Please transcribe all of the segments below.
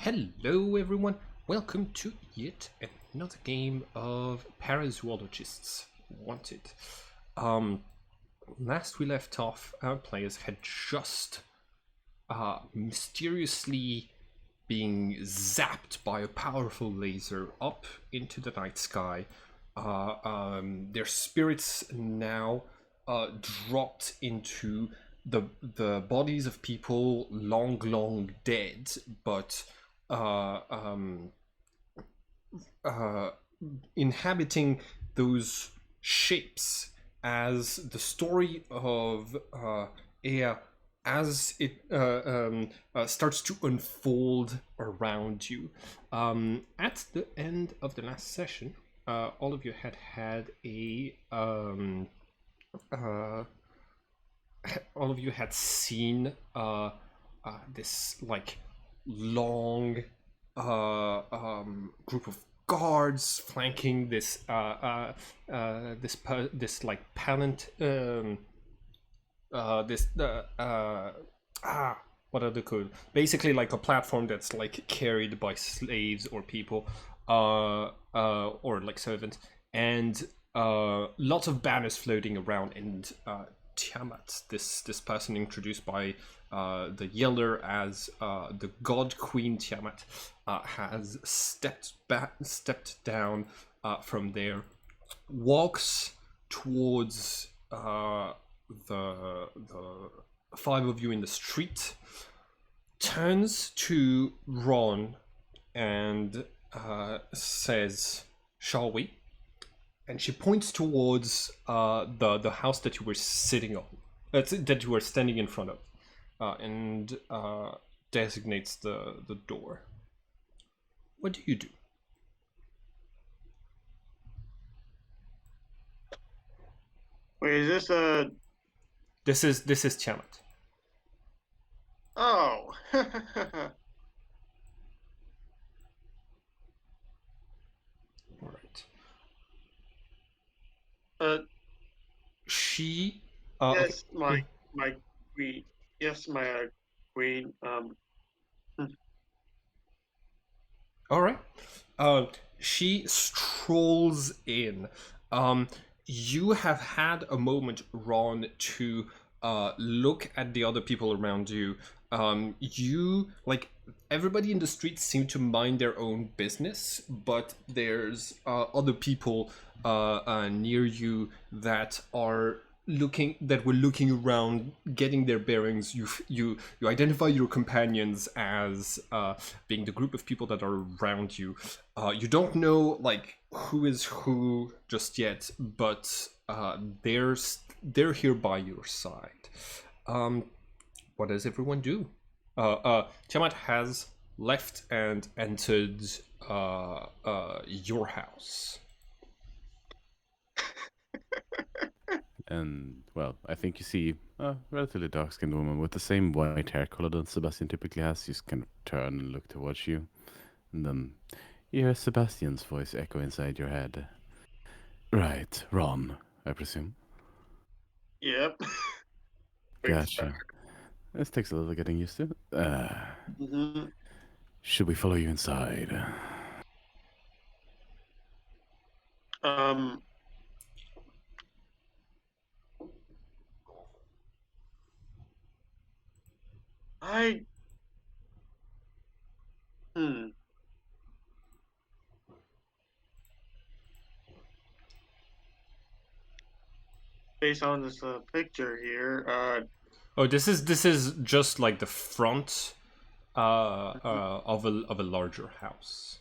Hello everyone, welcome to yet another game of Parazoologists Wanted. Um, Last we left off, our players had just mysteriously being zapped by a powerful laser up into the night sky. Their spirits now dropped into the bodies of people long dead, but uh, um, uh, inhabiting those shapes as the story of Ea as it starts to unfold around you. At the end of the last session, all of you had a all of you had seen this like long group of guards flanking this like palant this what are they called? Basically, like a platform that's like carried by slaves or people, or like servants, and lots of banners floating around. And Tiamat, this person introduced by the Yeller as the God Queen Tiamat, has stepped down from there, walks towards the five of you in the street, turns to Ron and says, "Shall we?" And she points towards the house that you were sitting on, that you were standing in front of, and designates the door. What do you do? Wait, is this a... This is Tiamat. Oh. All right. uh, She. Okay. yes, my queen. Yes, my queen. Hmm. All right. Uh, she strolls in. Um, you have had a moment, Ron, to look at the other people around you. You like everybody in the street seem to mind their own business, but there's other people near you that are looking around, getting their bearings. You identify your companions as being the group of people that are around you. You don't know like who is who just yet, but they're here by your side. Um, what does everyone do? Tiamat has left and entered your house. And, well, I think you see a relatively dark skinned woman with the same white hair color that Sebastian typically has. Just kind of turn and look towards you. And then you hear Sebastian's voice echo inside your head. Right, Ron, I presume. Yep. Gotcha. This takes a little getting used to. Mm-hmm. Should we follow you inside? Um. I. Hmm. Based on this picture here, Oh, this is just like the front of a larger house.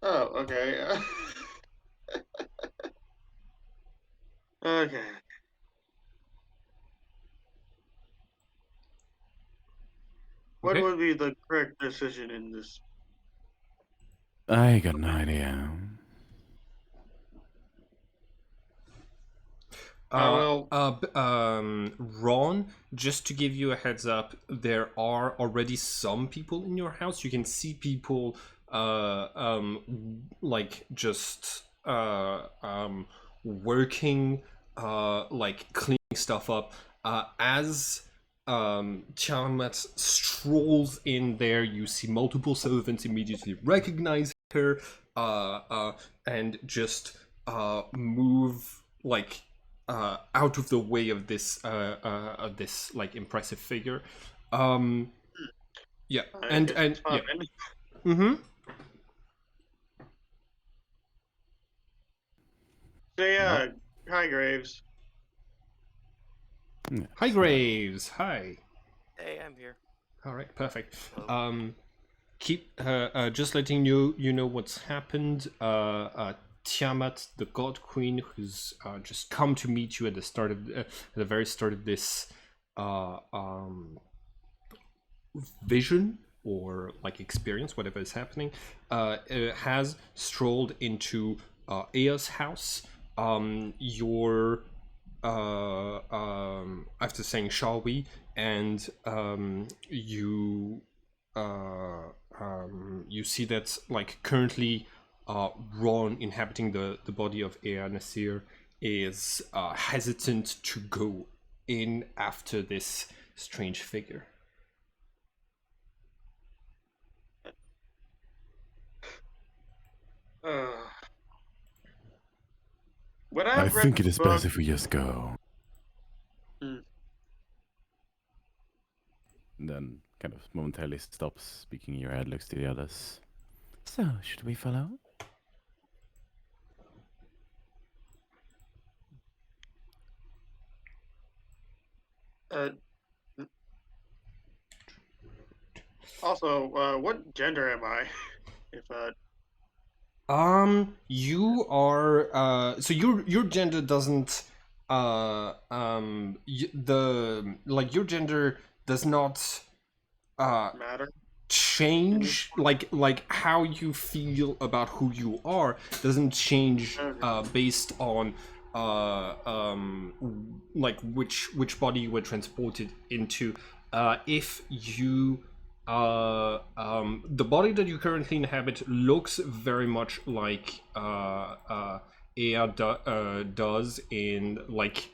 oh, okay. Okay. What Okay. would be the correct decision in this? I got no idea. Well. Ron, just to give you a heads up, there are already some people in your house. You can see people, like just working, like cleaning stuff up. As Tiamat strolls in there. You see multiple servants immediately recognize her, and just move like out of the way of this like impressive figure. Yeah, I and guess and it's yeah. fine. Mm-hmm. So yeah, hi Graves. Yes, Hi, Graves. Hi. Hey, I'm here. All right, perfect. Hello. Keep just letting you know what's happened. Tiamat, the God Queen, who's just come to meet you at at the very start of this uh, um, vision or like experience, whatever is happening, has strolled into Ea's house. Your after saying "shall we," and you you see that like currently Ron, inhabiting the body of Ea Nasir, is hesitant to go in after this strange figure. Uh, when I I've read think the it is book, best if we just go. Hmm, And then kind of momentarily stops speaking in your head, looks to the others. So, should we follow? uh, also, what gender am I? If You are so your gender doesn't the like your gender does not matter. change like how you feel about who you are doesn't change Okay. based on like which body you were transported into. If you the body that you currently inhabit looks very much like does in like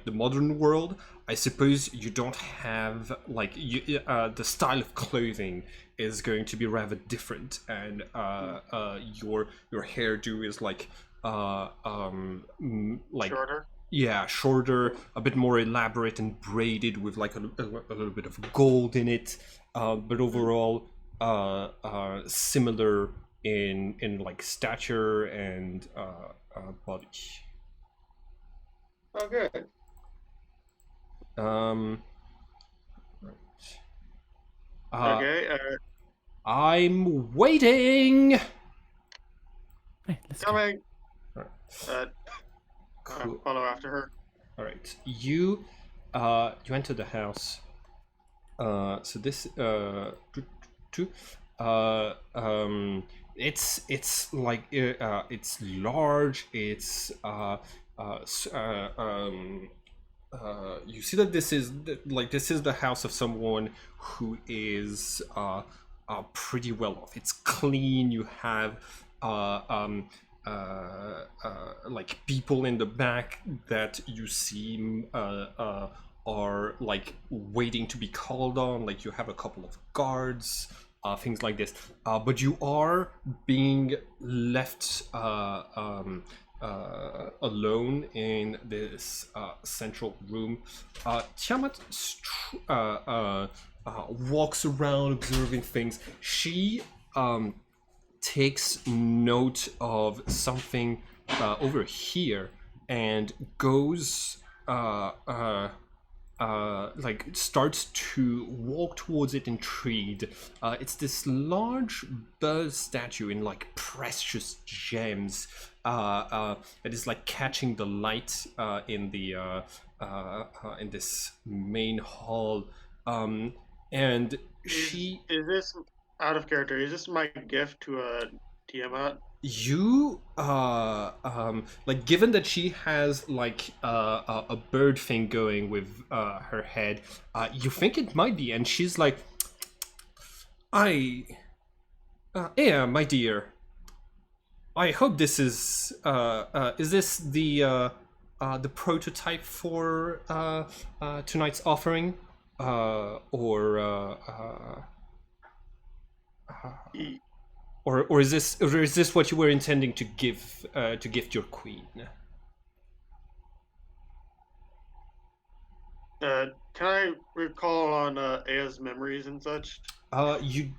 the modern world. I suppose you don't have like the style of clothing is going to be rather different, and your hairdo is like like Shorter. yeah, shorter, a bit more elaborate and braided with like a little bit of gold in it, but overall similar in like stature and body. Oh, good. Um, Okay. I'm waiting. Hey, let's go. Coming. Alright, Uh, cool. follow after her. All right, you enter the house. So this uh, um, it's like it's large. It's you see that this is the house of someone who is pretty well off. It's clean. You have like people in the back that you see are like waiting to be called on. Like you have a couple of guards, things like this. But you are being left alone in this central room. Tiamat walks around observing things. She takes note of something over here and goes like starts to walk towards it intrigued. It's this large bird statue in like precious gems that is like catching the light in this main hall, and she Is this out of character? Is this my gift to Tiamat? you like given that she has like a bird thing going with her head, you think it might be, and she's like, I yeah, my dear, I hope this is this the the prototype for tonight's offering, E- or is this what you were intending to give to gift your queen? Can I recall on Aya's memories and such? You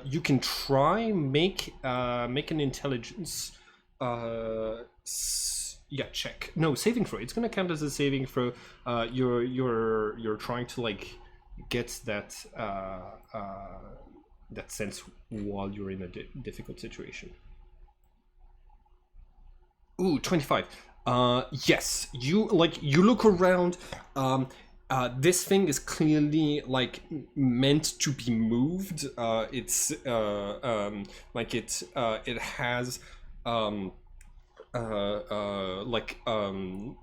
you can try make an intelligence yeah, check. No, saving throw. It's gonna count as a saving throw. You're trying to like get that that sense while you're in a difficult situation. Ooh, 25. Yes, you look around. This thing is clearly like meant to be moved. It's it has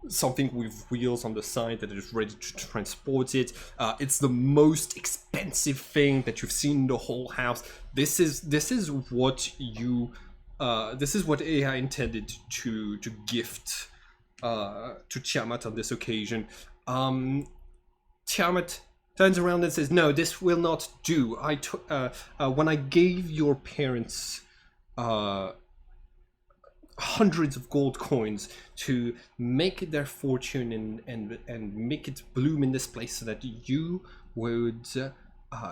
something with wheels on the side that is ready to transport it. It's the most expensive thing that you've seen in the whole house. This is what you this is what AI intended to gift to Tiamat on this occasion. Tiamat turns around and says, "No, this will not do. When I gave your parents hundreds of gold coins to make their fortune and make it bloom in this place so that you would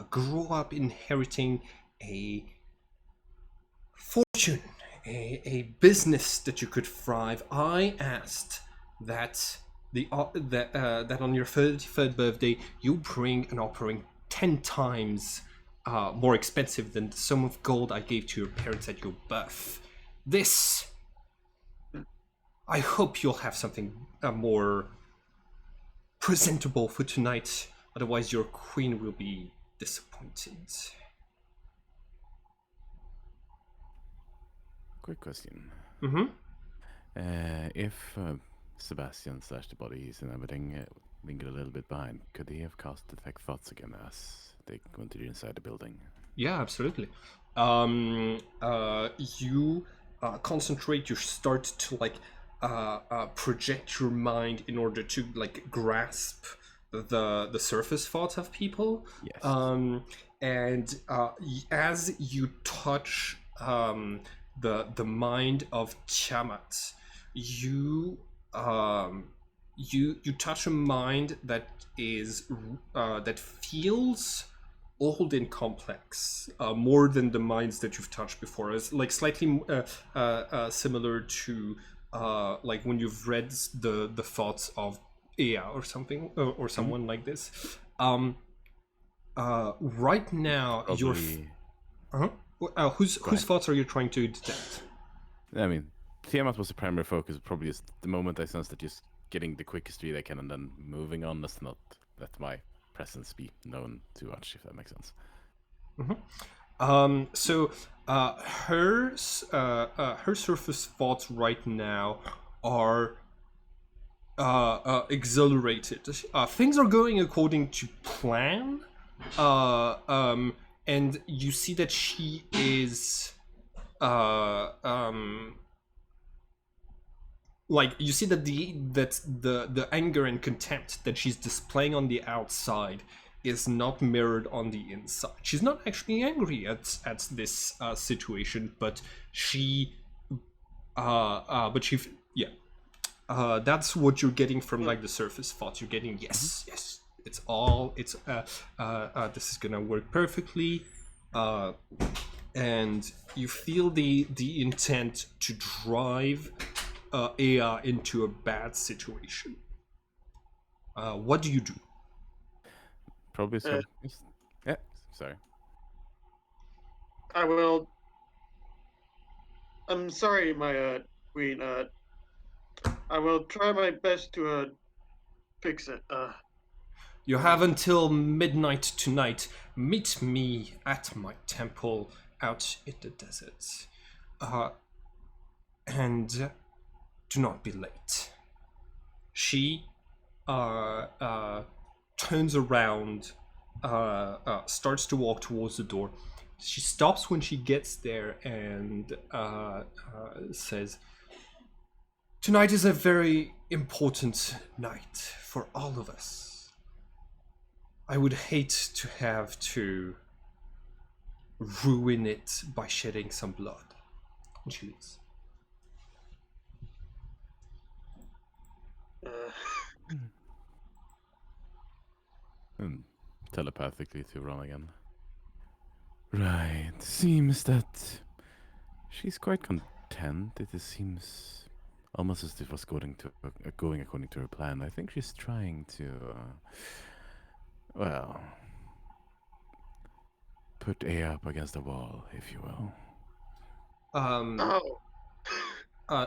grow up inheriting a fortune, a business that you could thrive. I asked that that on your 33rd birthday you bring an offering 10 times more expensive than the sum of gold I gave to your parents at your birth. This, I hope you'll have something more presentable for tonight. Otherwise, your queen will be disappointed." Quick question. Mm-hmm. If Sebastian slash the body he's in everything lingered a little bit behind, could he have cast detect thoughts again as they continued inside the building? Yeah, absolutely. You concentrate. You start to like project your mind in order to like grasp the surface thoughts of people. Yes. And as you touch the mind of Tiamat, you you touch a mind that is that feels old and complex, more than the minds that you've touched before. It's like slightly similar to like when you've read the thoughts of Ea or something, or someone like this. Right now, Probably. whose thoughts are you trying to detect? I mean, Tiamat was the primary focus. Probably just the moment I sensed that just getting the quickest read I can and then moving on. Let's not let my presence be known too much, if that makes sense. So her surface thoughts right now are exhilarated. Things are going according to plan, and you see that she is like you see that the anger and contempt that she's displaying on the outside is not mirrored on the inside. She's not actually angry at this situation, but she yeah. That's what you're getting from like the surface thoughts. You're getting yes, it's this is gonna work perfectly, and you feel the intent to drive Ea into a bad situation. What do you do? Probably some. Yeah, sorry. I will. I'm sorry, my queen. I will try my best to fix it. You have until midnight tonight. Meet me at my temple out in the desert. And do not be late. She turns around, starts to walk towards the door. She stops when she gets there and says, Tonight is a very important night for all of us. I would hate to have to ruin it by shedding some blood. And she leaves. And telepathically to Ron again. Right. Seems that she's quite content. It seems almost as if it was going according to her plan. I think she's trying to, well, put A up against the wall, if you will. Oh,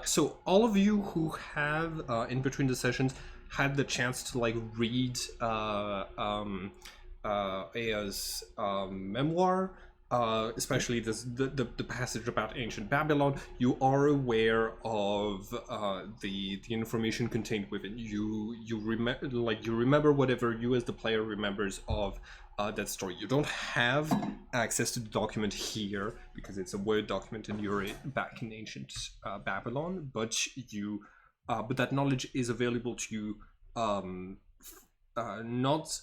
So all of you who have in between the sessions had the chance to like read Aya's memoir, especially the passage about ancient Babylon. You are aware of the information contained within. You remember whatever you as the player remembers of that story. You don't have access to the document here because it's a Word document and you're back in ancient Babylon, but but that knowledge is available to you. Not,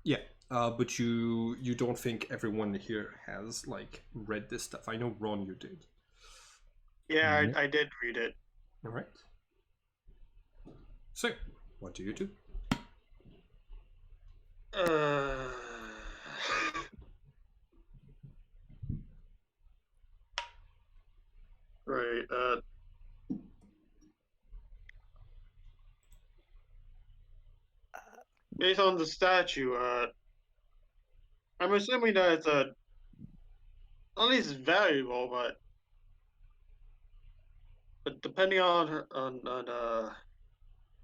yeah. But you don't think everyone here has like read this stuff. I know Ron, you did. yeah, I did read it. All right. So, what do you do? Right. Based on the statue, I'm assuming that it's at least valuable, but depending on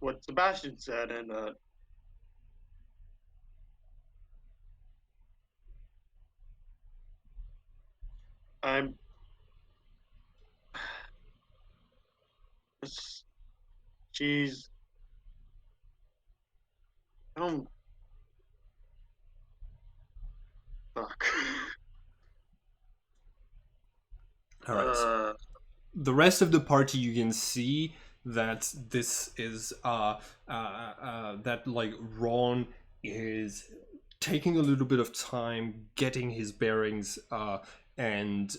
what Sebastian said, and I'm she's I don't fuck. All right. So the rest of the party, you can see that this is that like Ron is taking a little bit of time getting his bearings and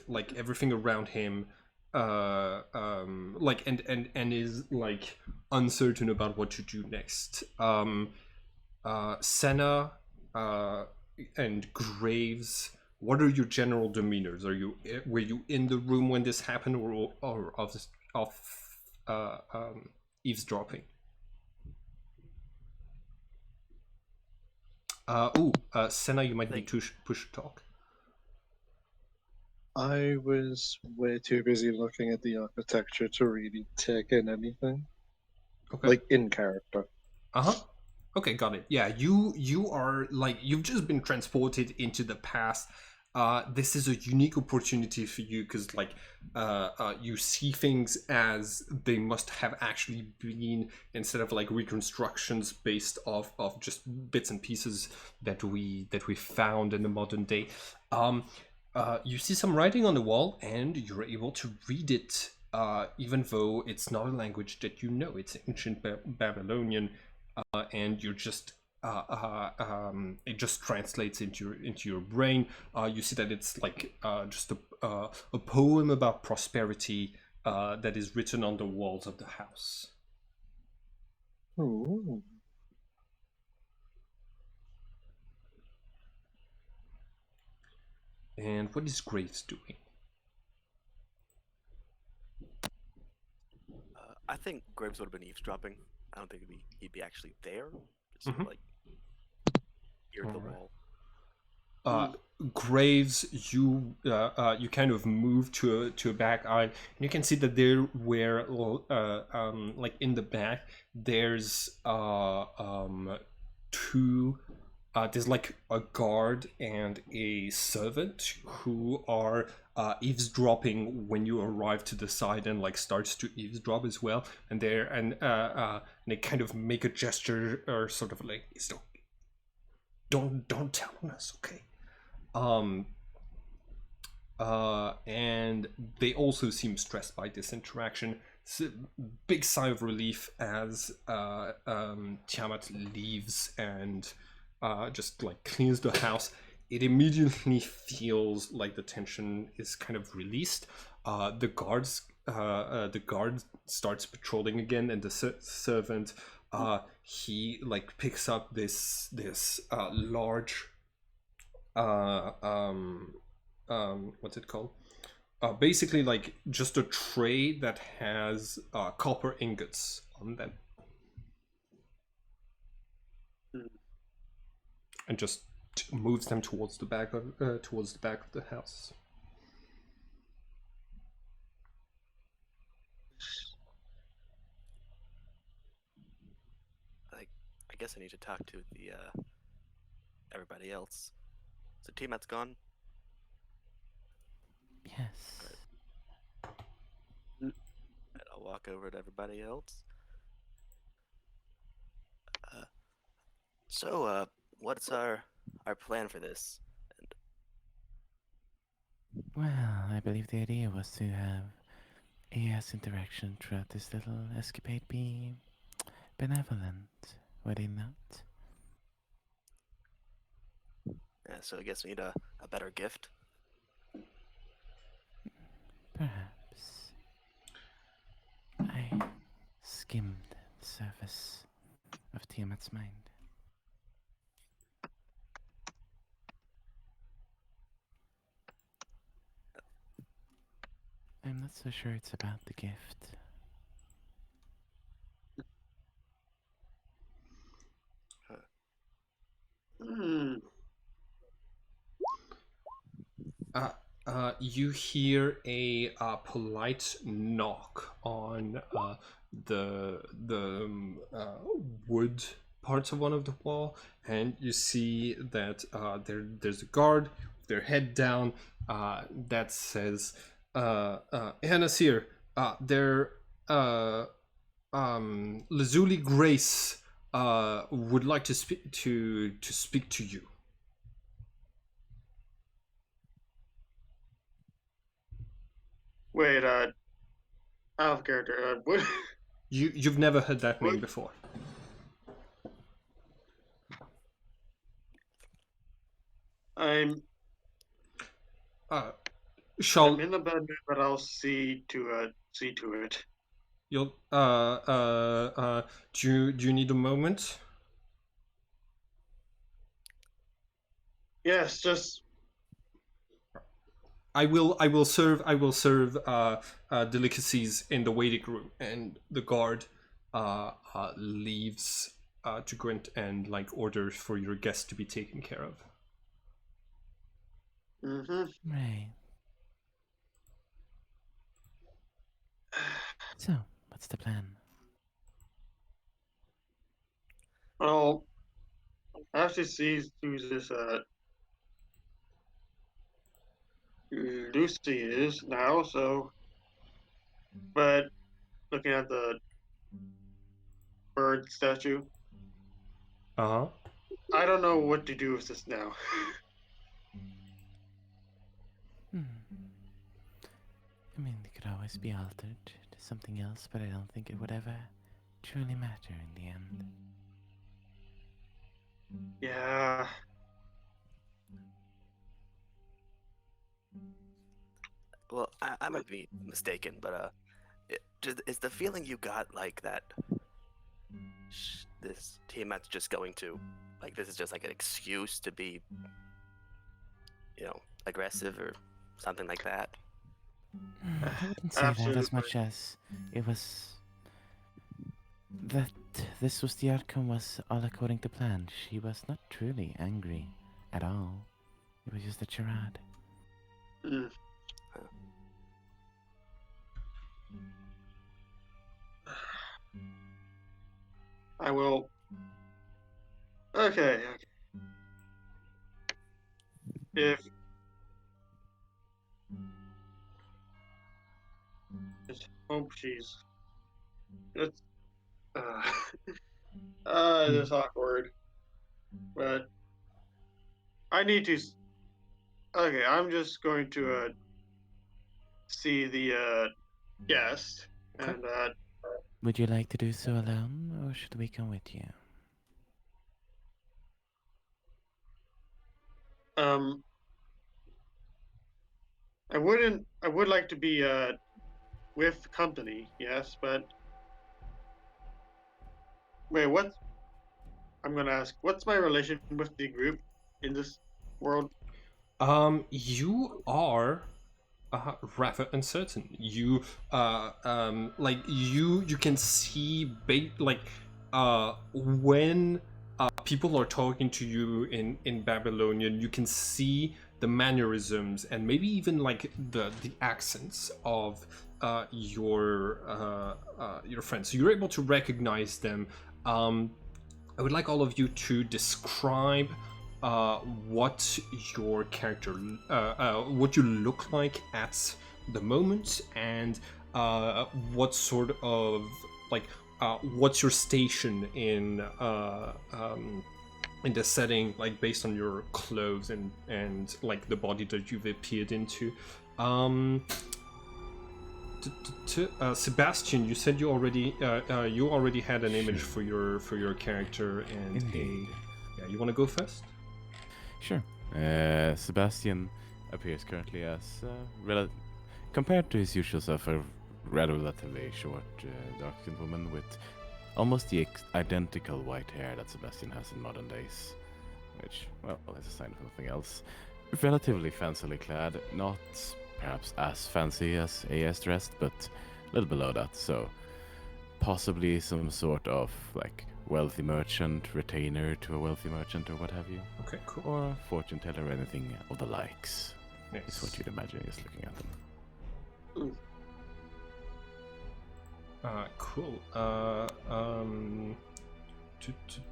like everything around him like and is like uncertain about what to do next. Senna and Graves, what are your general demeanors? Were you in the room when this happened, or eavesdropping? Senna, you might need to push talk. I was way too busy looking at the architecture to really take in anything. Okay. Like in character. Uh-huh. Okay, got it. Yeah, you are like you've just been transported into the past. This is a unique opportunity for you because like you see things as they must have actually been instead of like reconstructions based off of just bits and pieces that we found in the modern day. You see some writing on the wall and you're able to read it, even though it's not a language that you know. It's ancient Babylonian. And you're just it just translates into your brain. You see that it's like just a poem about prosperity that is written on the walls of the house. Ooh. And what is Graves doing? I think Graves would have been eavesdropping. I don't think he'd be actually there. Just sort of like ear to the wall. Graves, you kind of move to a back aisle, and you can see that there were like in the back there's two. There's like a guard and a servant who are eavesdropping when you arrive to the side and like starts to eavesdrop as well. And they kind of make a gesture or sort of like, don't tell us, okay? And they also seem stressed by this interaction. big sigh of relief as Tiamat leaves and just like cleans the house. It immediately feels like the tension is kind of released. The guard starts patrolling again, and the servant he like picks up this large what's it called? Basically like just a tray that has copper ingots on them, and just moves them towards the back of the house. I guess I need to talk to the everybody else. So Tiamat's gone. Yes. And I'll walk over to everybody else. So, what's our plan for this? And Well, I believe the idea was to have AS interaction throughout this little escapade be benevolent, would it not? so I guess we need a better gift. Perhaps. I skimmed the surface of Tiamat's mind. I'm not so sure it's about the gift. You hear a polite knock on the wood parts of one of the wall, and you see that there's a guard with their head down that says, "Anna's here. They're Lazuli Grace would like to speak to you." Wait, out of character. What? You've never heard that name What? before. I'm Shall in the bed, but I'll see to it. you'll do you need a moment? Yes, just I will serve delicacies in the waiting room, and the guard leaves to go and like order for your guest to be taken care of. Right. So, what's the plan? Well, Ashley sees who this Lucy is now, so but looking at the bird statue, Uh-huh. I don't know what to do with this now. I mean, it could always be altered to something else, but I don't think it would ever truly matter in the end. Yeah. Well, I might be mistaken, but is the feeling you got like that? This Tiamat's just going to, like, this is just like an excuse to be, aggressive or something like that. I wouldn't say that as much as it was that this was the outcome was all according to plan. She was not truly angry at all. It was just a charade. I will. Okay. If oh jeez, it's it's awkward, but I need to. Okay, I'm just going to see the guest Okay. And Would you like to do so alone, or should we come with you? um, I would like to be with company, yes, but wait, what? I'm gonna ask, what's my relation with the group in this world? You are rather uncertain. You like you can see when people are talking to you in Babylonian, you can see the mannerisms and maybe even like the accents of your friends. So you're able to recognize them. I would like all of you to describe what your character, what you look like at the moment, and what sort of like, what's your station in the setting, like based on your clothes and like the body that you've appeared into. Um, Sebastian, you said you already had an image for your character and Indeed. yeah, you want to go first? Sure. Sebastian appears currently as compared to his usual self, a relatively short, dark-skinned woman with almost the identical white hair that Sebastian has in modern days, which, well, is a sign of nothing else. Relatively fancily clad, not perhaps as fancy as AS dressed, but a little below that, so possibly some sort of like wealthy merchant, retainer to a wealthy merchant or what have you. Okay, cool. Or a fortune teller or anything of the likes. Nice. Is what you'd imagine just looking at them. Cool.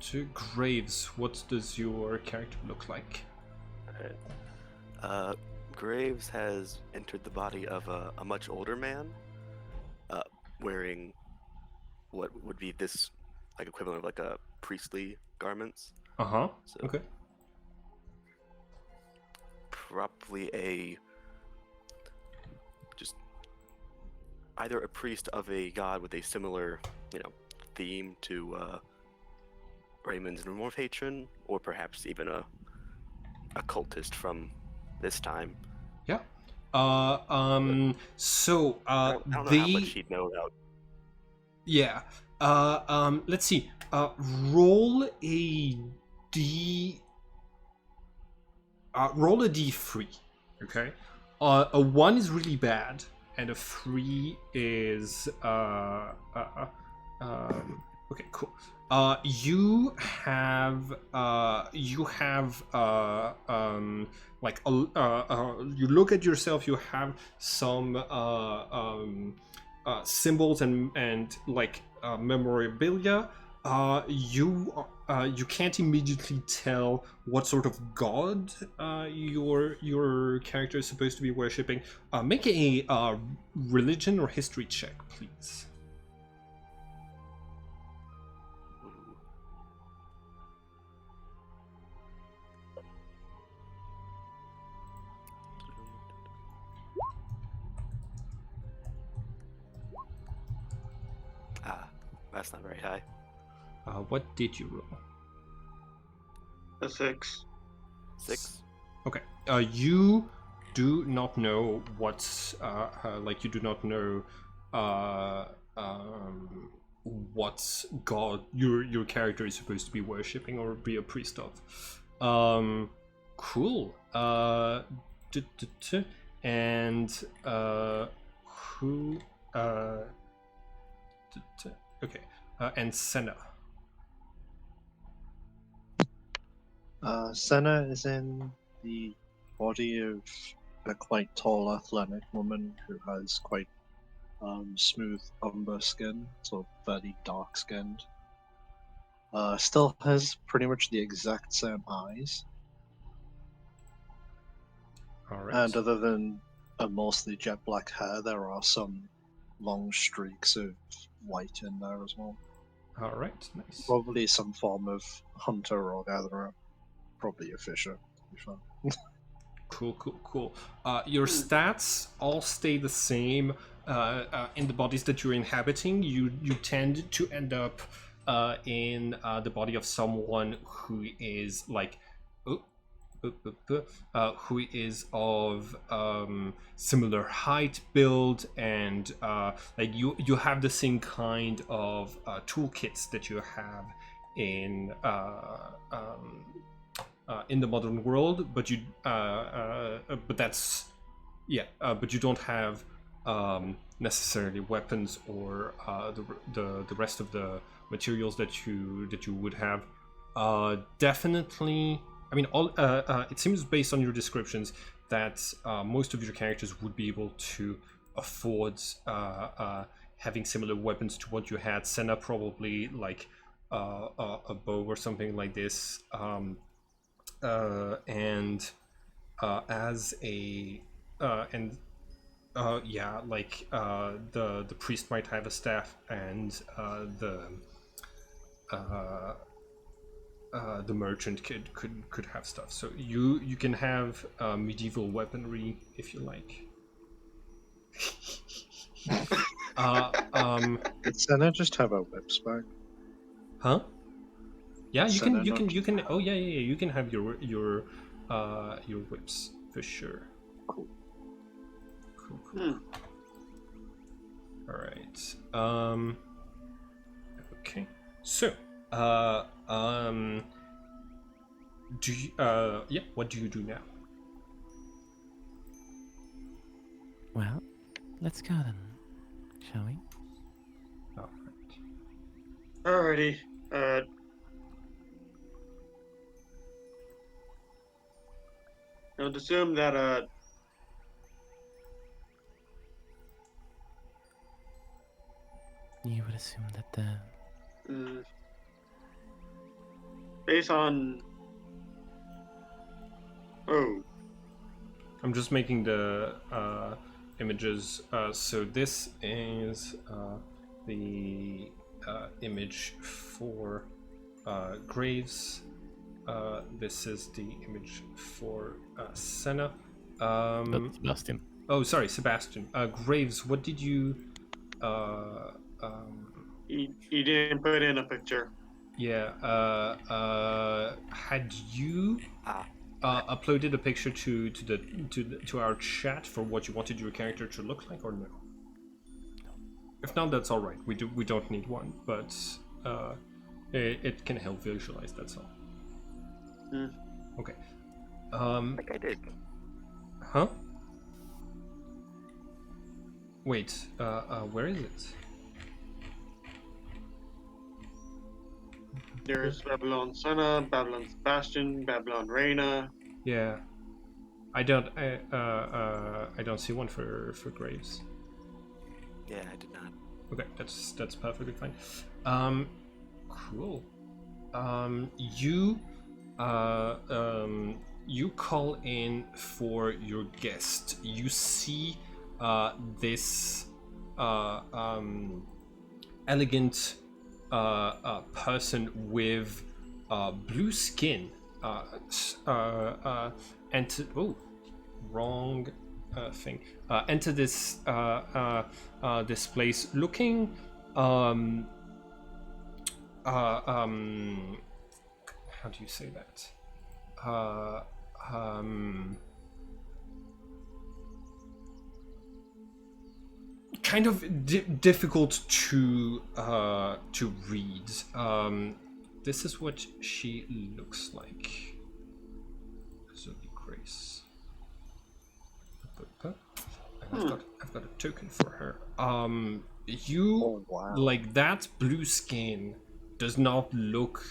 To Graves, what does your character look like? Graves has entered the body of a much older man, wearing what would be this like equivalent of like a priestly garments. Uh-huh. So Okay. probably just either a priest of a god with a similar, theme to Raymond's North patron, or perhaps even a cultist from this time. Yeah. So I don't know how much he'd know about. yeah. Let's see. Roll a D. Roll a D3. Okay. A 1 is really bad, and a 3 is okay, cool. You have like you look at yourself. You have some symbols and like memorabilia. You can't immediately tell what sort of god your character is supposed to be worshipping. Make a religion or history check, please. That's not very high. What did you roll? A 6. 6. Okay. You do not know what's like. You do not know what god your character is supposed to be worshipping or be a priest of. Cool. And who? Okay. And Senna. Senna is in the body of a quite tall, athletic woman who has quite smooth umber skin, so very dark skinned. Still has pretty much the exact same eyes, All right. and other than a mostly jet black hair, there are some long streaks of white in there as well. All right. Nice. Probably some form of hunter or gatherer. Probably a fisher, to be fair. Cool. Your stats all stay the same in the bodies that you're inhabiting. You tend to end up in the body of someone who is like, who is of similar height, build, and like you have the same kind of toolkits that you have in the modern world, but but you don't have necessarily weapons or the rest of the materials that you would have. Definitely, I mean, it seems based on your descriptions that most of your characters would be able to afford having similar weapons to what you had. Senna probably like a bow or something like this. And as a the priest might have a staff, and the merchant could have stuff. So you can have medieval weaponry if you like. Did Senna just have our whips back? Huh? Yeah, you Senna can not- you can. Oh yeah, you can have your whips for sure. Cool. Cool. All right. Okay. So, do you, yeah, what do you do now? Well, let's go then, shall we? All right. Alrighty. I would assume that You would assume that based on I'm just making the images. So this is the image for Graves. This is the image for Senna. that's Sebastian. Oh, sorry, Sebastian. Graves, what did you? he didn't put in a picture. Yeah. Had you uploaded a picture to our chat for what you wanted your character to look like, or no? If not, that's all right. We don't need one, but it can help visualize. That's all. Okay. Like I did. Huh? Wait. Where is it? There's Babylon Senna, Babylon Sebastian, Babylon Reina. Yeah. I don't see one for Graves. Yeah, I did not. Okay, that's perfectly fine. Cool. You call in for your guest. You see this elegant person with blue skin enter. Oh, wrong thing. Enter this this place looking how do you say that? Kind of difficult to read. This is what she looks like. Zoe Grace. And I've got a token for her. You Oh, wow. like that blue skin does not look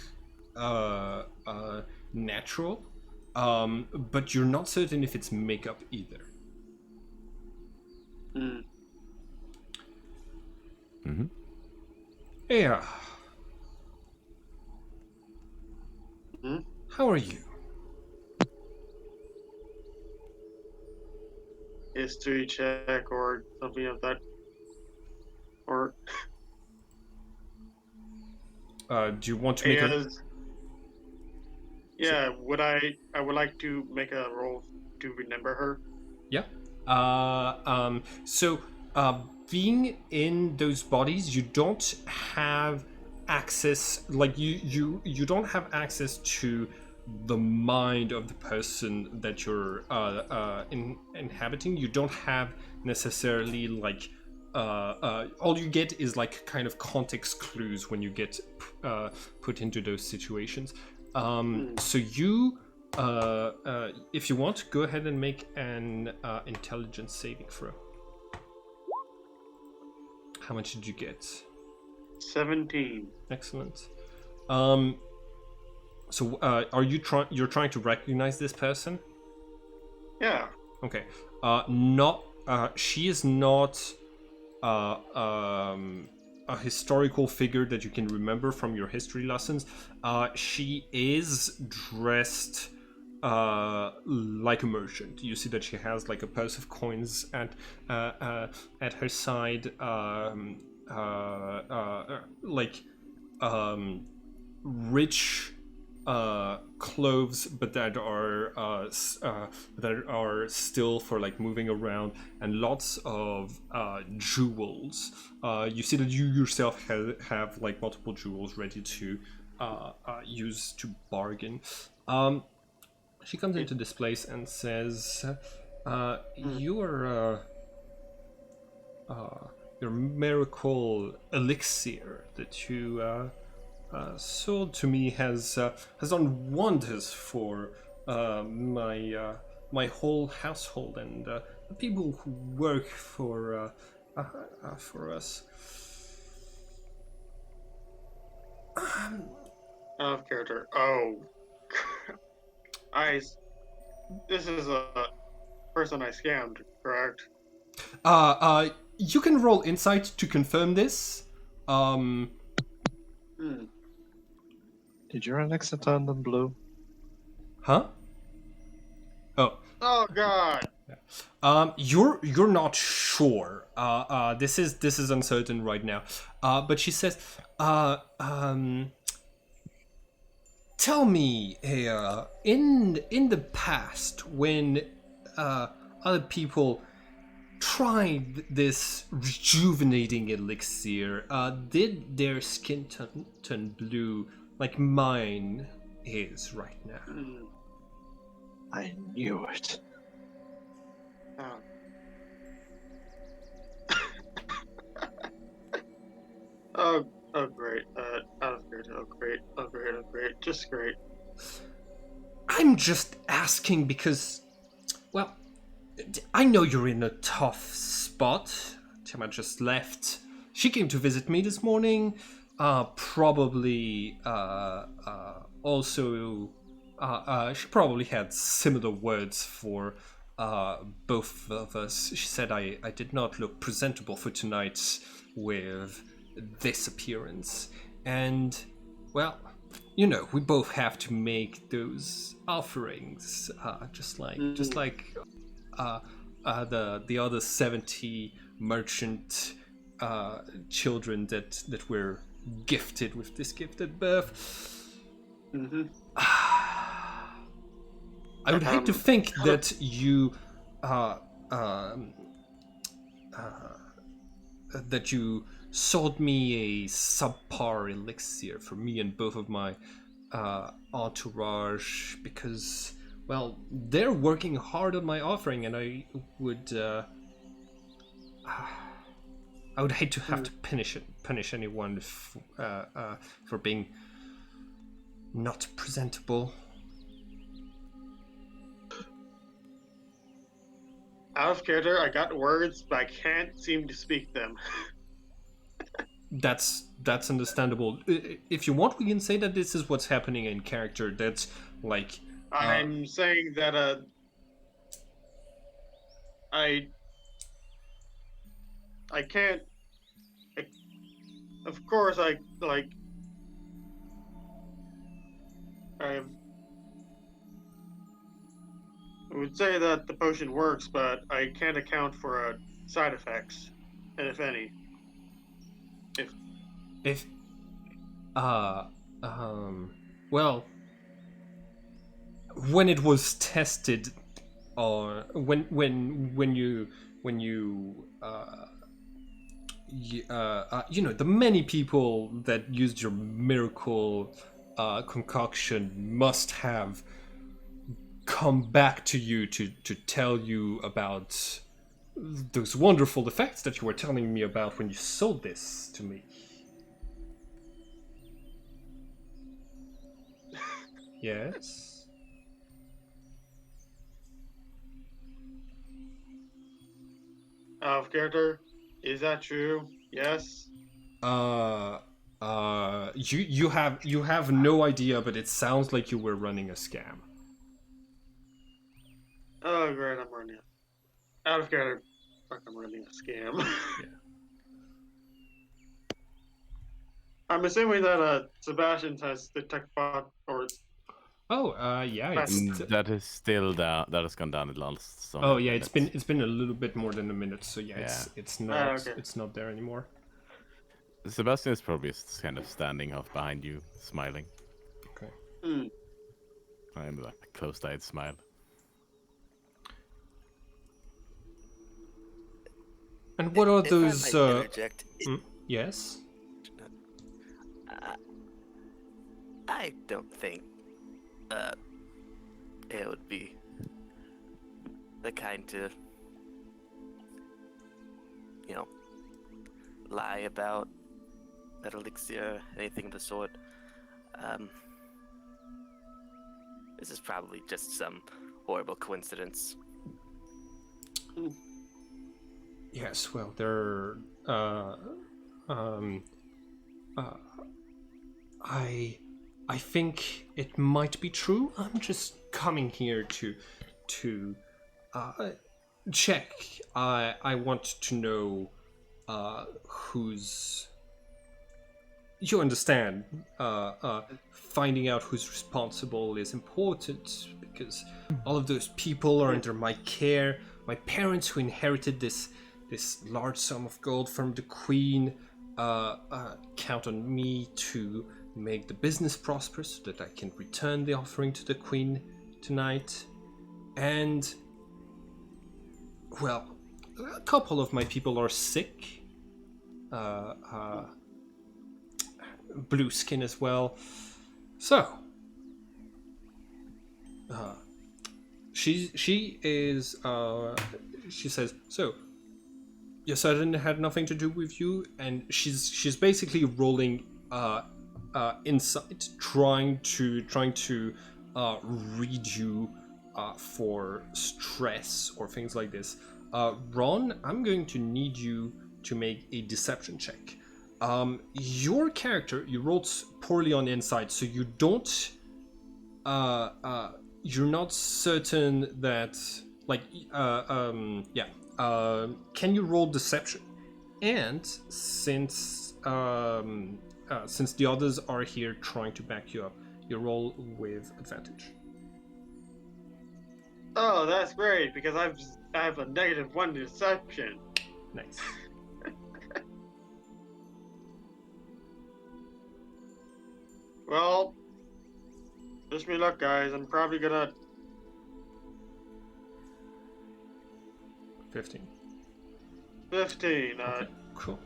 natural, but you're not certain if it's makeup either. Yeah. How are you? History check or something of that. Or Do you want to make a... Yeah, I would like to make a roll to remember her. Yeah. So, being in those bodies, you don't have access. Like you don't have access to the mind of the person that you're inhabiting. You don't have necessarily like. All you get is like kind of context clues when you get put into those situations. So you if you want, go ahead and make an intelligence saving throw. How much did you get? 17. Excellent. So are you trying? You're trying to recognize this person? Yeah. Okay. Not. She is not. A historical figure that you can remember from your history lessons. She is dressed like a merchant. You see that she has like a purse of coins at her side, like rich clothes, but that are still for like moving around, and lots of jewels. You see that you yourself have like multiple jewels ready to use to bargain. She comes into this place and says, "Your miracle elixir that you sold to me has done wonders for my whole household and the people who work for us." Out of character. Oh. This is a person I scammed, correct? You can roll insight to confirm this. Hmm. Did your elixir turn them blue? Huh? Oh. Oh God. You're not sure. This is uncertain right now. But she says, tell me, in the past when other people tried this rejuvenating elixir, did their skin turn blue like mine is right now? Hmm. I knew it. Oh. Oh, great. Out of character. Oh, great. Oh, great. Oh, great. Just great. I'm just asking because, well, I know you're in a tough spot. Tima just left. She came to visit me this morning. Probably also, she probably had similar words for both of us. She said I did not look presentable for tonight with this appearance. And, well, you know, we both have to make those offerings, just like the other 70 merchant children that were gifted with this gift at birth. Mm-hmm. I would hate to think that you that you sold me a subpar elixir for me and both of my entourage, because, well, they're working hard on my offering, and I would hate to have to punish anyone for being not presentable. Out of character. I got words, but I can't seem to speak them. That's understandable. If you want, we can say that this is what's happening in character. That's like I'm saying that I can't. Of course, I would say that the potion works, but I can't account for side effects, and if any. if well, when it was tested, when you you know, the many people that used your miracle concoction must have come back to you to tell you about those wonderful effects that you were telling me about when you sold this to me. Yes. Out of character. Is that true? Yes. You have no idea, but it sounds like you were running a scam. Oh, great, I'm running. Out of character. Fuck, I'm running a scam. Yeah. I'm assuming that Sebastian has the tech bot or Oh, yeah, it's That is still down. That has gone down the last. oh yeah, it's been a little bit more than a minute, so yeah, Yeah. it's not okay. it's not there anymore. Sebastian is probably kind of standing off behind you, smiling. Okay. Hmm. And like a closed-eyed smile. And what are If those? I might interject, Yes. I don't think it would be the kind to, you know, lie about that elixir, anything of the sort. This is probably just some horrible coincidence. Yes. Well, there. I think it might be true. I'm just coming here to check. I want to know who's. You understand? Finding out who's responsible is important because all of those people are under my care. My parents, who inherited this large sum of gold from the Queen, count on me to make the business prosperous so that I can return the offering to the Queen tonight. And, well, a couple of my people are sick. Blue skin as well. So, she is, she says, so, your certain had nothing to do with you, and she's basically rolling insight, trying to read you for stress or things like this. Ron, I'm going to need you to make a deception check. Your character, you rolled poorly on insight, so you don't you're not certain that, like, can you roll deception? And since the others are here trying to back you up, you roll with advantage. Oh, that's great because I have a -1 deception. Nice. Well, wish me luck, guys. I'm probably gonna. 15. 15. Okay, cool.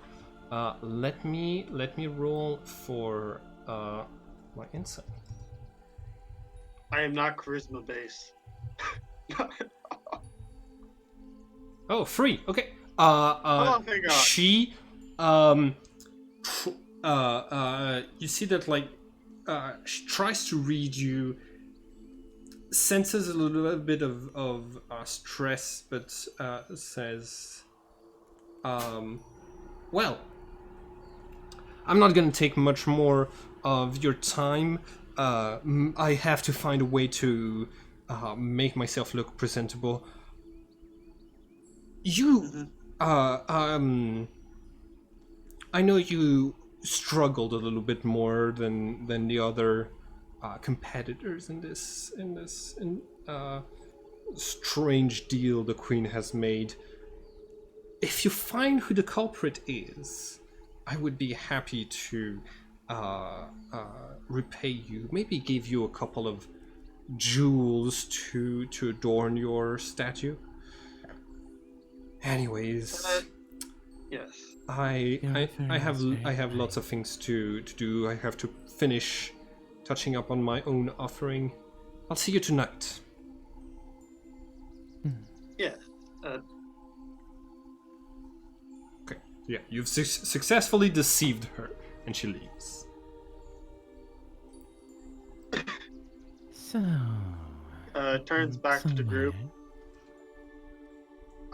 Let me roll for my insight. I am not charisma based. Oh, 3. Okay. Oh, thank God. She, you see that, like, she tries to read you, senses a little bit of stress, but says, well, I'm not gonna take much more of your time. I have to find a way to make myself look presentable. You, I know you struggled a little bit more than the other competitors in this strange deal the Queen has made. If you find who the culprit is, I would be happy to repay you. Maybe give you a couple of jewels to adorn your statue. Anyways, Yes. I Your I, offering I have is very I have lots kind. of things to do. I have to finish touching up on my own offering. I'll see you tonight. Yes. Okay. Yeah, you've successfully deceived her, and she leaves. So. Turns back to the group. somewhere-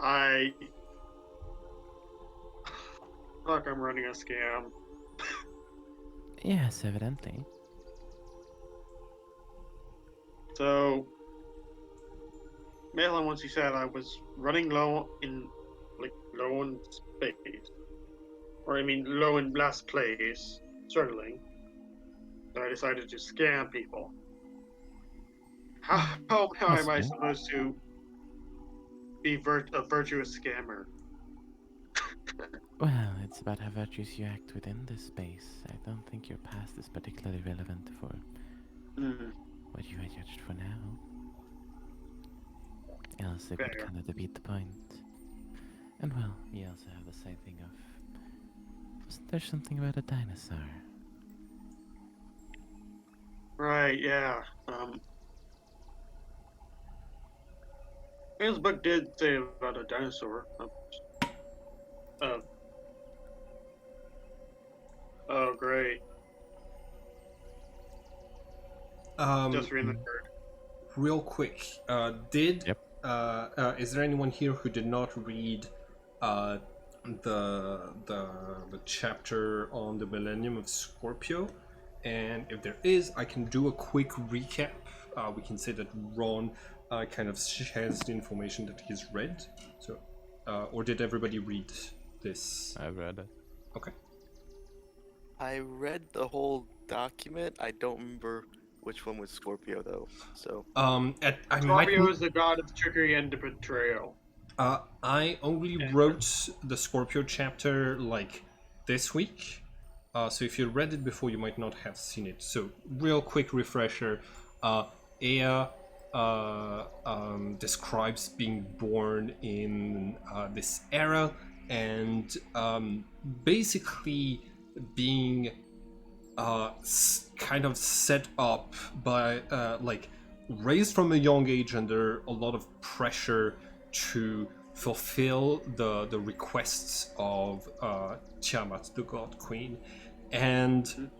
I fuck. I'm running a scam. Yes, evidently. So, Malin, once you said I was running low in space, or I mean low in last place, struggling. So I decided to scam people. How am I Possible. supposed to be a virtuous scammer? Well, it's about how virtuous you act within this space. I don't think your past is particularly relevant for Hmm, what you had judged for now. Else it would fair. kind of defeat the point. And well, we also have the side thing of... Wasn't there something about a dinosaur? Right, yeah. His book did say about a dinosaur. Uh, oh, great. Just remembered. Real quick, did Yep. is there anyone here who did not read uh, the chapter on the Millennium of Scorpio? And if there is, I can do a quick recap. We can say that Ron kind of shares the information that he's read. So, or did everybody read this? I've read it. Okay. I read the whole document. I don't remember which one was Scorpio though. So I might. Scorpio is the god of trickery and betrayal. I only wrote the Scorpio chapter like this week. So if you read it before, you might not have seen it. So real quick refresher. Ea describes being born in this era and basically being kind of set up by like raised from a young age under a lot of pressure to fulfill the requests of Tiamat, the God Queen, and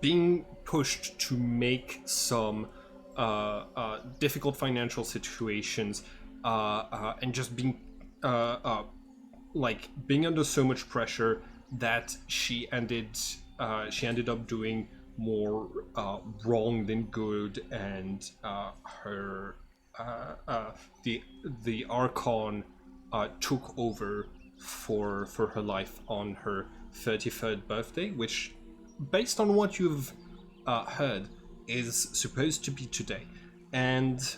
being pushed to make some difficult financial situations and just being like being under so much pressure that she ended up doing more wrong than good, and her the Archon took over for her life on her 33rd birthday, which, based on what you've heard, is supposed to be today, and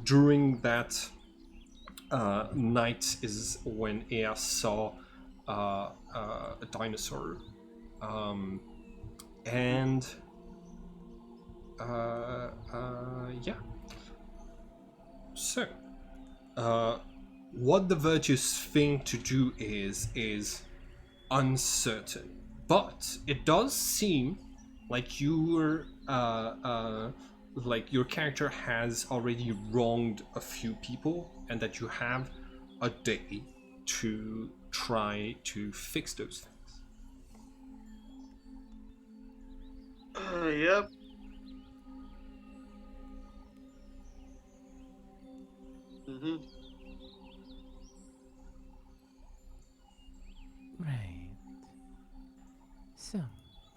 during that night is when Ea saw a dinosaur, and yeah. So, what the virtuous thing to do is uncertain, but it does seem like like your character has already wronged a few people, and that you have a day to try to fix those things. Yep. Mm-hmm. Right. So,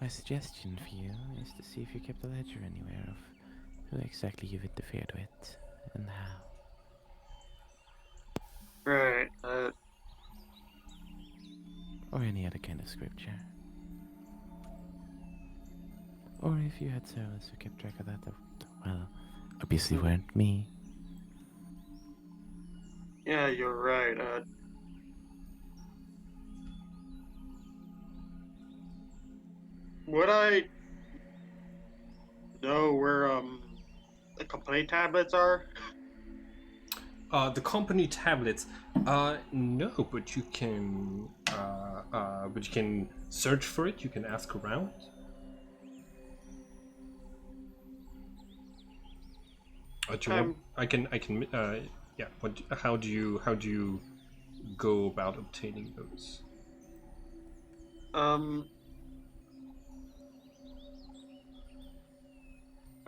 my suggestion for you is to see if you kept a ledger anywhere of who exactly you've interfered with and how. Right. Or any other kind of scripture. Or if you had servants who kept track of that, well, obviously weren't me. Yeah, you're right. Would I know where the company tablets are? The company tablets. No, but you can. But you can search for it. You can ask around. Do you want? I can. I can. Yeah. What? How do you? How do you go about obtaining those? I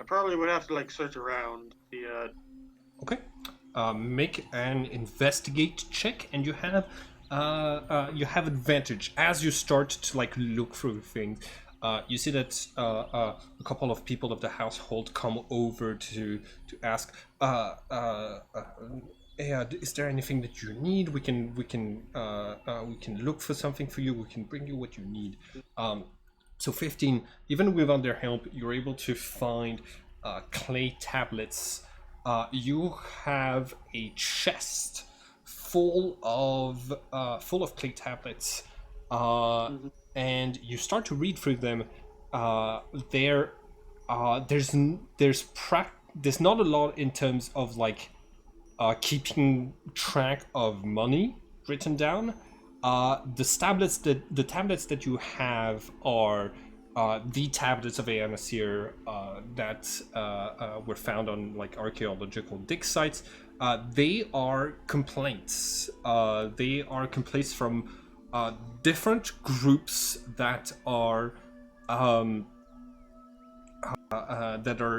probably would have to like search around. Okay. Make an investigate check, and you have advantage as you start to like look through things. You see that a couple of people of the household come over to ask, "Hey, is there anything that you need? We can look for something for you. We can bring you what you need." So 15, even without their help, you're able to find clay tablets. You have a chest full of clay tablets, and you start to read through them. There, there's not a lot in terms of like keeping track of money written down. The tablets that you have are the tablets of Ayanasir that were found on like archaeological dig sites. They are complaints. They are complaints from different groups that are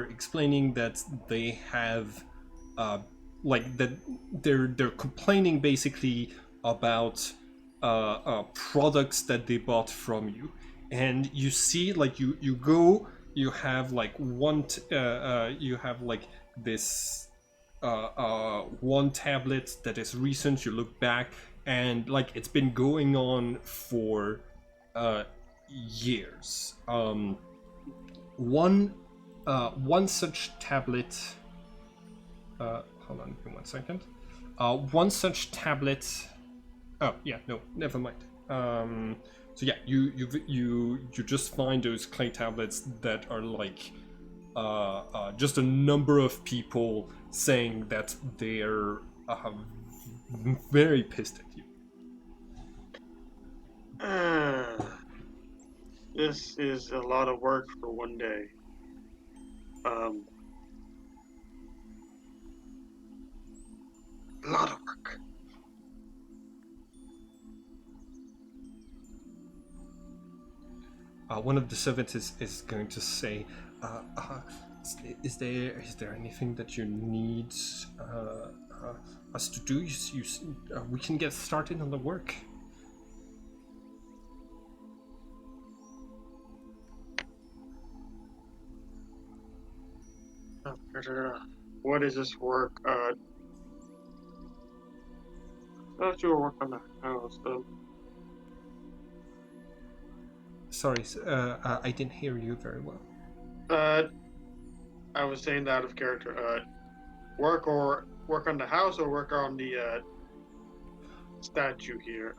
explaining that they have like that they're complaining basically about products that they bought from you, and you see like you go, you have like you have like this one tablet that is recent. You look back and like it's been going on for years. One such tablet. Hold on, give me 1 second. One such tablet. Oh yeah, no, never mind. So yeah, you just find those clay tablets that are like just a number of people saying that they're very pissed at you. This is a lot of work for one day. A lot of work. One of the servants is going to say, is there anything that you need us to do? We can get started on the work. What is this work? I thought you were working on the house. Sorry, I didn't hear you very well. I was saying that out of character. Work on the house or work on the statue here.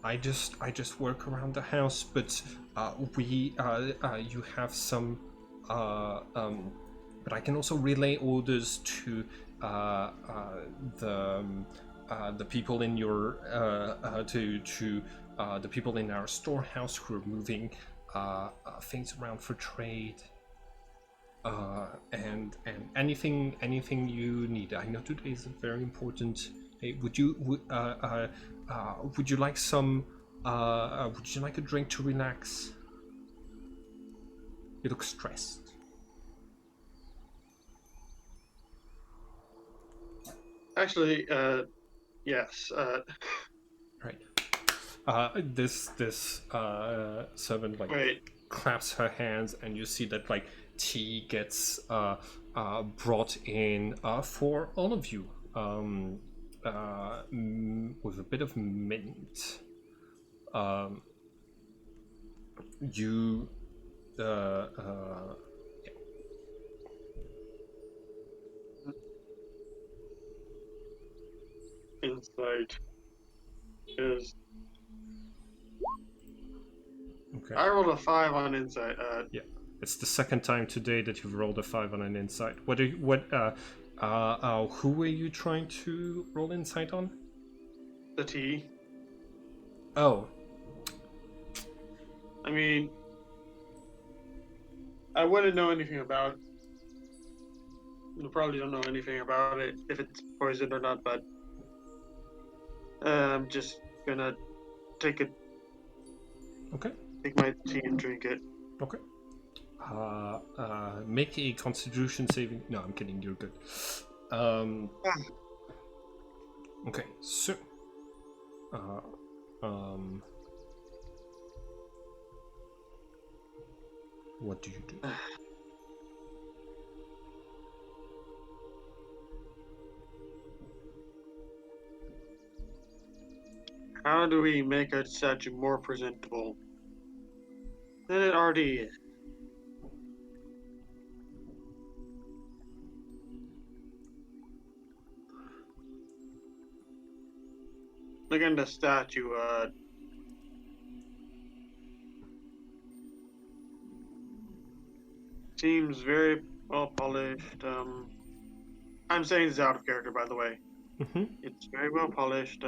I just work around the house, but you have some but I can also relay orders to the people in your to the people in our storehouse who are moving things around for trade. And anything you need. I know today is a very important day. Would you like some? Would you like a drink to relax? You look stressed. Actually, yes. Right. This servant like Wait. claps her hands, and you see that like tea gets brought in for all of you with a bit of mint. You yeah. Insight is Okay. I rolled a 5 on insight. Yeah, it's the second time today that you've rolled a 5 on an insight. Who were you trying to roll insight on? The T. Oh, I mean, I wouldn't know anything about. You probably don't know anything about it if it's poisoned or not, but I'm just gonna take it, okay. take my tea and drink it. Okay. Make a Constitution saving. No, I'm kidding. You're good. Okay. So, what do you do? How do we make a statue more presentable than it already is? Look at the statue. Seems very well polished. I'm saying this out of character, by the way. Mm-hmm. It's very well polished.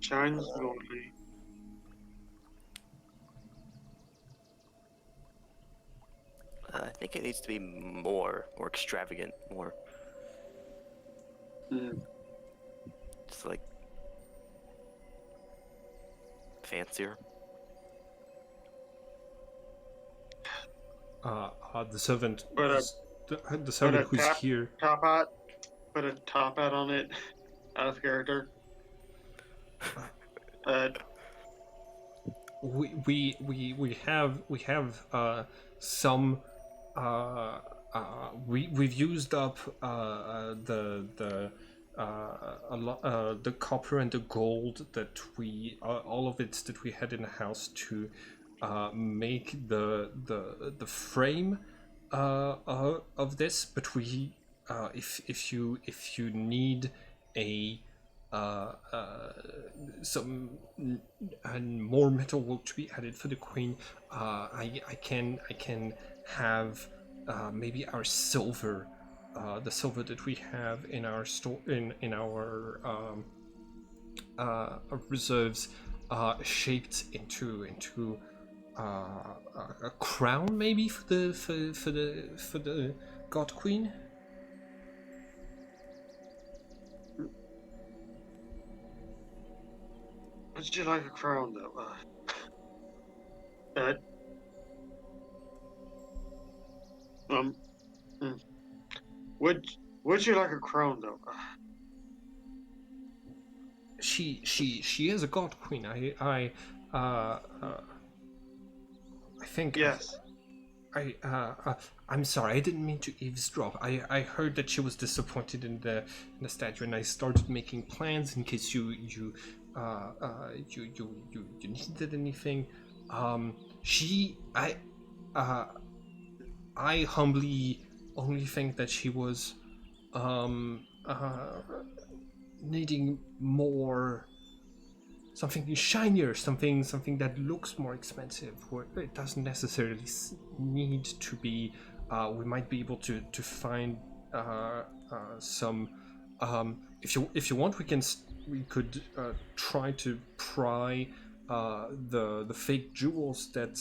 Shines goldly. I think it needs to be more extravagant, more just like fancier. The servant. But The servant who's top- here. Top hat. Put a top hat on it. Out of character. We have some. We've used up the copper and the gold that we all of it that we had in the house to make the frame of this. But we if you need a some more metal work to be added for the queen, I can have maybe our silver, the silver that we have in our store in our reserves, shaped into a crown, maybe for the god queen. Would you like a crown, though? Would you like a crown, though? She is a god queen. I think. Yes. I'm sorry. I didn't mean to eavesdrop. I heard that she was disappointed in the statue, and I started making plans in case you needed anything. I humbly only think that she was needing more, something shinier, something that looks more expensive. Where it doesn't necessarily need to be. We might be able to find some. If you want, we could try to pry the fake jewels that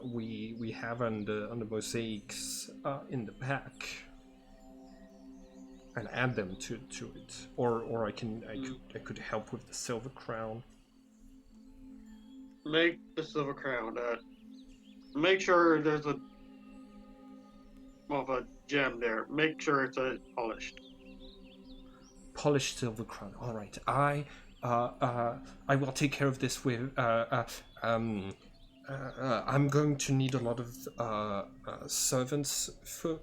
we have on the mosaics in the back, and add them to it, or I could help with the silver crown. Make the silver crown. Make sure there's a gem there. Make sure it's polished. Polished silver crown. All right. I will take care of this with. I'm going to need a lot of servants for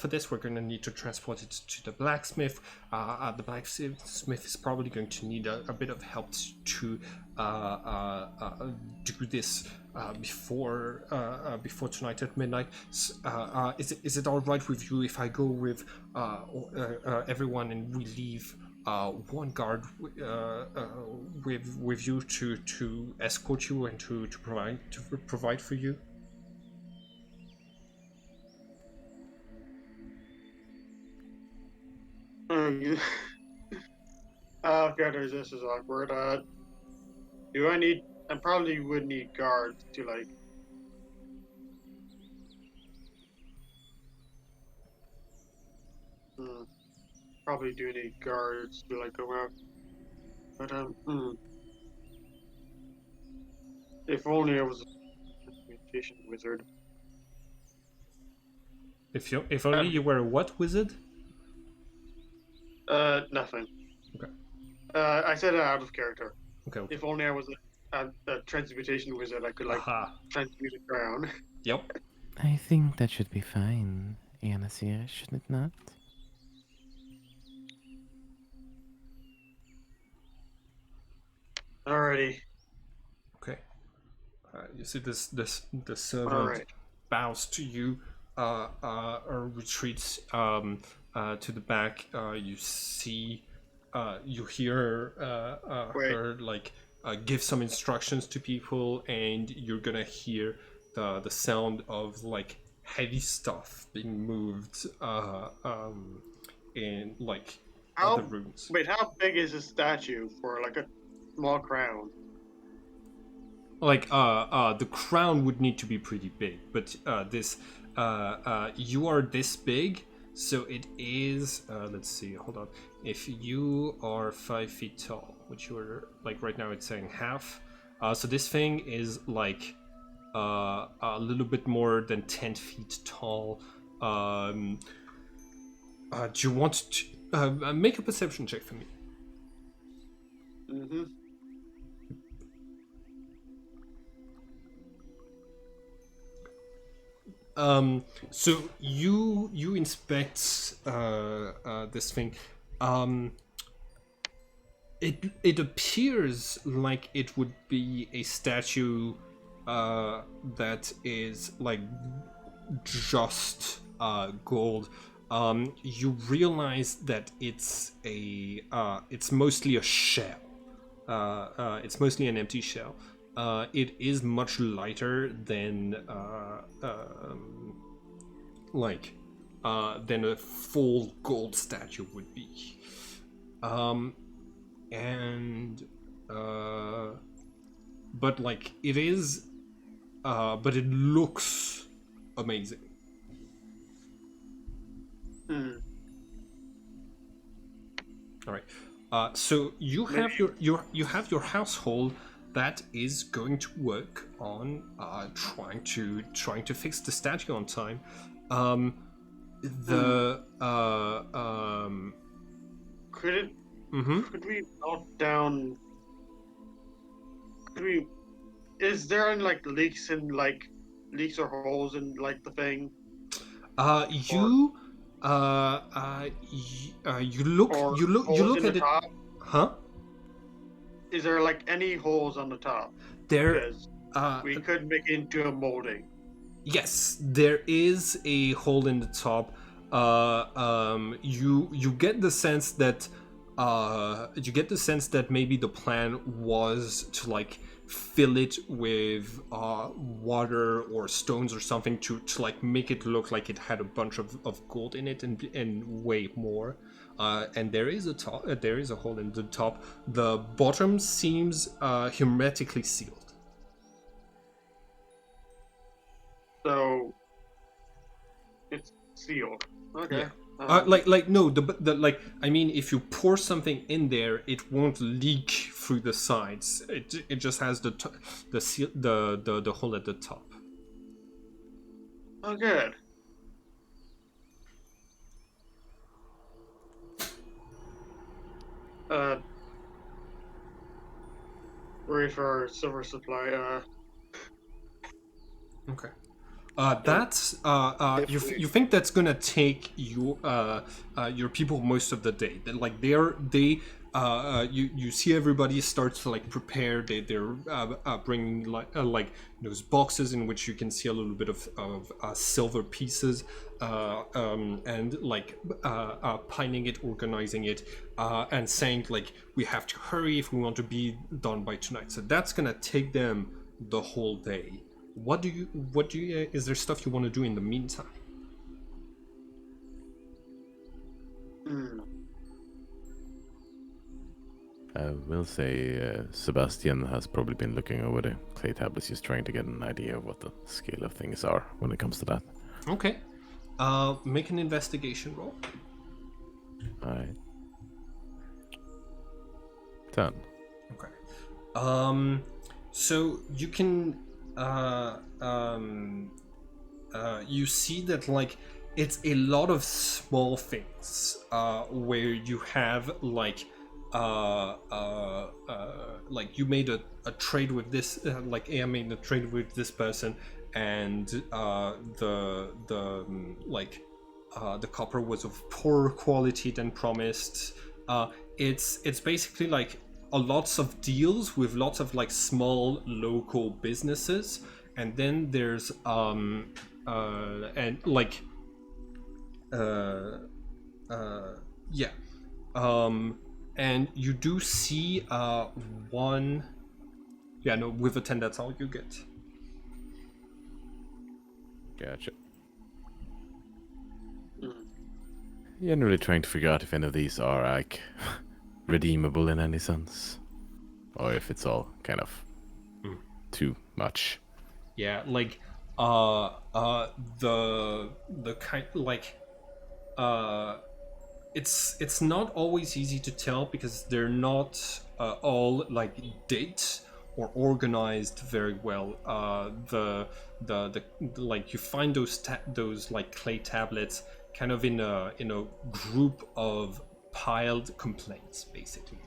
this. We're going to need to transport it to the blacksmith. The blacksmith is probably going to need a bit of help to do this before tonight at midnight. Is it all right with you if I go with everyone and we leave one guard with you to escort you and to provide for you. Okay, this is awkward. Do I need? I probably would need guards to like. Probably do need guards to like go out. But if only I was a communication wizard. If only you were a what wizard? Nothing. Okay. I said it out of character. Okay. If only I was a transmutation wizard, I could like Aha. transmute it around. Yep. I think that should be fine, Yanasir, should it not? Alrighty. Okay. You see the servant Alright. bows to you, retreats to the back. You see, you hear her like give some instructions to people, and you're gonna hear the sound of like heavy stuff being moved in like other rooms. Wait, how big is this statue for like a small crown? Like the crown would need to be pretty big, but this you are this big, so it is let's see, hold on. If you are 5 feet tall, which you are like right now, it's saying half, so this thing is like a little bit more than 10 feet tall. Do you want to make a perception check for me? Mm-hmm. So you inspect this thing. It appears like it would be a statue that is like just gold. You realize that it's mostly a shell. It's mostly an empty shell. It is much lighter than than a full gold statue would be. But like it is, but it looks amazing. All right. So you have you have your household that is going to work on trying to fix the statue on time. Could it? Could we melt down? Could we? Is there any like leaks or holes in like the thing? You look at it. Top? Huh? Is there like any holes on the top? There. Because we could make it into a molding. Yes, there is a hole in the top. You get the sense that maybe the plan was to like fill it with water or stones or something to like make it look like it had a bunch of gold in it and way more. And there is a hole in the top. The bottom seems hermetically sealed. So it's sealed. Okay. Yeah. No, the like I mean, if you pour something in there, it won't leak through the sides. It just has the hole at the top. Oh, good. Ready for our silver supply. Okay. That's you think that's gonna take your people most of the day. Like they you see everybody starts to like prepare. They're bringing like those boxes in which you can see a little bit of silver pieces, and like piling it, organizing it, and saying like we have to hurry if we want to be done by tonight. So that's gonna take them the whole day. What do you is there stuff you want to do in the meantime? Hmm. I will say Sebastian has probably been looking over the clay tablets, just trying to get an idea of what the scale of things are when it comes to that. Okay. Make an investigation roll. Alright. 10. Okay. So you can you see that like it's a lot of small things where you have like you made a trade with this like I made a trade with this person, and the copper was of poorer quality than promised. It's basically like lots of deals with lots of like small local businesses, and then there's yeah. And you do see one. Yeah, no, with a 10, that's all you get. Gotcha. Generally trying to figure out if any of these are like redeemable in any sense, or if it's all kind of too much. Yeah, like the kind like it's not always easy to tell because they're not all like dates or organized very well. The like you find those like clay tablets kind of in a group of piled complaints, basically.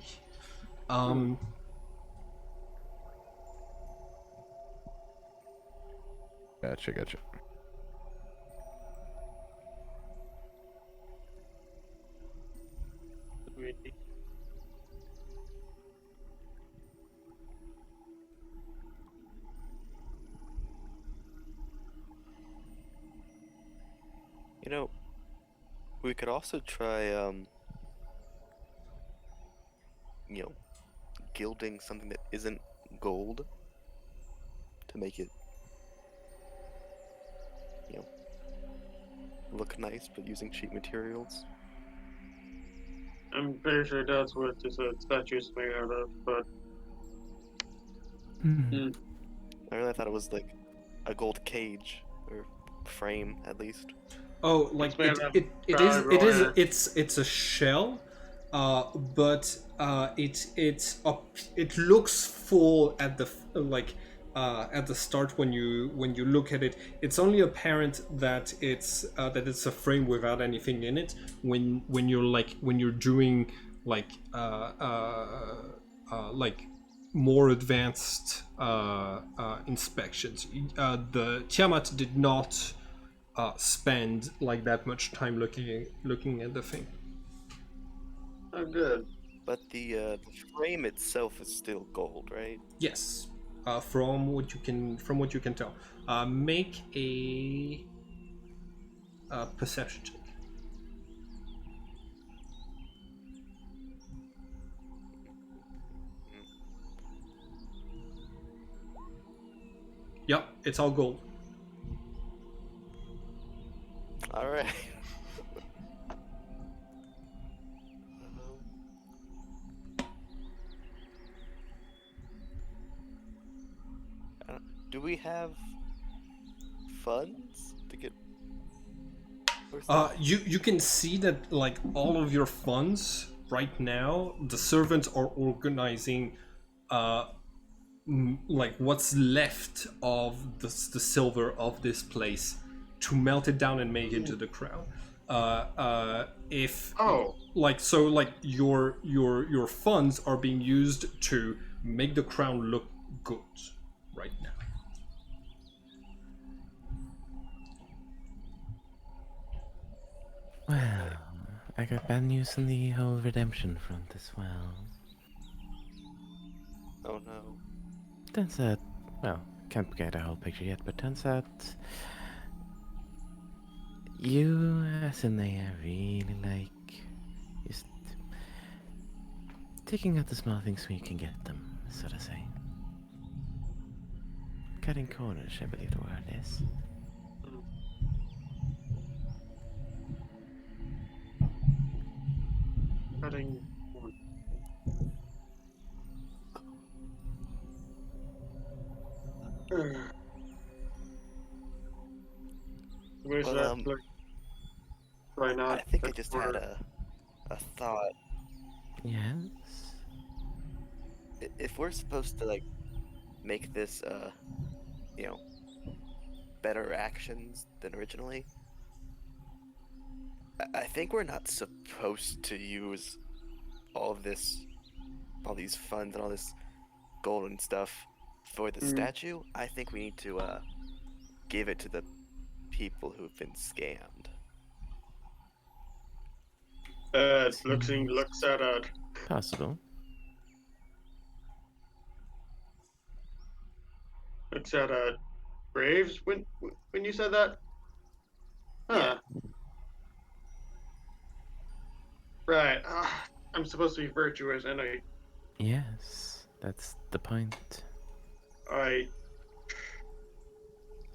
Gotcha. You know, we could also try, gilding something that isn't gold to make it, look nice, but using cheap materials. I'm pretty sure that's what this statue is made out of, but I really thought it was like a gold cage or frame at least. Oh, like it's a shell, but it looks full at the at the start when you look at it. It's only apparent that it's a frame without anything in it when you're doing like more advanced inspections. The Tiamat did not spend like that much time looking at the thing. oh, good. But the frame itself is still gold, right? Yes, from what you can tell. Make a perception check. Yep, it's all gold. All right. Do we have funds to get? You can see that like all of your funds right now, the servants are organizing like what's left of the silver of this place to melt it down and make it into the crown. If like so like your funds are being used to make the crown look good right now. Well, I got bad news on the whole redemption front as well. Oh no. Turns out, well, can't get a whole picture yet, but turns out you, as in they really like just taking out the small things when you can get them, so to say. Cutting corners, I believe the word is. Cutting. Where's Well, that? Right now. I think I just had a thought. Yes? If we're supposed to like make this you know, better actions than originally, I think we're not supposed to use all these funds and all this gold and stuff for the statue. I think we need to give it to the people who've been scammed. Looks at Possible. Graves when you said that. Huh. Right. I'm supposed to be virtuous, and Yes, that's the point. I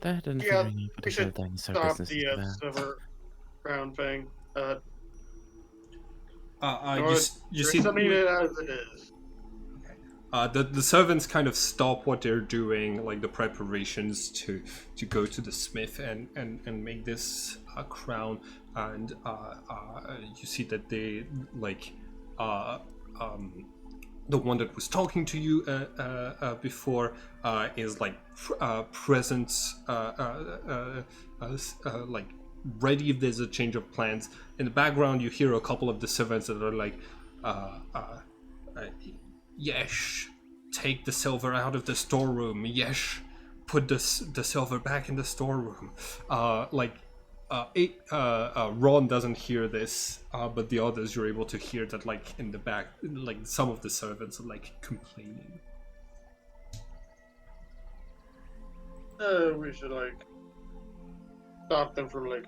That and Yeah, figuring out what we the whole should dinosaur stop business the is about. silver crown thing. You see, Something it as it is. the servants kind of stop what they're doing, like the preparations to go to the smith and make this crown, and you see that they like the one that was talking to you before is like present, like ready if there's a change of plans. In the background, you hear a couple of the servants that are like, yes, take the silver out of the storeroom. Yes, put the silver back in the storeroom. Ron doesn't hear this, but the others, you're able to hear that, like in the back, like some of the servants are like complaining. We should like stop them from like.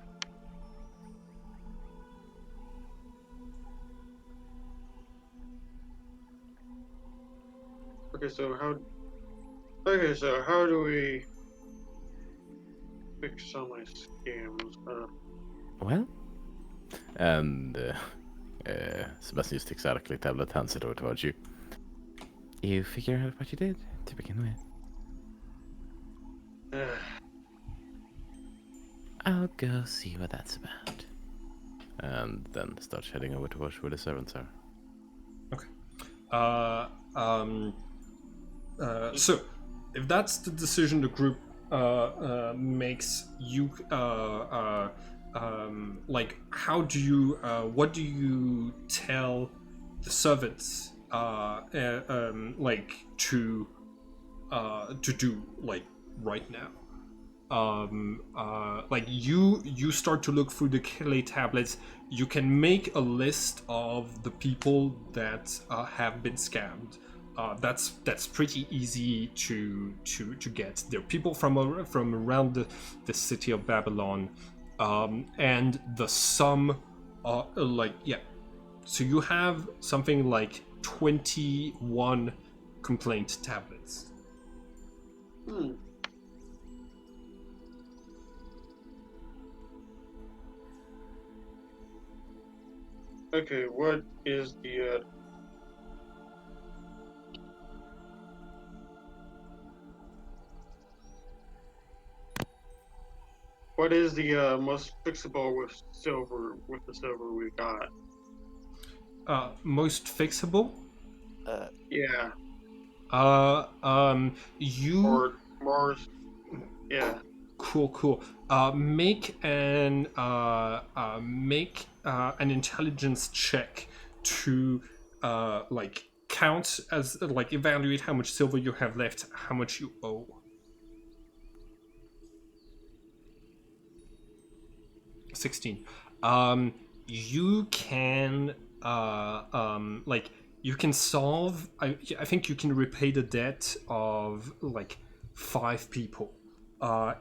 Okay, so how do we fix all my scams? Well, and Sebastian sticks out a click tablet, hands it over towards you. You figure out what you did to begin with. I'll go see what that's about. And then starts heading over towards where the servants are. Okay. So, if that's the decision the group makes, you like, how do you what do you tell the servants like to do like right now? Like you start to look through the clay tablets. You can make a list of the people that have been scammed. That's pretty easy to get. There are people from around the city of Babylon, and the sum, like yeah. So you have something like 21 complaint tablets. Okay, what is the most fixable with the silver we got? Most fixable? Yeah. You Or more. Yeah. Cool. Make an intelligence check to like count as like evaluate how much silver you have left, how much you owe. 16. you can like you can solve. I think you can repay the debt of like 5 people.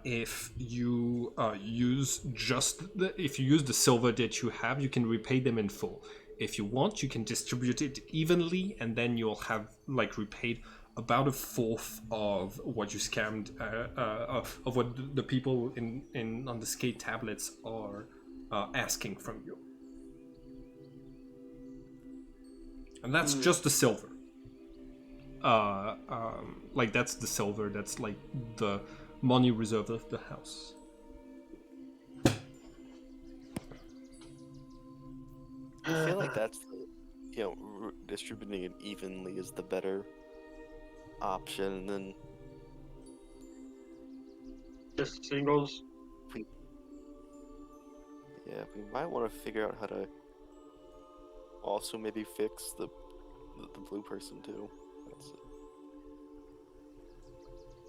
If you use if you use the silver that you have, you can repay them in full. If you want, you can distribute it evenly, and then you'll have like repaid about a fourth of what you scammed, of what the people in on the skate tablets are asking from you. And that's just the silver. Like that's the silver. That's like the money reserve of the house. I feel like that's distributing it evenly is the better option than Just singles. yeah. We might want to figure out how to also maybe fix the blue person too. That's it.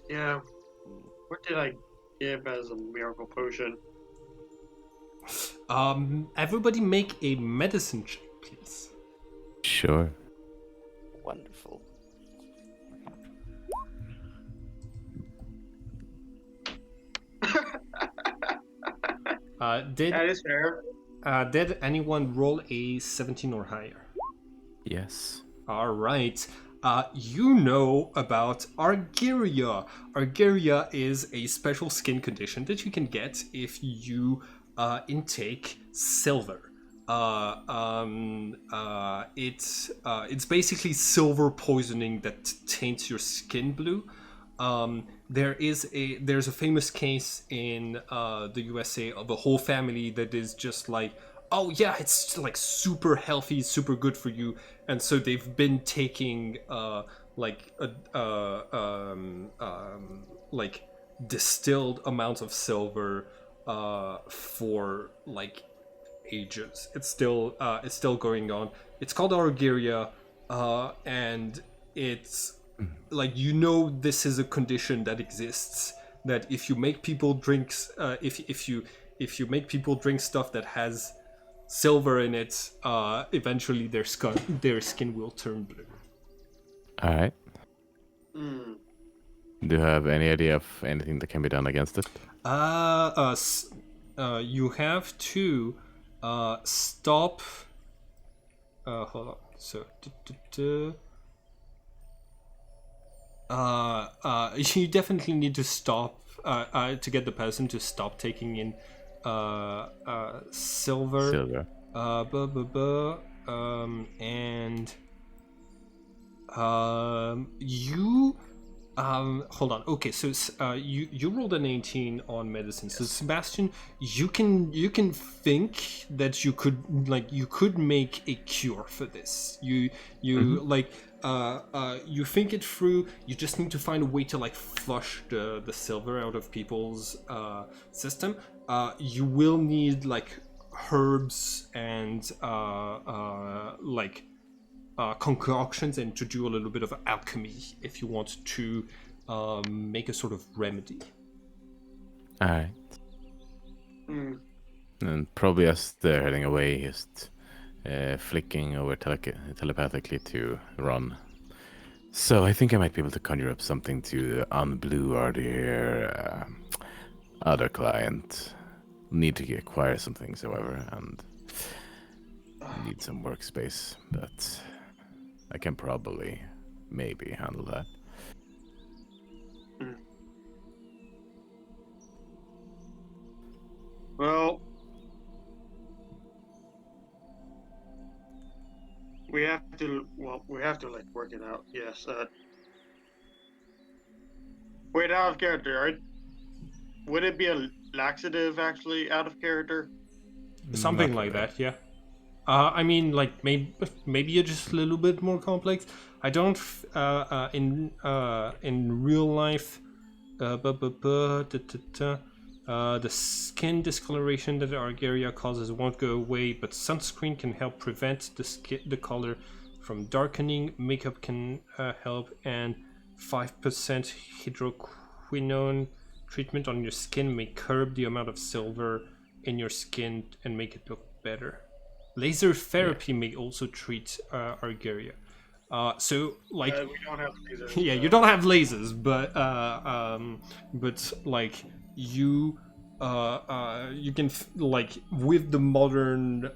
Yeah. What did I give as a miracle potion? Everybody make a medicine check, please. Sure. Wonderful. That is fair. Did anyone roll a 17 or higher? Yes. All right. You know about Argyria. Argyria is a special skin condition that you can get if you intake silver. It's basically silver poisoning that taints your skin blue. There's a famous case in the USA of a whole family that is just like, oh yeah, it's like super healthy, super good for you, and so they've been taking like distilled amounts of silver for like ages. It's still going on. It's called Argyria, and it's like, this is a condition that exists, that if you make people drink if you make people drink stuff that has silver in it, eventually their skin will turn blue. All right. Hmm. Do you have any idea of anything that can be done against it? You have to stop. Hold on. So. You definitely need to stop to get the person to stop taking in silver. Silver. And you hold on. Okay, so you rolled an 18 on medicine. So Sebastian, you can think that you could make a cure for this. You think it through. You just need to find a way to like flush the silver out of people's system. You will need like herbs and concoctions, and to do a little bit of alchemy if you want to make a sort of remedy. All right. Hmm. And probably as they're heading away, just flicking over telepathically to Ron. So I think I might be able to conjure up something to unblue our other client. Need to acquire some things, however, and need some workspace, but I can probably maybe handle that. Well, we have to like work it out. Yes. Wait, out of character. Right? Would it be a laxative actually out of character? Something Not like really. that, yeah. I mean, like maybe you're just a little bit more complex. I don't in real life. The skin discoloration that Argyria causes won't go away, but sunscreen can help prevent the color from darkening. Makeup can help, and 5% hydroquinone treatment on your skin may curb the amount of silver in your skin and make it look better. laser therapy may also treat Argyria. So like we don't have lasers. yeah, you don't have lasers, but like you you can like with the modern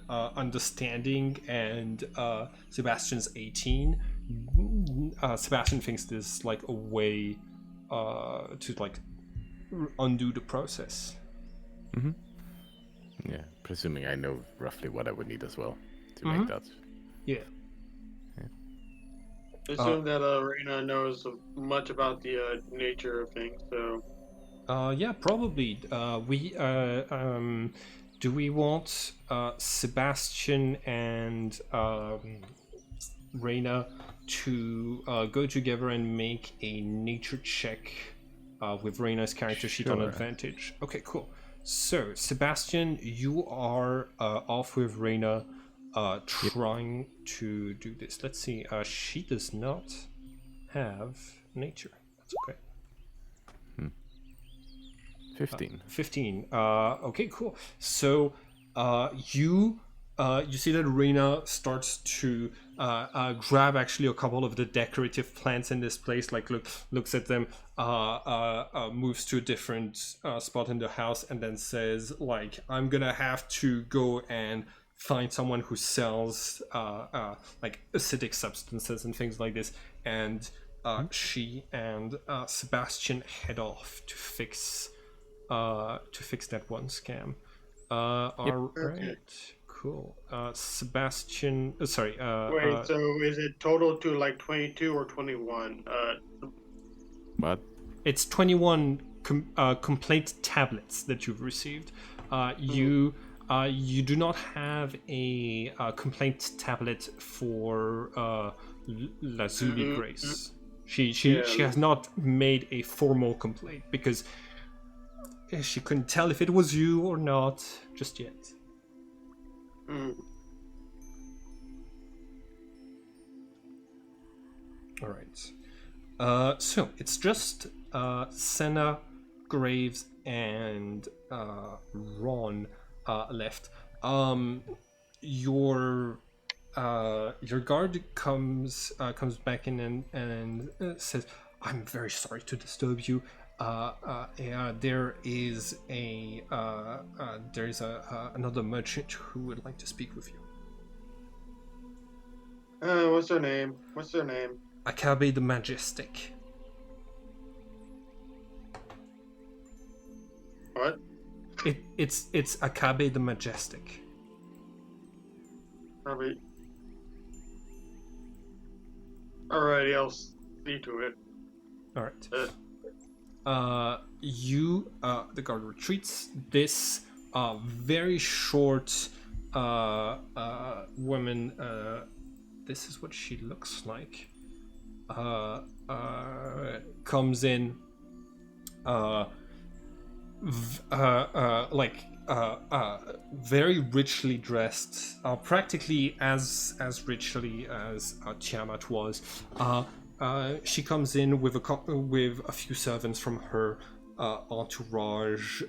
understanding and Sebastian's 18, Sebastian thinks there's like a way to like undo the process. Yeah, presuming I know roughly what I would need as well to make that. Yeah. Assume that Reina knows much about the nature of things, so. Yeah, probably. Do we want Sebastian and Reina to go together and make a nature check with Reina's character sheet on Sure. advantage? Okay, cool. So, Sebastian, you are off with Reina trying to do this. Let's see. She does not have nature. That's okay. 15. 15. Okay, cool. So you see that Reina starts to grab actually a couple of the decorative plants in this place, like looks at them, moves to a different spot in the house, and then says like, I'm gonna have to go and find someone who sells like acidic substances and things like this, and she and Sebastian head off to fix that one scam. All right, cool. Sebastian, sorry. Wait, so is it total to like 22 or 21? What? It's 21 complaint tablets that you've received. You do not have a complaint tablet for Lazuli Grace. She has not made a formal complaint because she couldn't tell if it was you or not just yet. All right. So it's just Senna, Graves, and Ron left. Your guard comes back in and says, "I'm very sorry to disturb you. There is another merchant who would like to speak with you." What's their name? Akabe the Majestic. What? It's Akabe the Majestic. Probably. Alrighty, I'll see to it. All right. The guard retreats. This very short woman. This is what she looks like. Comes in. Very richly dressed, practically as richly as Tiamat was. She comes in with a few servants from her entourage,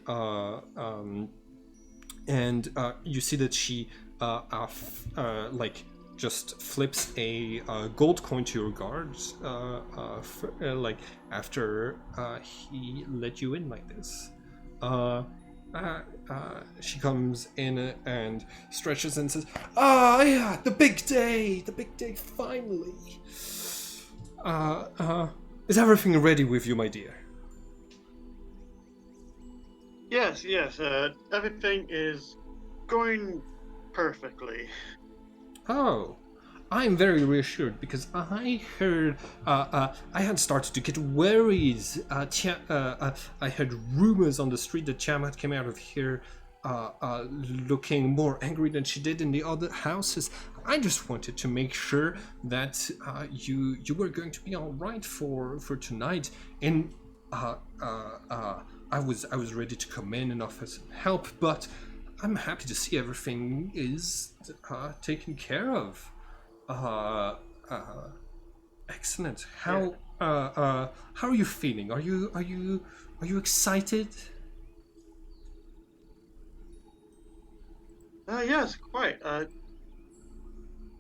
and you see that she just flips a gold coin to your guards, after he let you in like this. She comes in and stretches and says, yeah, the big day, finally. Is everything ready with you, my dear? Yes, everything is going perfectly. Oh, I'm very reassured because I heard I had started to get worried. I heard rumors on the street that Tiamat came out of here looking more angry than she did in the other houses. I just wanted to make sure that you were going to be all right for tonight. And I was ready to come in and offer some help, but I'm happy to see everything is taken care of. Excellent. How are you feeling? Are you excited? Yes, quite.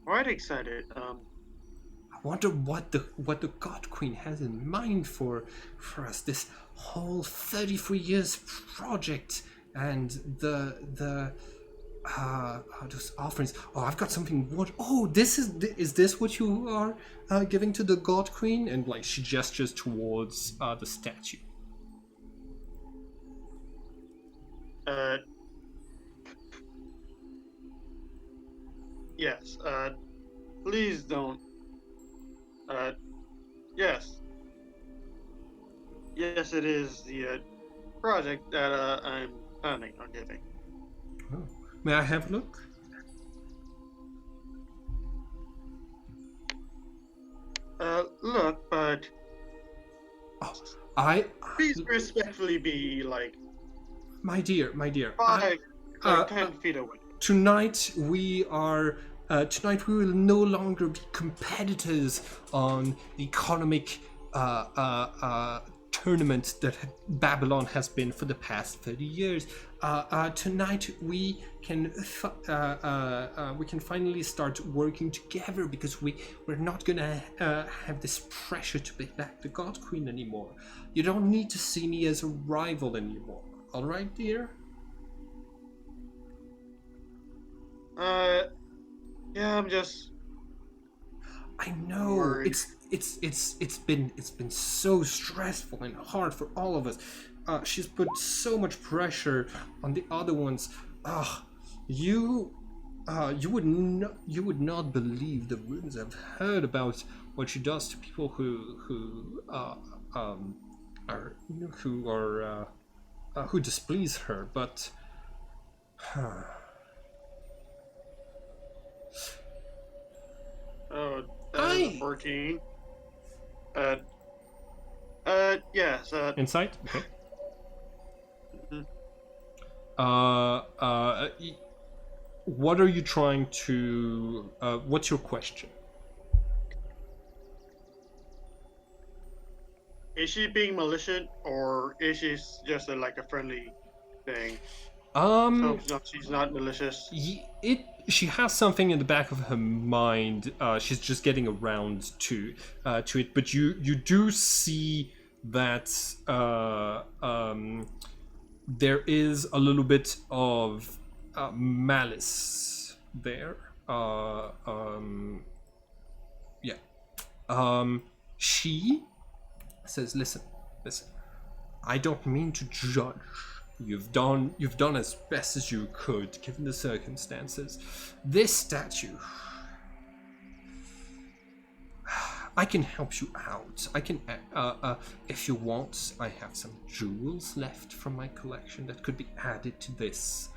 quite excited. I wonder what the God Queen has in mind for us. This whole 33 years project and the those offerings. Oh, I've got something. What? Oh, is this what you are giving to the God Queen? And like she gestures towards the statue. Uh, yes. Please don't. Yes. Yes, it is the project that I'm planning on giving. Oh. May I have a look? Look, but Oh, I, please respectfully be like my dear, 10 feet away. tonight we are. Tonight we will no longer be competitors on the economic tournament that Babylon has been for the past 30 years. Tonight we can finally start working together because we're not gonna have this pressure to be back the God Queen anymore. You don't need to see me as a rival anymore. All right, dear? Yeah, I'm just. I know Worried. it's been so stressful and hard for all of us. She's put so much pressure on the other ones. You would not believe the rumors I've heard about what she does to people who displease her. But Oh, that is a 14. Yes. insight, okay. Mhm. What are you trying to? What's your question? Is she being malicious, or is she just like a friendly thing? So she's not malicious. She has something in the back of her mind. She's just getting around to it. But you do see that there is a little bit of malice there. Yeah. She says, "Listen. I don't mean to judge. You've done as best as you could, given the circumstances. This statue, I can help you out. I can, if you want, I have some jewels left from my collection that could be added to this.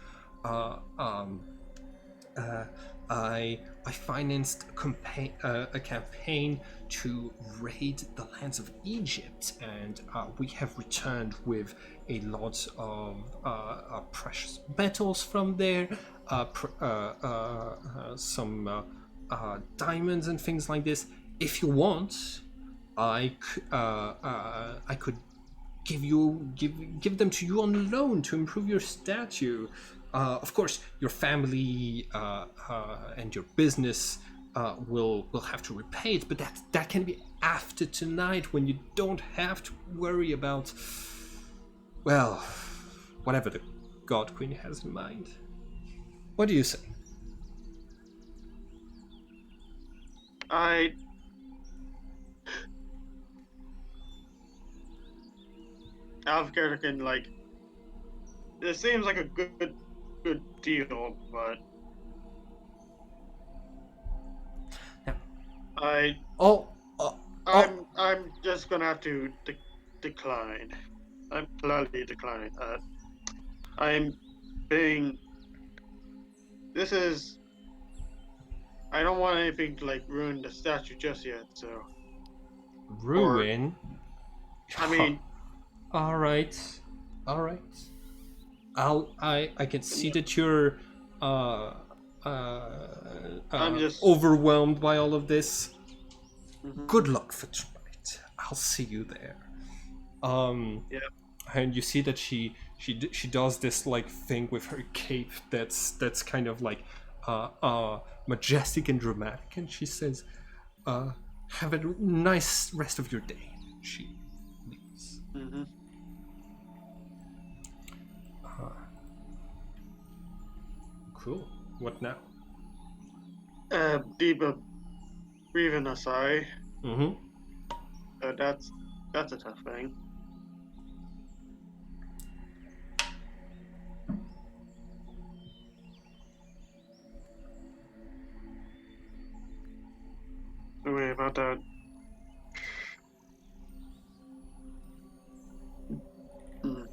I financed a campaign to raid the lands of Egypt, and we have returned with a lot of precious metals from there, some diamonds and things like this. If you want, I could give them to you on loan to improve your statue. Of course, your family and your business will have to repay it, but that can be after tonight, when you don't have to worry about, well, whatever the God Queen has in mind. What do you say? Alfred can like. It seems like a good deal, but Yeah. I'm just gonna have to decline. I'm clearly declining. I'm being. This is. I don't want anything to like ruin the statue just yet. So. Ruin? I mean. All right. I can see that you're I'm just overwhelmed by all of this. Mhm. Good luck for tonight. I'll see you there. Yeah. And you see that she does this like thing with her cape that's kind of like majestic and dramatic, and she says, "Have a nice rest of your day." She leaves. Mm-hmm. Cool. What now? Deep breathing a sigh. Mm-hmm. That's a tough thing. Wait about that. Hmm.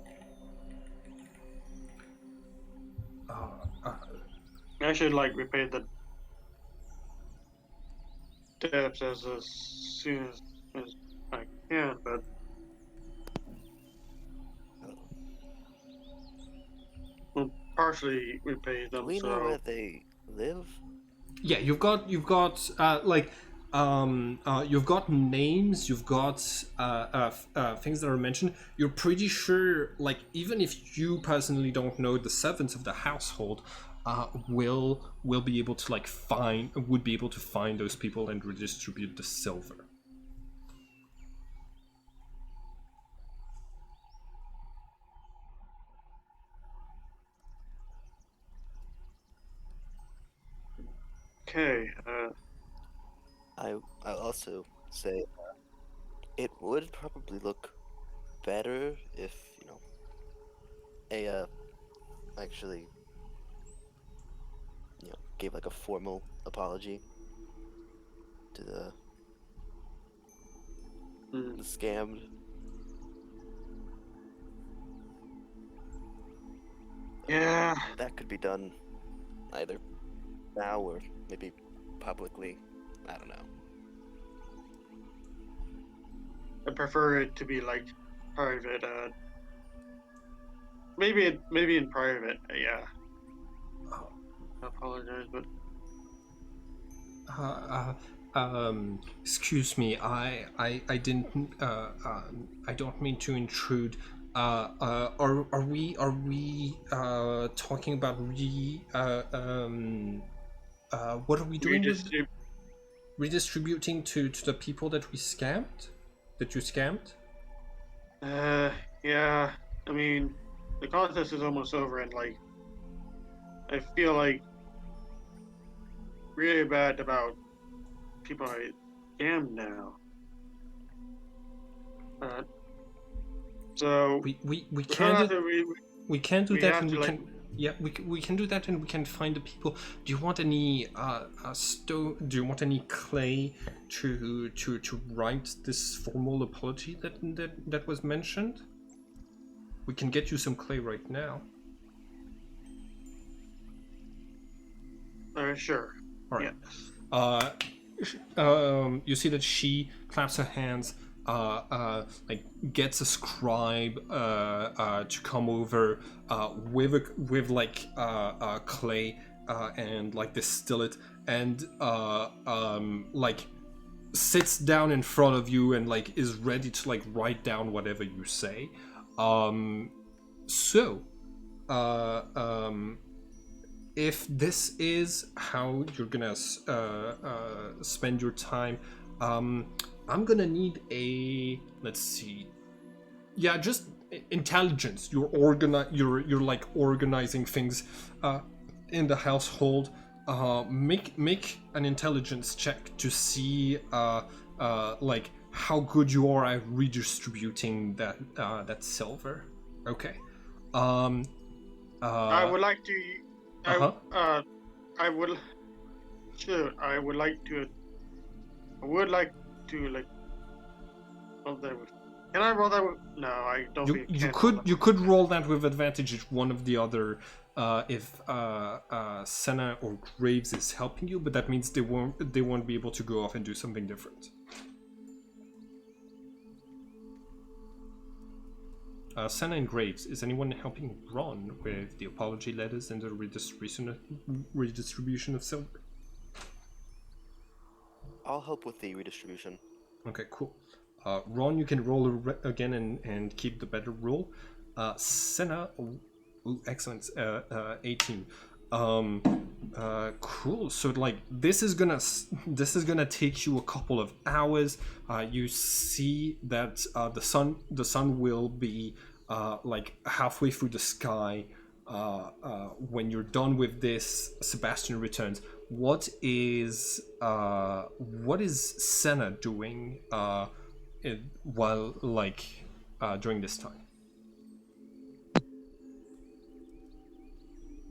I should like repay the debts as soon as I can, but well, partially repay Do them. we know So where they live? Yeah, you've got you've got names, you've got things that are mentioned. You're pretty sure, like, even if you personally don't know, the servants of the household will be able to would be able to find those people and redistribute the silver. okay. I'll also say it would probably look better if, you know, actually, you know, gave like a formal apology to the scammed. Yeah. That could be done either now or maybe publicly. I don't know. I prefer it to be like private. Maybe in private. Yeah. I apologize, but Excuse me, I didn't I don't mean to intrude. Are we talking about what are we doing with redistributing to the people that we scammed? That you scammed? Yeah. I mean, the contest is almost over, and like, I feel like really bad about people I am now. So We we're gonna can't have do, to we can do we that, have and to, we like- can yeah we can do that, and we can find the people. Do you want any stone? Do you want any clay to write this formal apology that was mentioned? We can get you some clay right now. sure. All right. Yes. You see that she claps her hands, like gets a scribe to come over with clay and like distill it, and like sits down in front of you and like is ready to like write down whatever you say. So, if this is how you're gonna spend your time, I'm gonna need a, let's see, yeah, just intelligence. You're like organizing things in the household. Make an intelligence check to see like how good you are at redistributing that silver. Okay. I would like to. Uh-huh. I would. Sure. I would like to. I would like to like. Roll that with. Can I roll that with? No, I don't think I can. You could roll that with advantage if one of the other if Senna or Graves is helping you, but that means they won't be able to go off and do something different. Senna and Graves, is anyone helping Ron with the apology letters and the redistribution of silver? I'll help with the redistribution. Okay, cool. Ron, you can roll again and keep the better roll. Senna, excellent, 18. Cool. So like this is gonna take you a couple of hours. You see that the sun will be like halfway through the sky. When you're done with this, Sebastian returns. What is Senna doing while during this time?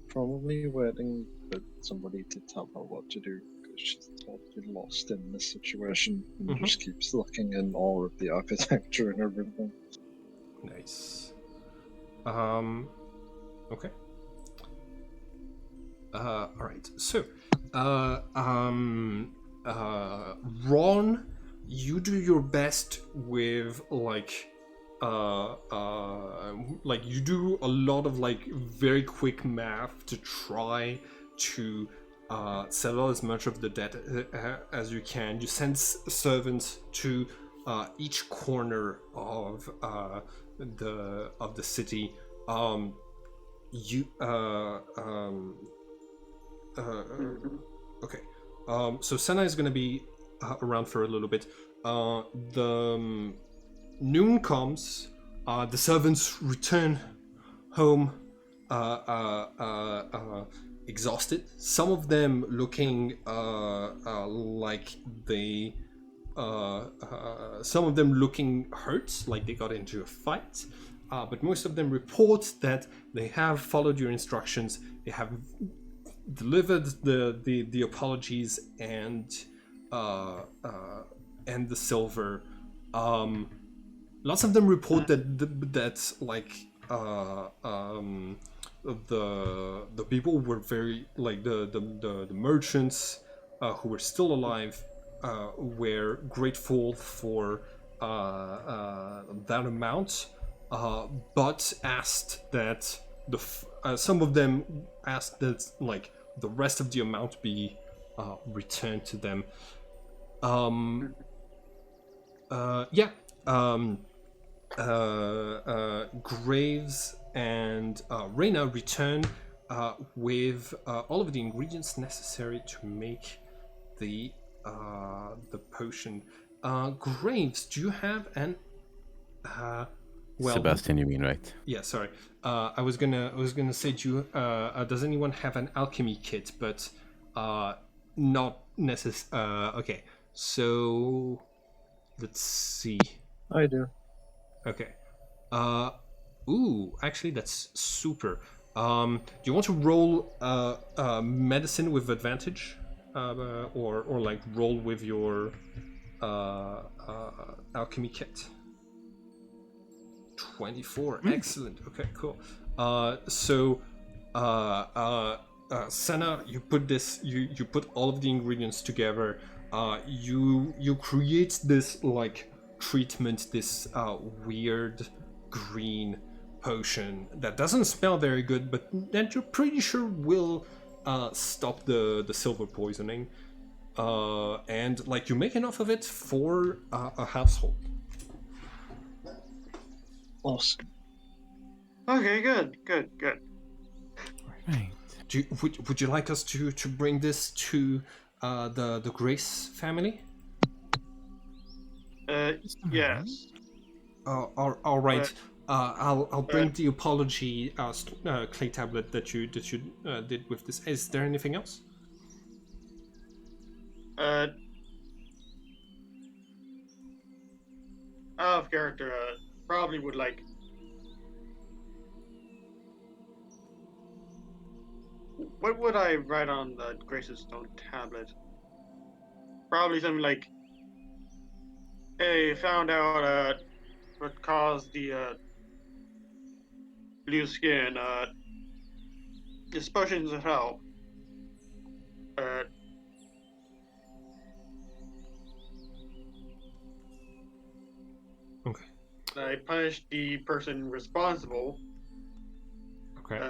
Probably waiting for somebody to tell her what to do because she's totally lost in this situation and just keeps looking in awe of the architecture and everything. Nice. Okay. All right. So, Ron, you do your best with you do a lot of very quick math to try to settle as much of the debt as you can. You send servants to each corner of the city. Okay. So Senna is going to be around for a little bit. Noon comes. The servants return home exhausted. Some of them looking like they. Some of them looking hurt, like they got into a fight. But most of them report that they have followed your instructions. They have delivered the apologies and the silver. Lots of them report that the people were very the merchants who were still alive were grateful for that amount, but asked that some of them asked that the rest of the amount be returned to them. Graves and Reyna return with all of the ingredients necessary to make the potion. Graves, do you have an Sebastian, you mean, right? Yeah, sorry. I was gonna say, does anyone have an alchemy kit? But not necessarily. Okay, so let's see. I do. Okay. Actually, that's super. Do you want to roll medicine with advantage, or roll with your alchemy kit? 24. Excellent. Okay, cool. Senna, you put this. You put all of the ingredients together. You create this treatment, this weird green potion that doesn't smell very good, but that you're pretty sure will stop the silver poisoning. And you make enough of it for a household. Awesome. Okay, good. Right. Would you like us to bring this to the Grace family? Yes. All right. I'll bring the apology clay tablet that you did with this. Is there anything else? Out of character, probably would what would I write on the Grace's stone tablet? Probably something like, "Hey, found out what caused the blue skin. This potions of help. Okay. I punished the person responsible. Okay.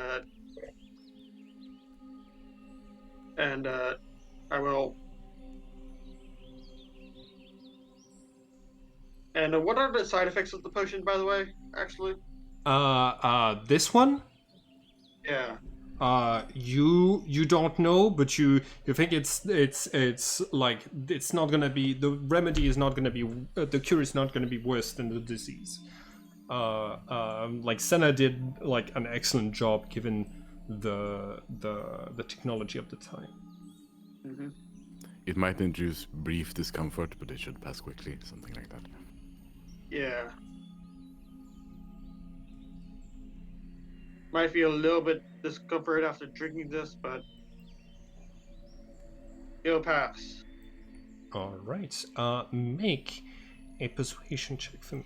And I will. And what are the side effects of the potion, by the way? Actually. This one? Yeah. You don't know, but you think it's like it's not gonna be, the remedy is not gonna be, the cure is not gonna be worse than the disease. Like Senna did like an excellent job given the technology of the time. Mm-hmm. It might induce brief discomfort, but it should pass quickly, something like that. Yeah. Might feel a little bit discomfort after drinking this, but it'll pass. All right. Make a persuasion check for me.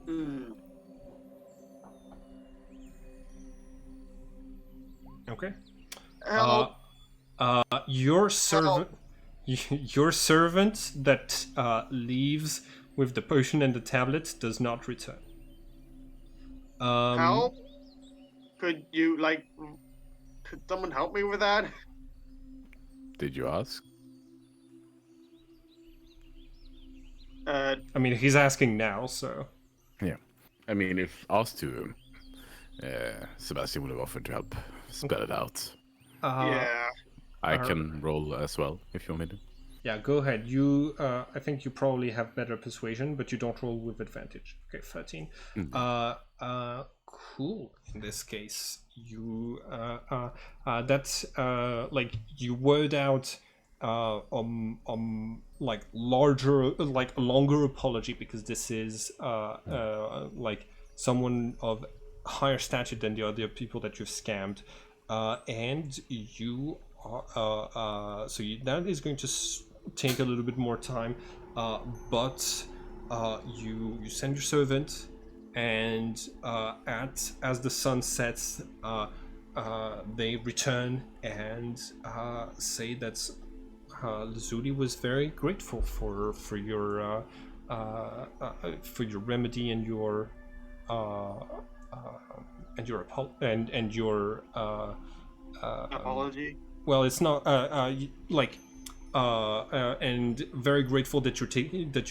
Hmm. Okay. Help. Your servant, your servant that leaves with the potion and the tablet does not return. Help. Could you could someone help me with that? Did you ask? I mean, he's asking now, so. Yeah. I mean, if asked to, Sebastian would have offered to help spell it out. Yeah. I can roll as well, if you want me to. Yeah, go ahead. You, I think you probably have better persuasion, but you don't roll with advantage. Okay, 13. Cool. In this case, you, that's like you word out, like like a longer apology because this is like someone of higher stature than the other people that you've scammed, and you are, so that is going to take a little bit more time, but you send your servant, and as the sun sets, they return and say that Lazuli was very grateful for your remedy and your Apology. well, it's not like and very grateful that you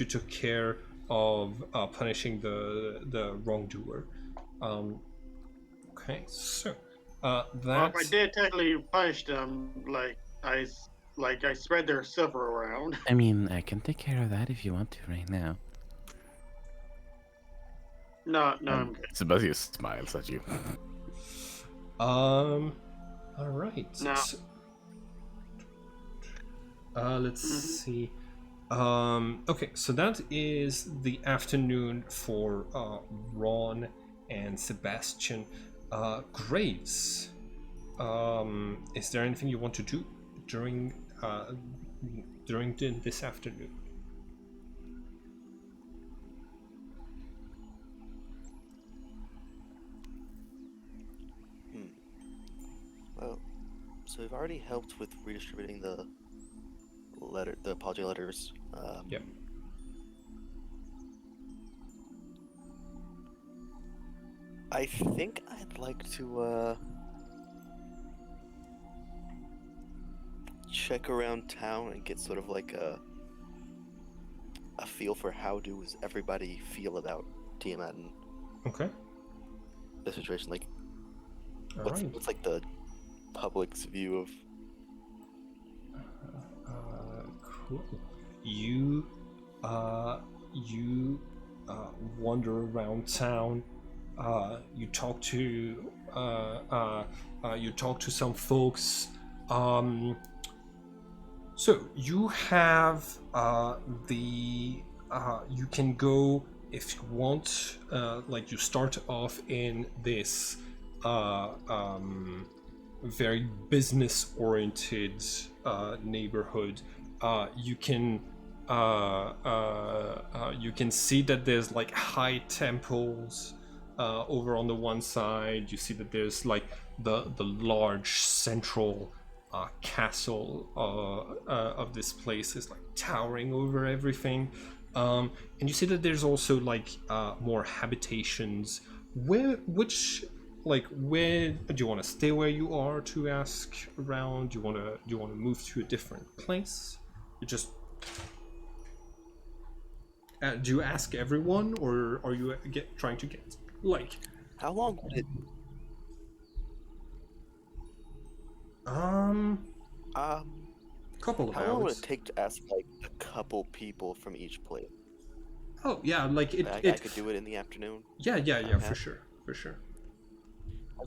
took care of punishing the wrongdoer. Okay, so Well, that if I did technically punish them, I spread their silver around. I mean, I can take care of that if you want to right now. No, I'm good. Sebastian smiles at you. all right. No. Let's see. Okay, so that is the afternoon for Ron and Sebastian. Graves, is there anything you want to do during this afternoon? Well, so we've already helped with redistributing the apology letters. Yep. I think I'd like to check around town and get sort of like a feel for how does everybody feel about Tiamat and Okay. the situation. Like, All what's right. like the public's view of? Cool. You wander around town. You talk to some folks. So you have you can go if you want. Like you start off in this very business-oriented neighborhood. You can see that there's like high temples over on the one side. You see that there's like the large central castle of this place is like towering over everything, and you see that there's also like more habitations. Where do you want to stay where you are to ask around? Do you want to move to a different place? You just do you ask everyone, or are you trying to get like? How long would it? Um, Um, couple of how long would hours. it take to ask like a couple people from each place? Oh yeah, like I it. could do it in the afternoon. Yeah, Time for have. sure, for sure.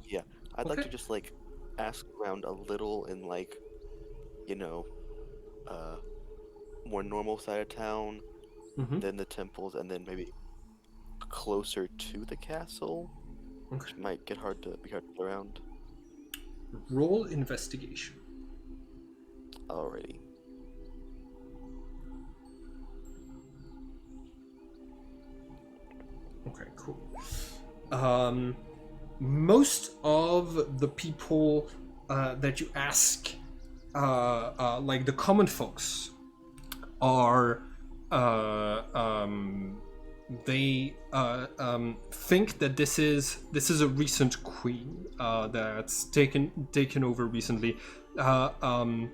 Yeah, I'd like Okay. to just like ask around a little in like, you know, uh, more normal side of town, Mm-hmm. then the temples, and then maybe closer to the castle, Okay. which might get hard to get around. Roll investigation. Already. Okay, cool. Most of the people that you ask, like the common folks, are they think that this is a recent queen that's taken over recently. Uh, um,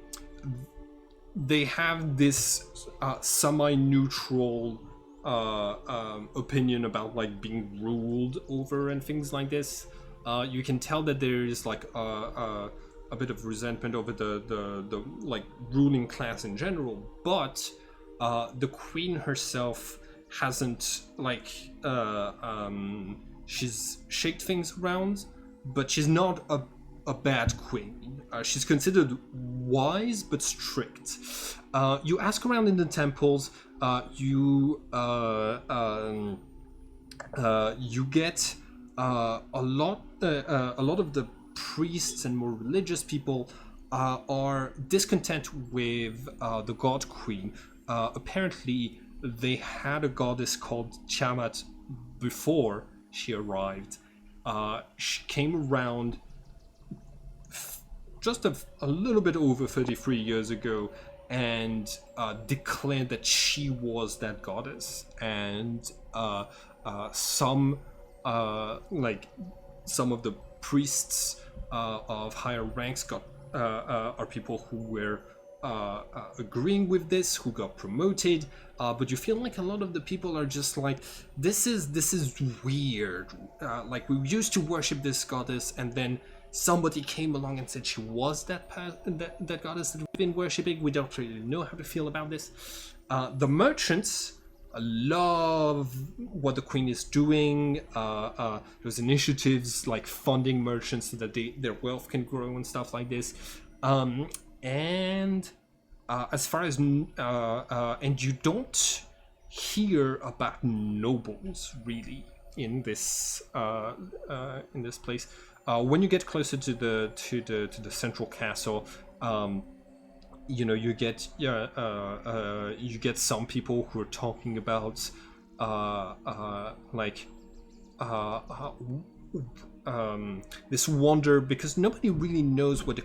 they have this semi-neutral opinion about like being ruled over and things like this. You can tell that there is like a bit of resentment over the like ruling class in general, but the queen herself hasn't like she's shaked things around, but she's not a bad queen. She's considered wise but strict. You ask around in the temples. You get a lot of the priests and more religious people are discontent with the god queen. Apparently, they had a goddess called Tiamat before she arrived. She came around just a little bit over 33 years ago and declared that she was that goddess. And some some of the priests of higher ranks are people who were agreeing with this, who got promoted. But you feel like a lot of the people are just like, this is weird. Like, we used to worship this goddess, and then somebody came along and said she was that goddess that we've been worshipping. We don't really know how to feel about this. The merchants love what the queen is doing. There's initiatives like funding merchants so that their wealth can grow and stuff like this. And as far as and you don't hear about nobles really in this place. When you get closer to the central castle, you get you get some people who are talking about like this wonder, because nobody really knows what the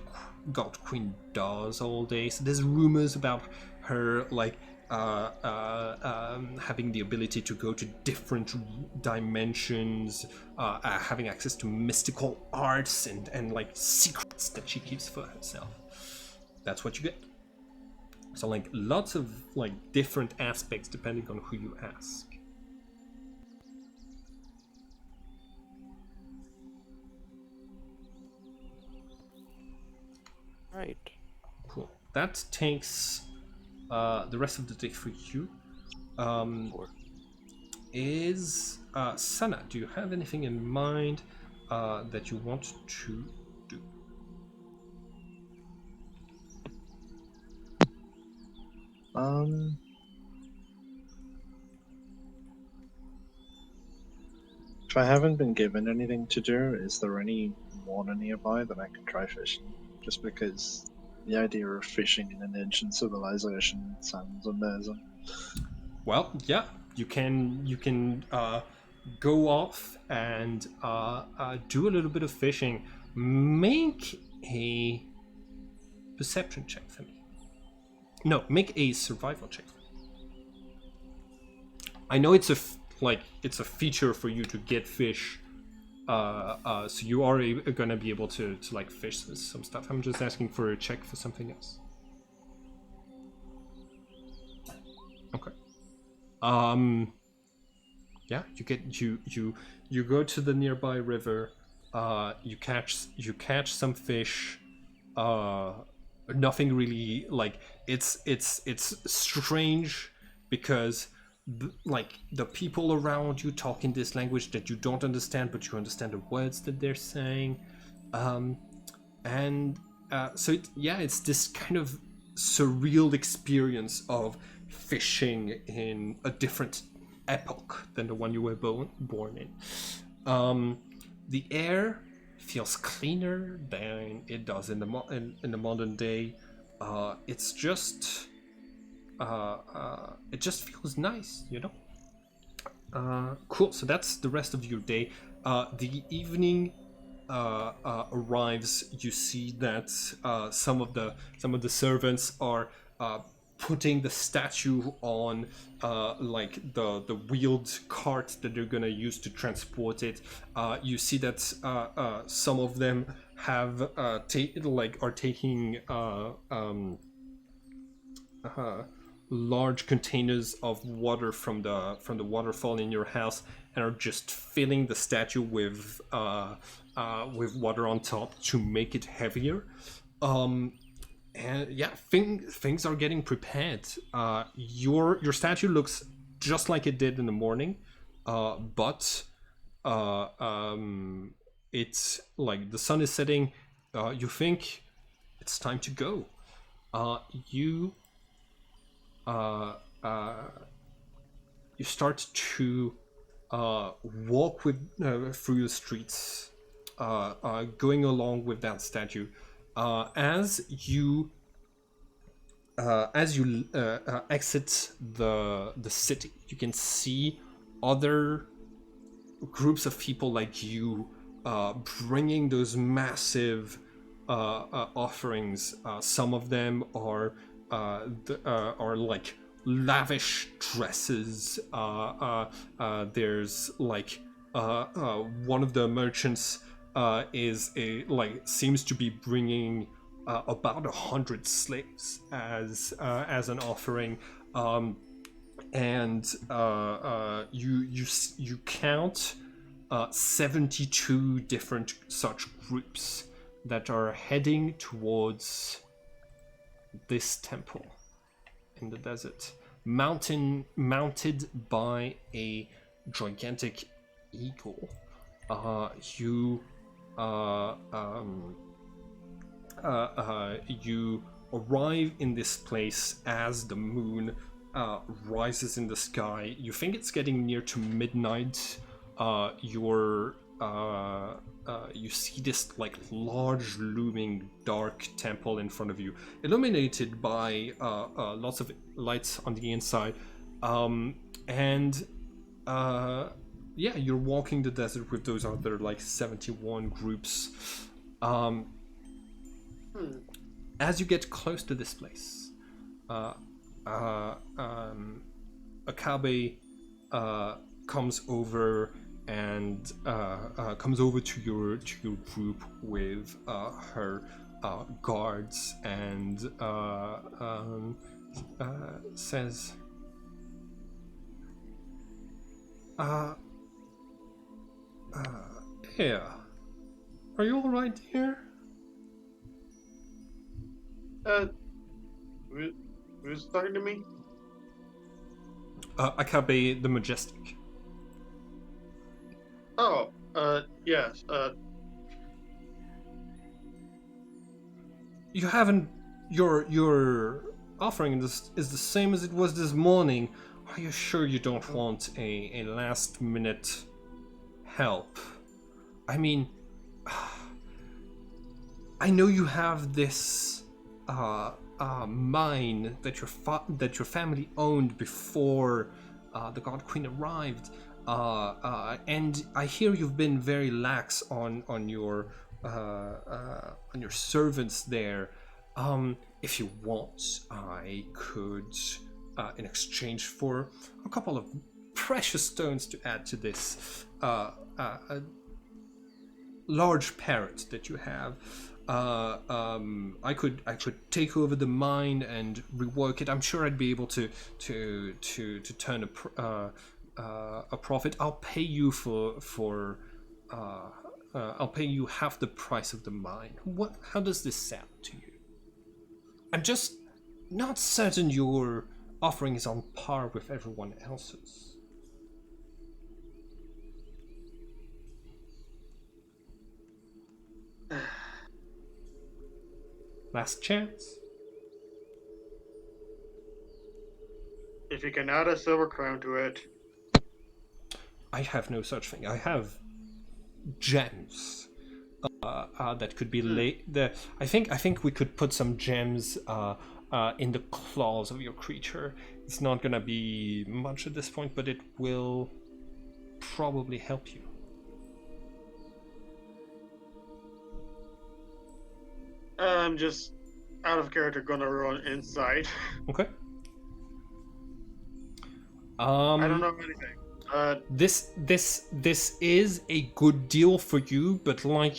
god queen does all day. So there's rumors about her like having the ability to go to different dimensions, having access to mystical arts and like secrets that she keeps for herself. That's what you get. So like lots of like different aspects depending on who you ask. Right. Cool. That takes the rest of the day for you. Is Sana, do you have anything in mind that you want to do? If I haven't been given anything to do, is there any water nearby that I can try fishing? Just because the idea of fishing in an ancient civilization sounds amazing. Well, yeah, you can go off and do a little bit of fishing. Make a perception check for me. No, make a survival check for me. I know it's it's a feature for you to get fish. So you are gonna be able to like fish some stuff. I'm just asking for a check for something else. Okay. Yeah, you go to the nearby river. You catch some fish. nothing really, like, it's strange because the people around you talk in this language that you don't understand, but you understand the words that they're saying. And so it's this kind of surreal experience of fishing in a different epoch than the one you were born in. The air feels cleaner than it does in the modern day. It's just it just feels nice, you know. Cool. So that's the rest of your day. The evening arrives. You see that some of the servants are putting the statue on like the wheeled cart that they're gonna use to transport it. You see that some of them have are taking large containers of water from the waterfall in your house and are just filling the statue with water on top to make it heavier. And yeah, things are getting prepared. Your statue looks just like it did in the morning, but it's like the sun is setting. You think it's time to go. You start to walk through the streets, going along with that statue. As you exit the city, you can see other groups of people like you bringing those massive offerings. Some of them are like lavish dresses. There's like one of the merchants seems to be bringing about 100 slaves as an offering, and you count 72 different such groups that are heading towards this temple in the desert, mounted by a gigantic eagle. You arrive in this place as the moon rises in the sky. You think it's getting near to midnight. You see this like large looming dark temple in front of you, illuminated by lots of lights on the inside, and you're walking the desert with those other like 71 groups. As you get close to this place, Akabe comes over and comes over to your group with her guards and says, "Here, are you all right here?" Who's talking to me? Akabe the Majestic. Oh, yes. You haven't. Your offering is the same as it was this morning. Are you sure you don't want a last minute help? I mean, I know you have this mine that your family owned before the God Queen arrived, and I hear you've been very lax on your servants there. If you want, I could, in exchange for a couple of precious stones to add to this large parrot that you have, I could take over the mine and rework it. I'm sure I'd be able to turn a profit. I'll pay you for I'll pay you half the price of the mine. What? How does this sound to you? I'm just not certain your offering is on par with everyone else's. Last chance. If you can add a silver crown to it, I have no such thing. I have gems that could be laid. I think we could put some gems in the claws of your creature. It's not gonna be much at this point, but it will probably help you. I'm just out of character gonna run inside. Okay. I don't know anything. This is a good deal for you, but like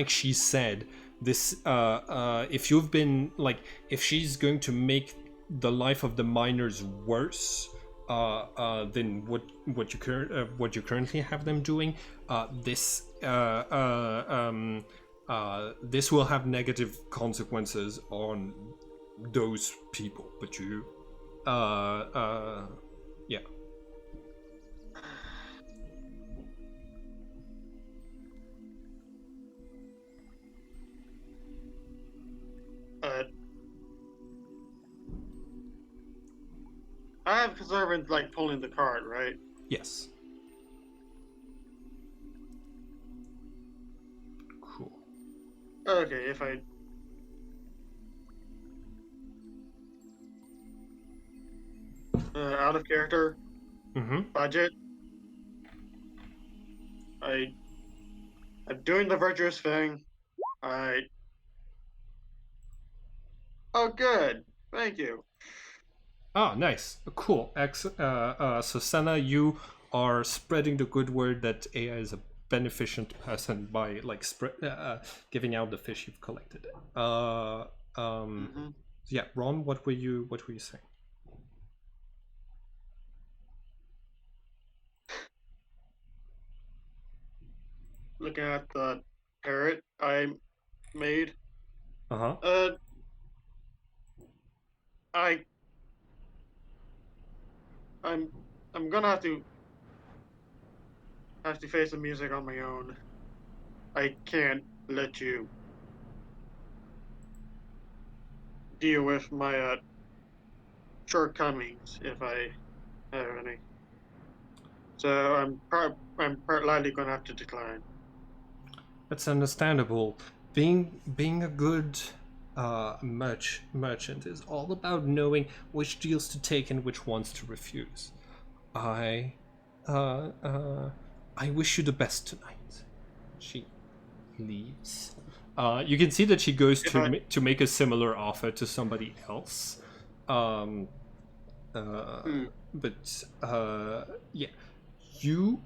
she said, this if you've been like, if she's going to make the life of the miners worse than what you currently have them doing, this will have negative consequences on those people. But you, yeah. I have servants like pulling the cart, right? Yes. Cool. Okay, if I out of character Mm-hmm. budget, I'm doing the virtuous thing. Oh, good. Thank you. Oh, nice. Cool. So Senna, you are spreading the good word that Aya is a beneficent person by like giving out the fish you've collected. Yeah, Ron, what were you saying? Looking at the parrot I made. Uh-huh. I I'm gonna have to face the music on my own. I can't let you deal with my shortcomings if I have any. So I'm likely gonna have to decline. That's understandable. Being a good merchant is all about knowing which deals to take and which ones to refuse. I uh, uh, I wish you the best tonight. She leaves. You can see that she goes If to I- to make a similar offer to somebody else. Um, But yeah, you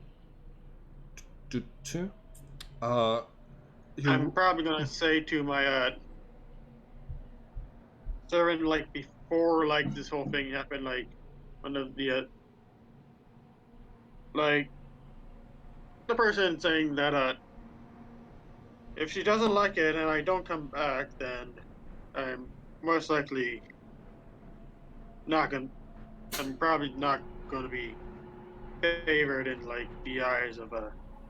uh, I'm you probably gonna say to my servant like before like this whole thing happened, like one of the like the person saying that if she doesn't like it and I don't come back, then I'm most likely not gonna. I'm probably not going to be favored in like the eyes of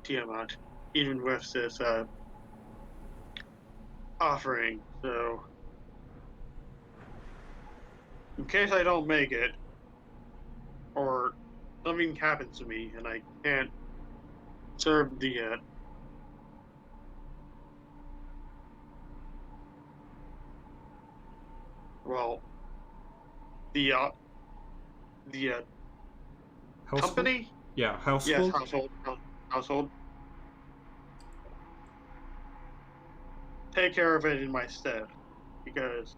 Tiamat, even with this offering. So, in case I don't make it, or something happens to me and I can't serve the well, the household? company. Yeah, household. Yes, household. Take care of it in my stead, because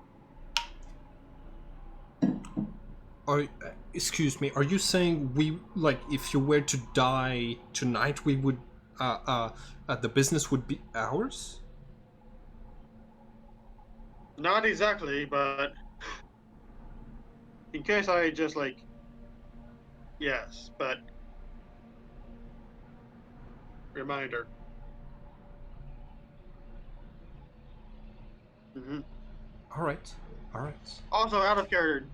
Are excuse me? Are you saying we like if you were to die tonight, we would the business would be ours? not exactly, but in case I just like yes, but reminder. Hmm. All right. All right. Also, out of character.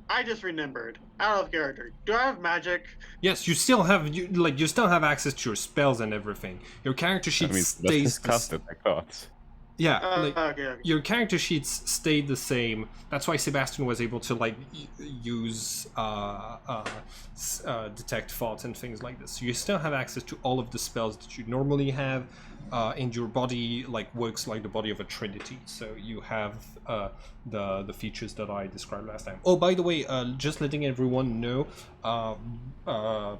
I just remembered. Out of character. Do I have magic? Yes, you still have you still have access to your spells and everything. Your character I sheet mean, stays Sebastian's cast it, I thought. yeah, like Okay. your character sheets stayed the same. That's why Sebastian was able to like use detect thoughts and things like this. So you still have access to all of the spells that you normally have, and your body like works like the body of a trinity. So you have the features that I described last time. Oh, by the way, just letting everyone know,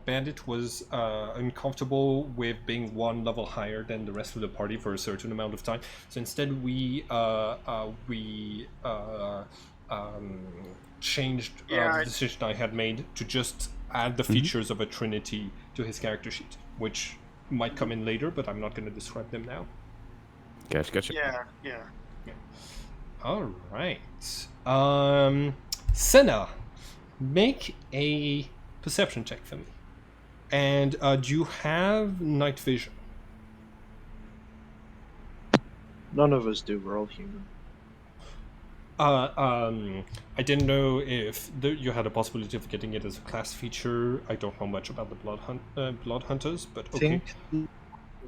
Bandit was uncomfortable with being one level higher than the rest of the party for a certain amount of time. So instead, we changed the decision I had made to just add the features of a trinity to his character sheet, which might come in later, but I'm not going to describe them now. Gotcha. Yeah. All right. Senna, make a perception check for me. And do you have night vision? None of us do. We're all human. I didn't know if you had a possibility of getting it as a class feature. I don't know much about the blood hunters, but I okay. think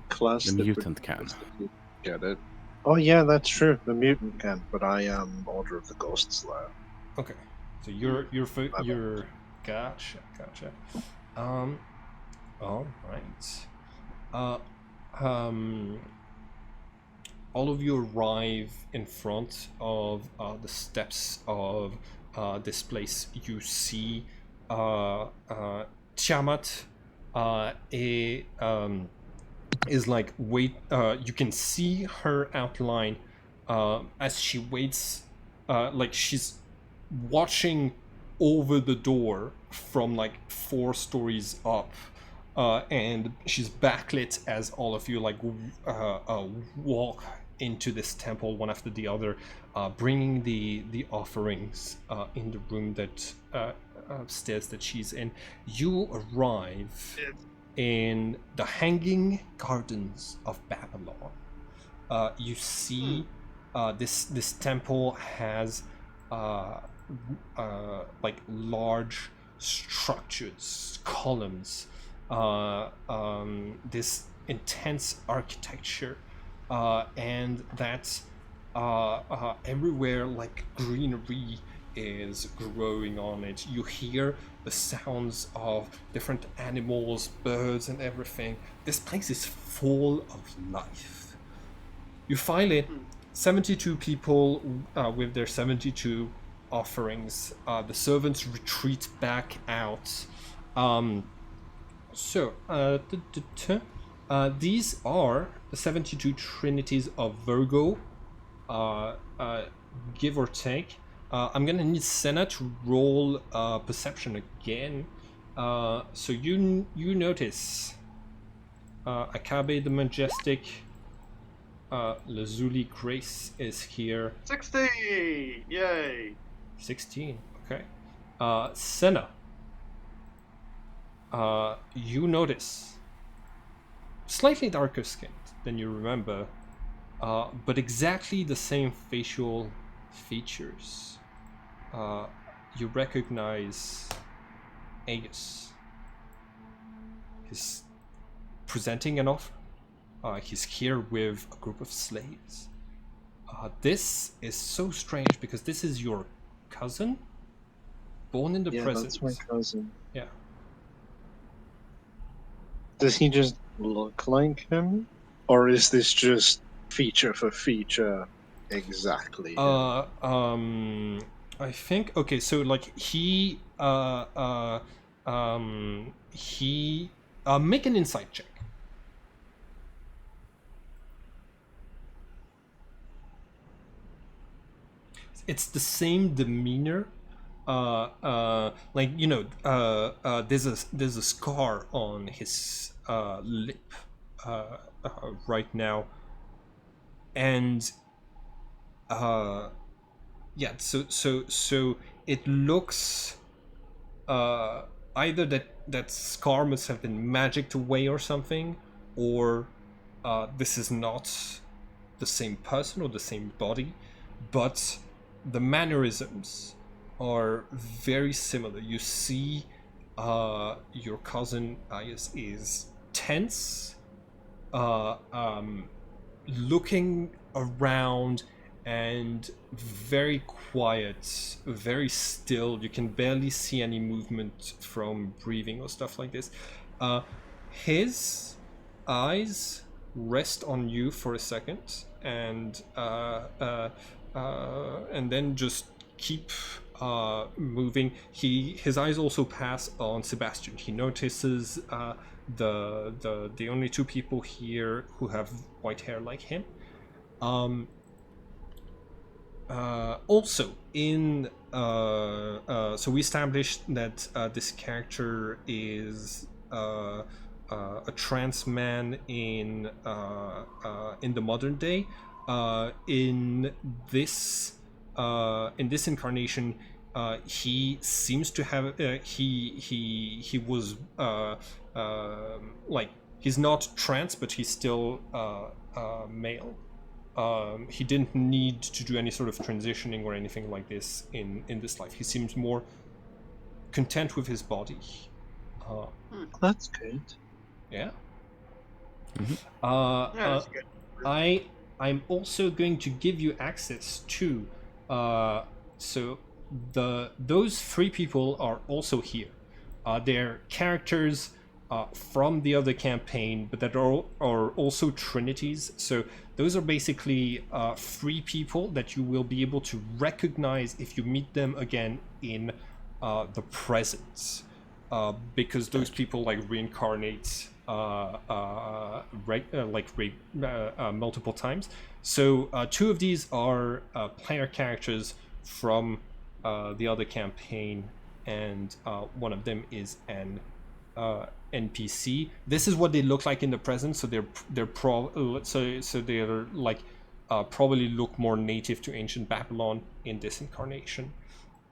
class The that would mutant can. get it. Oh yeah, that's true. The mutant can, but I am Order of the Ghost Slayer. Okay, so you're gotcha. All right. All of you arrive in front of the steps of this place. You see Tiamat is like wait. You can see her outline as she waits. Like she's watching over the door from like 4 stories up. And she's backlit as all of you like walk into this temple one after the other, bringing the offerings in the room that upstairs that she's in. You arrive in the Hanging Gardens of Babylon. You see this temple has like large structures, columns, this intense architecture, and that everywhere like greenery is growing on it. You hear the sounds of different animals, birds, and everything. This place is full of life. You find it 72 people with their 72 offerings. The servants retreat back out. These are the 72 trinities of Virgo, give or take. I'm gonna need Senna to roll perception again. So you notice Akabe the Majestic, Lazuli Grace is here. 60! Yay! 16, okay. Senna, you notice slightly darker skinned than you remember, but exactly the same facial features. You recognize Agus. He's presenting an offer. He's here with a group of slaves. This is so strange because this is your cousin, born in the present. Yeah, that's my cousin. Yeah. Does he just look like him, or is this just feature for feature exactly? I think okay. So like he make an insight check. It's the same demeanor. Like you know, there's a scar on his lip right now, and yeah. So it looks either that scar must have been magicked away or something, or this is not the same person or the same body. but the mannerisms are very similar. You see your cousin is tense, looking around and very quiet, very still. You can barely see any movement from breathing or stuff like this. His eyes rest on you for a second, and then just keep moving. His eyes also pass on Sebastian. He notices the only two people here who have white hair like him. Also, in so we established that this character is a trans man in the modern day. In this incarnation, he seems to have he was like, he's not trans, but he's still male. He didn't need to do any sort of transitioning or anything like this in this life. He seems more content with his body. That's good. Yeah. Yeah, that's good. I'm also going to give you access to so those three people are also here. They're characters from the other campaign, but that are also trinities. So those are basically three people that you will be able to recognize if you meet them again in the present, because those people like reincarnate multiple times. So two of these are player characters from the other campaign, and one of them is an NPC. This is what they look like in the present. So they're like probably look more native to ancient Babylon in this incarnation.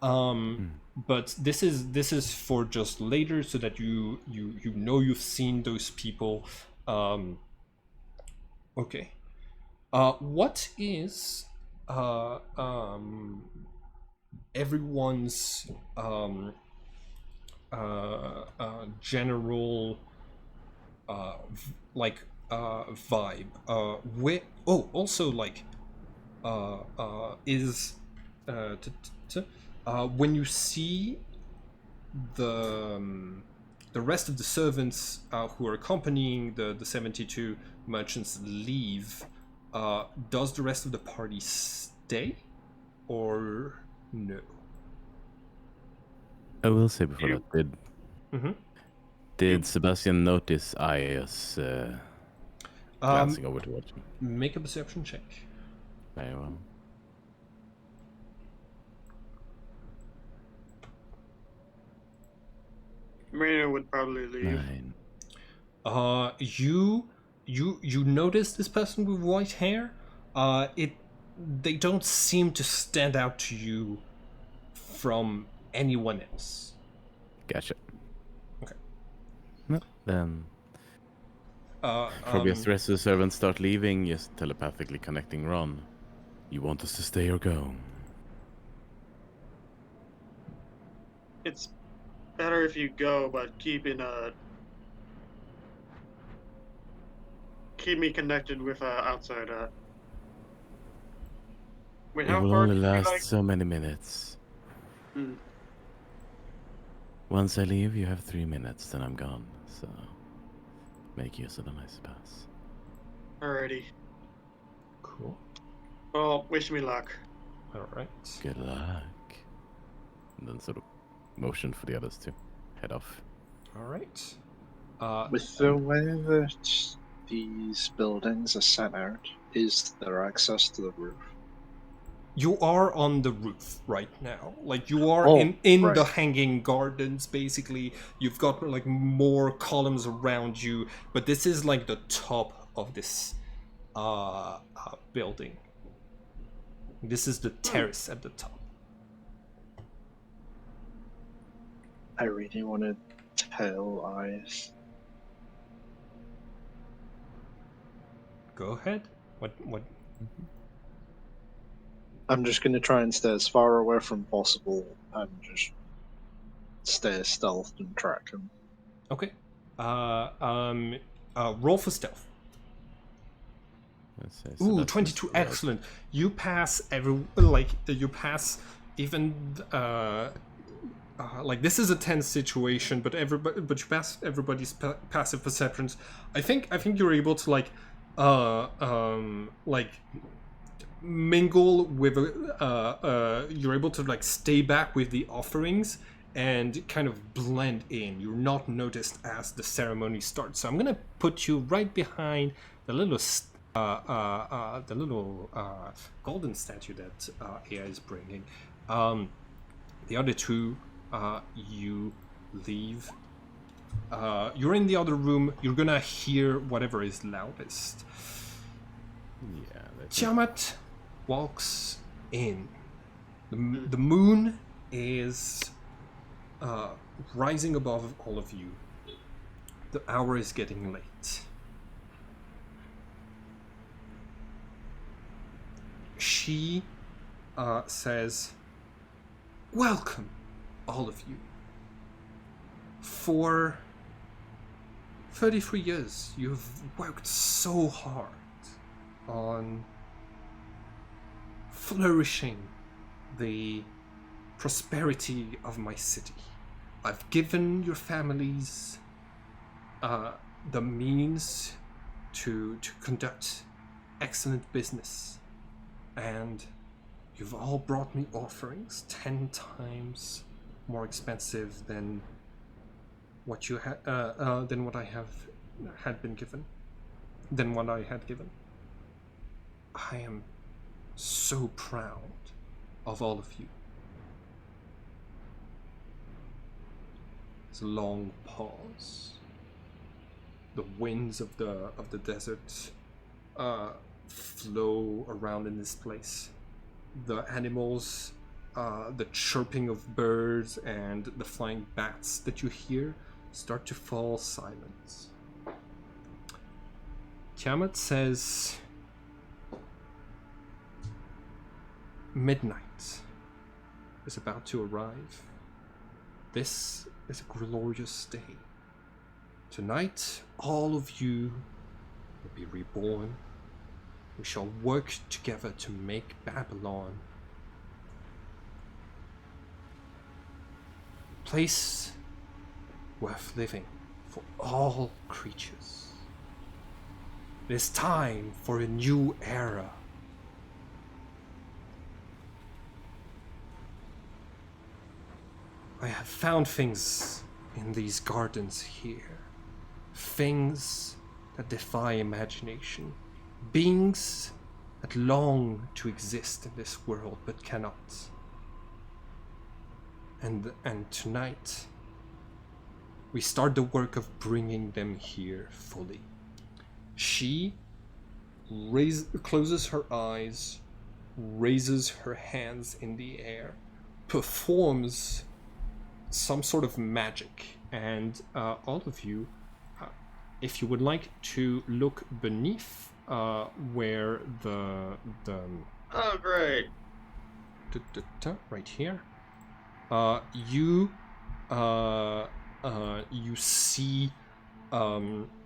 But this is for just later, so that you know you've seen those people. Okay. What is everyone's general vibe? Also like is when you see the rest of the servants who are accompanying the 72 merchants leave, does the rest of the party stay or no? I will say before that, Mm-hmm. did Sebastian notice Aya's glancing over towards him? Make a perception check. Very well. Marina would probably leave. 9. You notice this person with white hair. They don't seem to stand out to you from anyone else. Gotcha. Okay. No, then probably as the rest of the servants start leaving, just telepathically connecting Ron. You want us to stay or go? It's better if you go, but keep me connected with outside. Wait, It how will far only did you last so many minutes. Once I leave, you have 3 minutes, then I'm gone. So make use of them, I suppose. Alrighty. Cool. Well, wish me luck. All right. Good luck. And then sort of motion for the others to head off. All right. With the way that these buildings are set out, is there access to the roof? You are on the roof right now. Like, you are Oh, in right. the hanging gardens, basically. You've got like more columns around you, but this is like the top of this building. This is the terrace at the top. I really want to tell Eyes. Go ahead. What? I'm just going to try and stay as far away from possible and just stay stealth and track him. Okay. Roll for stealth. Let's say Ooh, Sebastian's 22. rogue. Excellent. You pass you pass even like this is a tense situation, but you pass everybody's passive perceptions. I think you're able to like mingle with you're able to like stay back with the offerings and kind of blend in. You're not noticed as the ceremony starts. So I'm gonna put you right behind the little golden statue that AI is bringing. The other two, you leave. You're in the other room. You're gonna hear whatever is loudest. Yeah. Tiamat walks in. The moon is rising above all of you. The hour is getting late. She says, "Welcome, all of you. For 33 years, you've worked so hard on flourishing the prosperity of my city. I've given your families the means to conduct excellent business, and you've all brought me offerings 10 times more expensive than what you had than what I had given. I am so proud of all of you." It's a long pause. The winds of the desert flow around in this place. The animals, the chirping of birds, and the flying bats that you hear start to fall silent. Tiamat says, "Midnight is about to arrive. This is a glorious day. Tonight, all of you will be reborn. We shall work together to make Babylon a place worth living for all creatures. It is time for a new era. I have found things in these gardens here. Things that defy imagination. Beings that long to exist in this world but cannot. And tonight, we start the work of bringing them here fully." She closes her eyes, raises her hands in the air, performs some sort of magic, and all of you, if you would like to look beneath where the Oh, great. right here, you see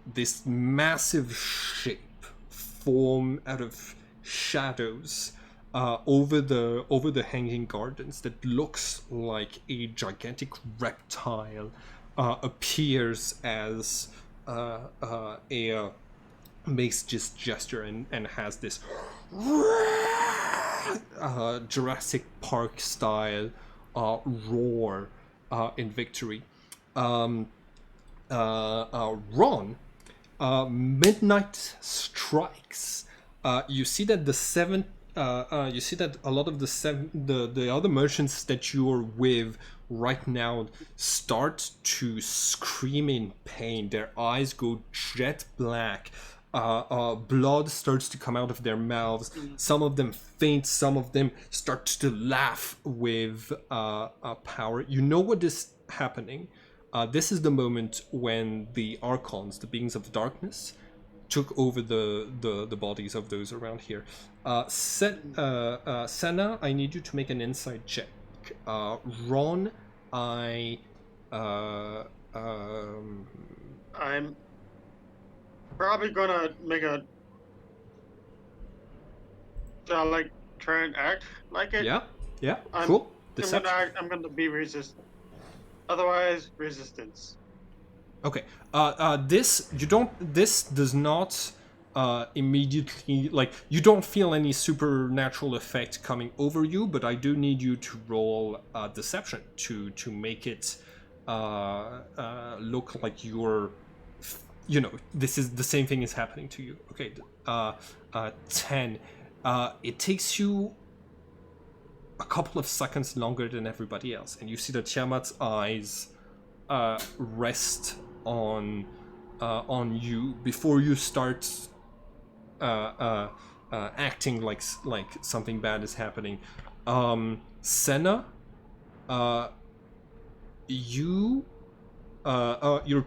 this massive shape form out of shadows over the hanging gardens that looks like a gigantic reptile appears as makes this gesture and has this Jurassic Park style roar in victory. Ron, midnight strikes. You see that you see that a lot of the other merchants that you're with right now start to scream in pain. Their eyes go jet black. Blood starts to come out of their mouths. Some of them faint. Some of them start to laugh with power. You know what is happening. This is the moment when the Archons, the beings of darkness, took over the bodies of those around here. Senna, I need you to make an insight check. Ron, I'm probably gonna make a like try and act like it. yeah, I'm- cool. Deception. I'm gonna be resistant. Otherwise, resistance. Okay. This does not immediately, like, you don't feel any supernatural effect coming over you, but I do need you to roll deception to make it look like you're, this is the same thing is happening to you. Okay. 10. It takes you a couple of seconds longer than everybody else, and you see that Tiamat's eyes rest on you before you start acting like something bad is happening. Senna, you're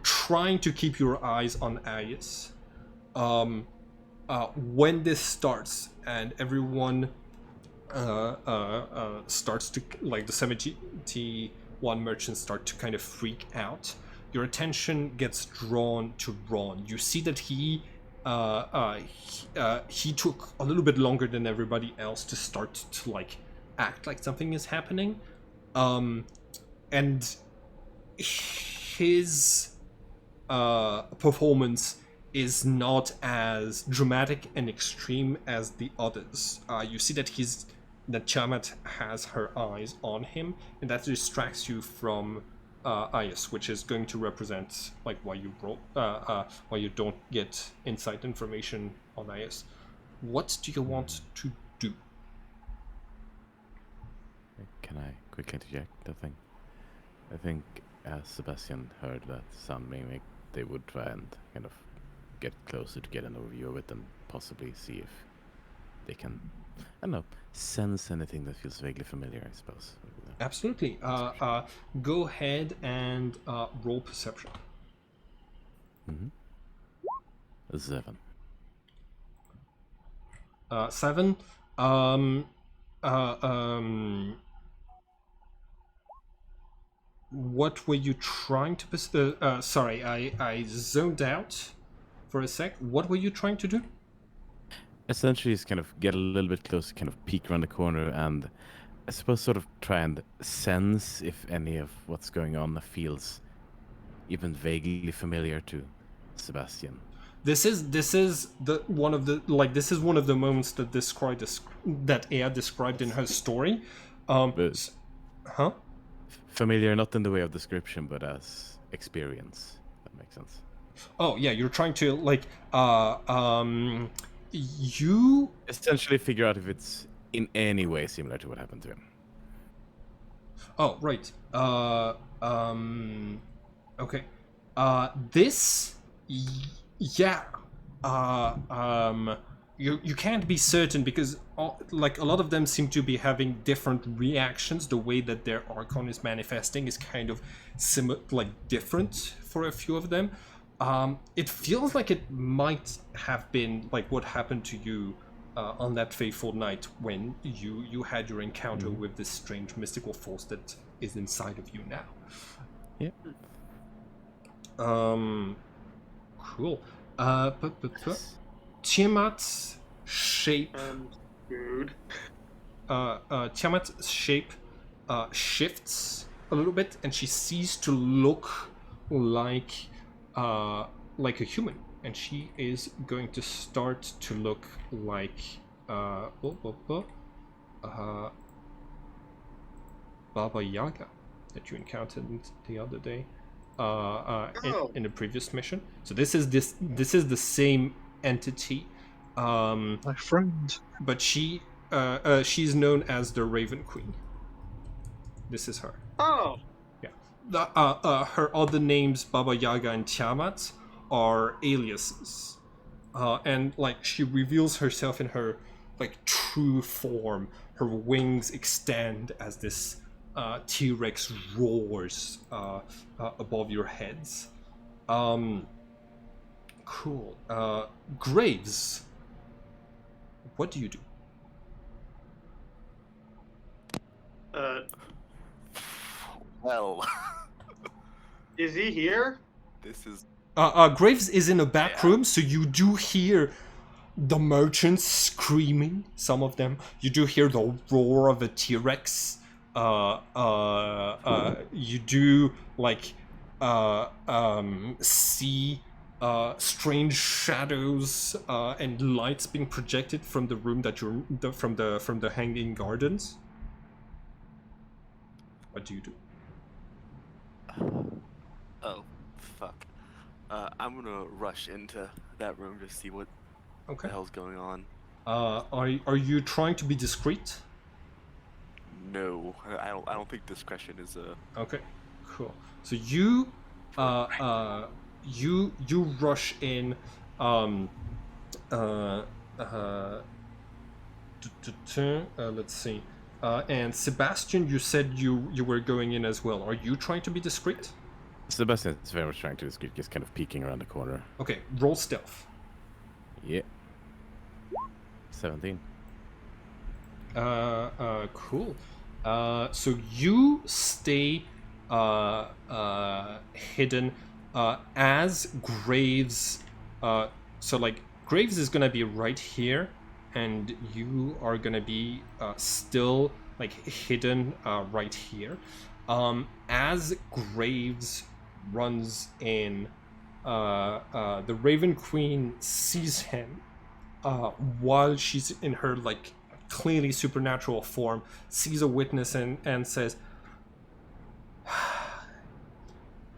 trying to keep your eyes on Arius. When this starts and everyone starts to, like, the 71 merchants start to kind of freak out, your attention gets drawn to Ron. You see that he took a little bit longer than everybody else to start to, like, act like something is happening, and his performance is not as dramatic and extreme as the others. You see that Tiamat has her eyes on him, and that distracts you from Ayas, which is going to represent, like, why you don't get insight information on Ayas. What do you want to do? Can I quickly interject the thing? I think as Sebastian heard that sound mimic, they would try and kind of get closer to get an overview of it and possibly see if they can, I don't know, sense anything that feels vaguely familiar, I suppose. Absolutely. Go ahead and roll perception. 7. 7. What were you trying to... sorry, I zoned out for a sec. What were you trying to do? Essentially, just kind of get a little bit closer, kind of peek around the corner, and I suppose sort of try and sense if any of what's going on feels even vaguely familiar to Sebastian. This is one of the moments that Ea described in her story. Huh? Familiar, not in the way of description, but as experience. That makes sense. Oh yeah, you're trying to, like, you essentially figure out if it's in any way similar to what happened to him. Oh, right. Okay. This, yeah. You can't be certain because, like, a lot of them seem to be having different reactions. The way that their Archon is manifesting is kind of different for a few of them. It feels like it might have been like what happened to you on that fateful night when you had your encounter with this strange mystical force that is inside of you now. Yeah. Cool. Tiamat's shape. Dude. Tiamat's shape shifts a little bit, and she ceases to look like a human, and she is going to start to look like Baba Yaga that you encountered the other day in the previous mission. So this is the same entity. My friend. But she's known as the Raven Queen. This is her. Oh. Yeah. Her other names, Baba Yaga and Tiamat, are aliases. And like she reveals herself in her like true form. Her wings extend as this T-Rex roars above your heads. Cool. Graves. What do you do? Well, Is he here? this is Graves is in a back Yeah. room, so you do hear the merchants screaming. Some of them. You do hear the roar of a T-Rex. You do see strange shadows and lights being projected from the room that from the hanging gardens. What do you do? oh fuck. I'm gonna rush into that room to see what Okay. the hell's going on. Are you trying to be discreet? No, I don't think discretion is Okay, cool. So you you rush in. Let's see. And Sebastian, you said you were going in as well. Are you trying to be discreet? Sebastian is very much trying to discreet, just kind of peeking around the corner. Okay, roll stealth. Yeah. 17. Cool. So you stay hidden as Graves. So like Graves is gonna be right here, and you are gonna be still like hidden right here. As Graves runs in, the Raven Queen sees him while she's in her like clearly supernatural form, sees a witness and says,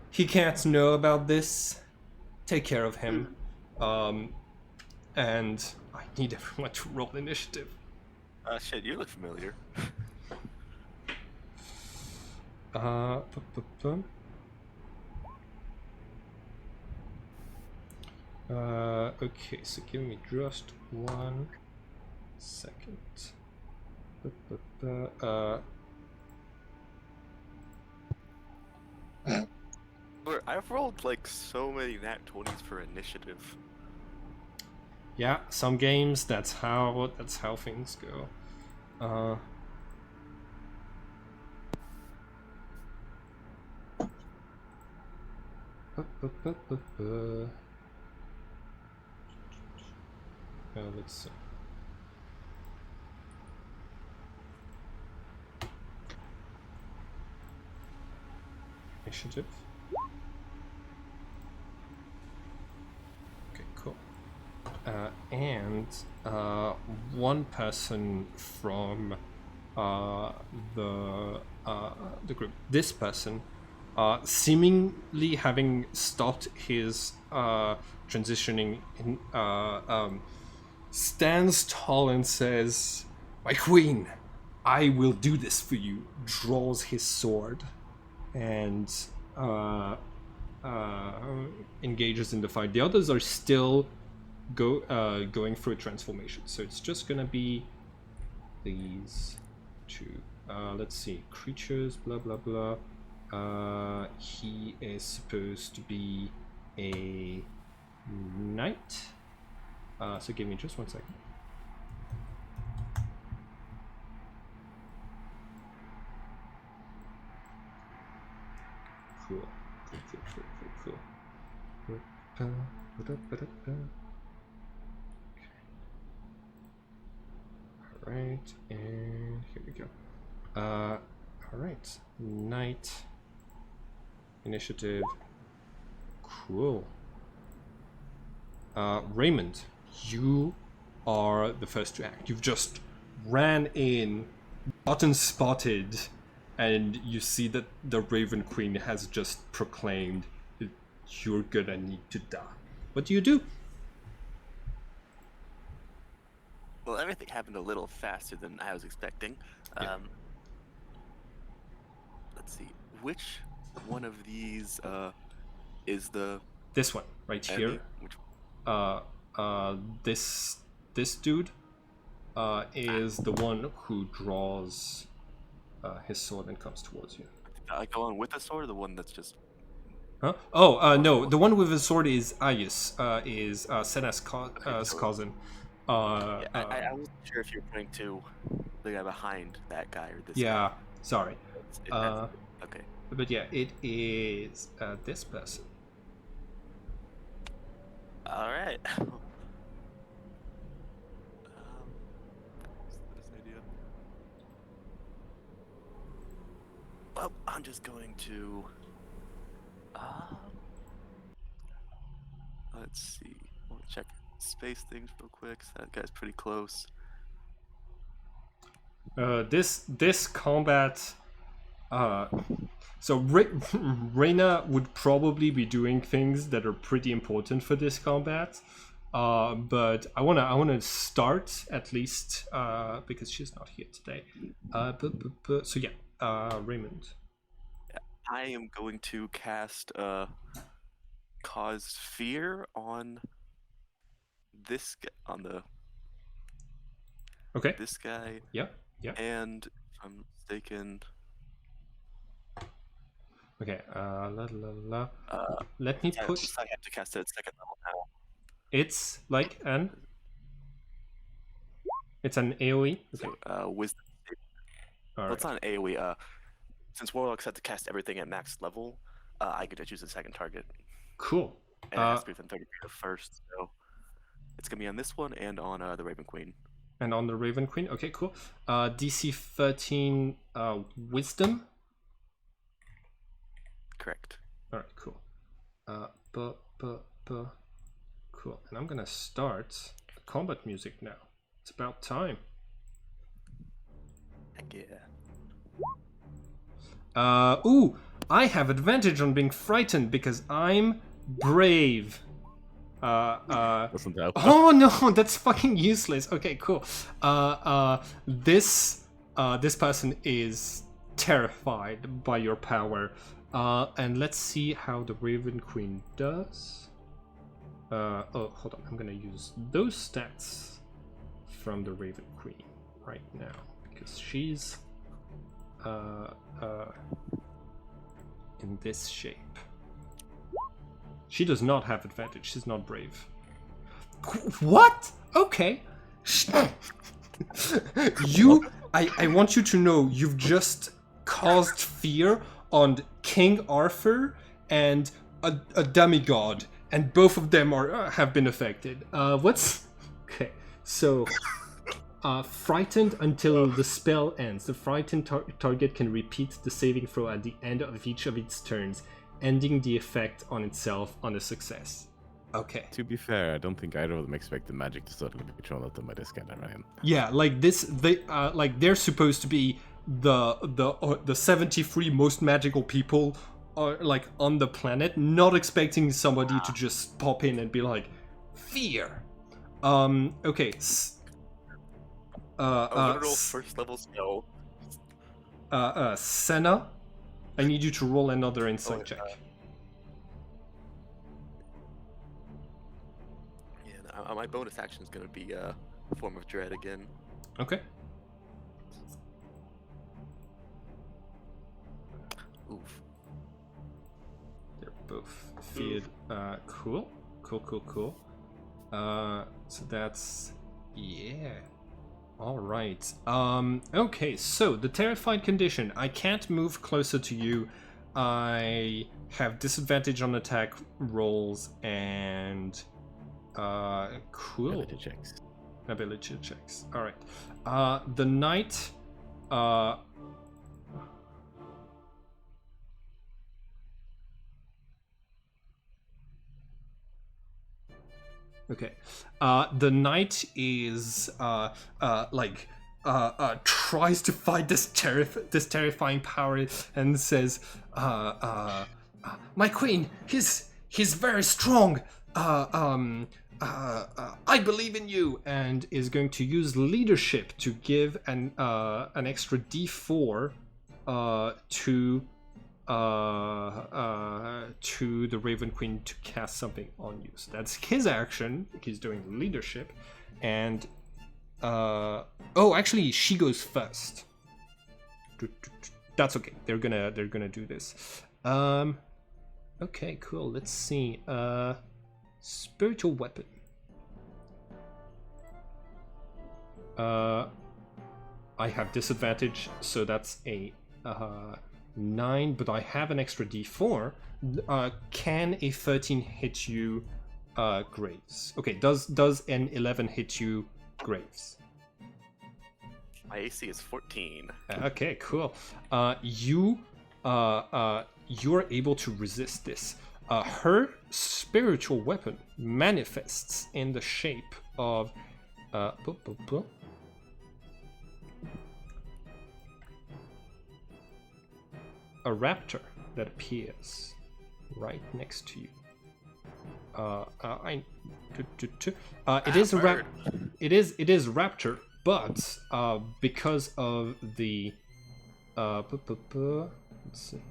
he can't know about this. Take care of him. And I need everyone to roll initiative. shit. You look familiar. Okay, so give me just 1 second. I've rolled like so many nat 20s for initiative. Yeah, some games that's how things go. Let's see. Initiative. Okay, cool. And one person from the group, this person, seemingly having stopped his transitioning, stands tall and says, "My queen, I will do this for you." Draws his sword and engages in the fight. The others are still going through a transformation, so it's just gonna be these two. Let's see, creatures, blah blah blah. He is supposed to be a knight. So give me just 1 second. Cool. Alright, and here we go. Alright, knight. Initiative. Cool. Raymond, you are the first to act. You've just ran in, gotten spotted, and you see that the Raven Queen has just proclaimed that you're gonna need to die. What do you do? Well, everything happened a little faster than I was expecting. Yeah. Let's see. Which one of these is the This one, right here. enemy? Which This dude is the one who draws his sword and comes towards you. I go on with the sword, or the one that's just Huh? Oh, no, the one with the sword is Ayus, is Senna's cousin. Yeah, I wasn't sure if you were pointing to the guy behind that guy or this guy. Yeah, sorry. Okay. But yeah, it is this person. All right. Well, I'm just going to. Let's see. I'll check space things real quick. That guy's pretty close. This combat. So Reyna would probably be doing things that are pretty important for this combat. But I wanna start at least because she's not here today. So yeah, Raymond. I am going to cast cause fear on this on the Okay. this guy, Yeah. and if I'm mistaken, Okay. Let me put. I have to cast it at second level now. It's like It's an AOE. Okay. So, wisdom. All Well, right. it's not an AOE. Since Warlocks have to cast everything at max level, I get to choose a second target, Cool. and it has to be within 30 feet of first. So it's gonna be on this one and on the Raven Queen. And on the Raven Queen. Okay, cool. DC 13 Wisdom. Correct. All right, cool. Cool. And I'm gonna start the combat music now. It's about time. Heck yeah. Ooh, I have advantage on being frightened because I'm brave. Doesn't help. Oh no, that's fucking useless. Okay, cool. This person is terrified by your power. And let's see how the Raven Queen does. Oh, hold on. I'm gonna use those stats from the Raven Queen right now because she's in this shape. She does not have advantage. She's not brave. What? Okay. I want you to know you've just caused fear on King Arthur and a demigod, and both of them have been affected. Okay? So, frightened until the spell ends. The frightened target can repeat the saving throw at the end of each of its turns, ending the effect on itself on a success. Okay. To be fair, I don't think either of them expected magic to suddenly be thrown at them by this kind of Ryan. Yeah, like this, they're supposed to be the 73 most magical people like on the planet, not expecting somebody to just pop in and be like, fear. Okay. A literal first level spell. Senna, I need you to roll another insight check. Yeah, my bonus action is going to be Form of Dread again. Okay. Oof. They're both feared. Cool. So that's yeah. All right. Okay. So the terrified condition. I can't move closer to you. I have disadvantage on attack rolls and cool. Ability checks. All right. The knight. Okay. The knight is tries to fight this terrifying power and says, "My queen, he's very strong. I believe in you," and is going to use leadership to give an extra D4 to the Raven Queen to cast something on you. So that's his action. He's doing leadership, and actually she goes first. That's okay. They're gonna do this. Okay, cool. Let's see. Spiritual weapon. I have disadvantage, so that's a 9, but I have an extra d4. Can a 13 hit you, Graves? Okay, does an 11 hit you, Graves? My AC is 14. Okay, cool. You're able to resist this. Her spiritual weapon manifests in the shape of a raptor that appears right next to you. It is a it is raptor, but because of the let's see.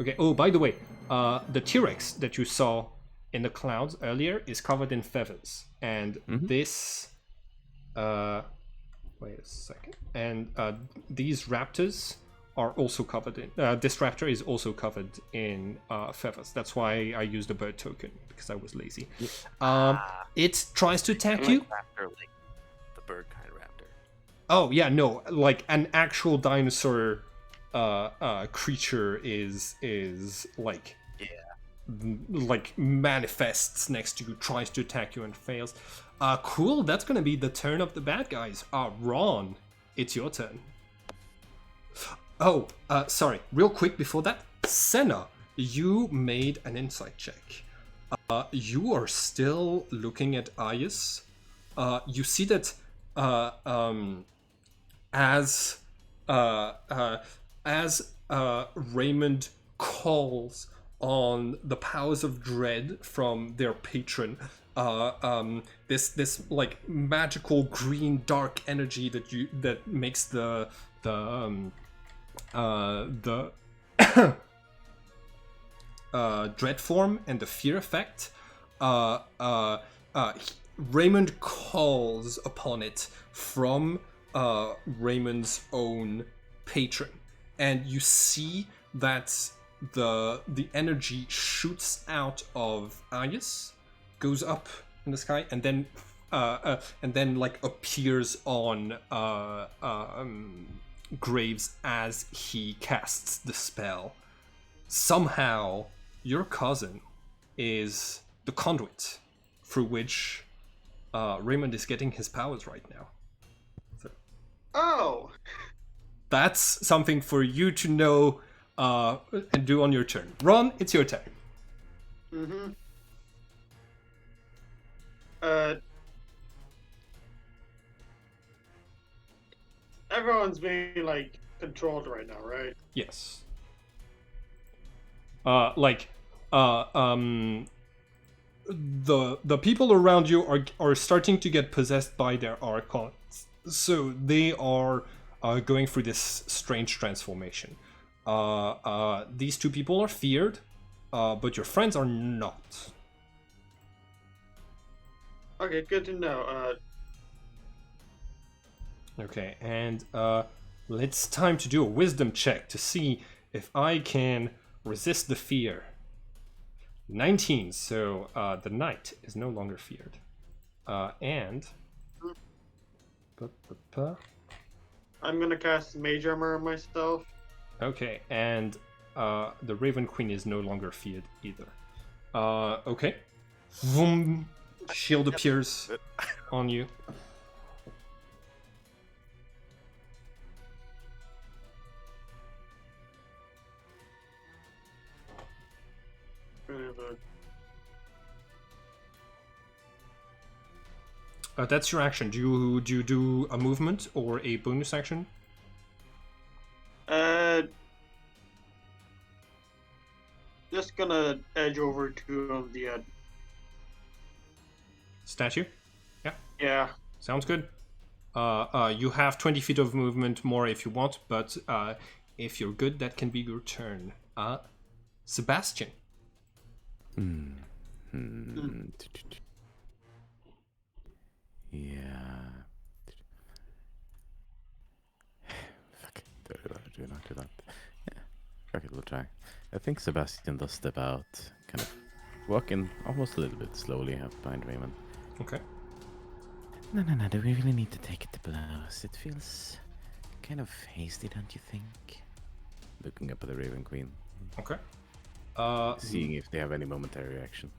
Okay. Oh, by the way, the T-Rex that you saw in the clouds earlier is covered in feathers, and this wait a second, and these raptors are also covered in this raptor is also covered in feathers. That's why I used a bird token, because I was lazy. It tries to attack you. Raptor, like the bird kind of raptor. Oh yeah, no, like an actual dinosaur creature is like like manifests next to you, tries to attack you and fails. Cool, that's gonna be the turn of the bad guys. Ron, it's your turn. Oh, sorry, real quick before that, Senna, you made an insight check. You are still looking at Ayas. You see that as Raymond calls on the powers of dread from their patron, this like magical green dark energy that makes the dread form and the fear effect, Raymond calls upon it from Raymond's own patron, and you see that the energy shoots out of Ayas, goes up in the sky, and then like appears on Graves as he casts the spell. Somehow, your cousin is the conduit through which Raymond is getting his powers right now. So, Oh! that's something for you to know and do on your turn. Ron, it's your turn. Mm-hmm. Everyone's being, like, controlled right now, right? Yes. The people around you are starting to get possessed by their archons, so they are going through this strange transformation. These two people are feared, but your friends are not. Okay, good to know. Okay, and it's time to do a wisdom check to see if I can resist the fear. 19, so the knight is no longer feared. And... I'm gonna cast Mage Armor on myself. Okay, and the Raven Queen is no longer feared either. Okay. Vroom. Shield appears on you. That's your action. Do you do a movement or a bonus action? Just gonna edge over to the Statue? Yeah. yeah. Sounds good. You have 20 feet of movement more if you want, but if you're good, that can be your turn. Sebastian. Yeah. Fuck. Do not do that. Yeah. Fuck it, we'll try. I think Sebastian does step out, kind of walking almost a little bit slowly up behind Raymond. Okay. No, do we really need to take it to blows? It feels kind of hasty, don't you think? Looking up at the Raven Queen, Okay. seeing if they have any momentary reaction.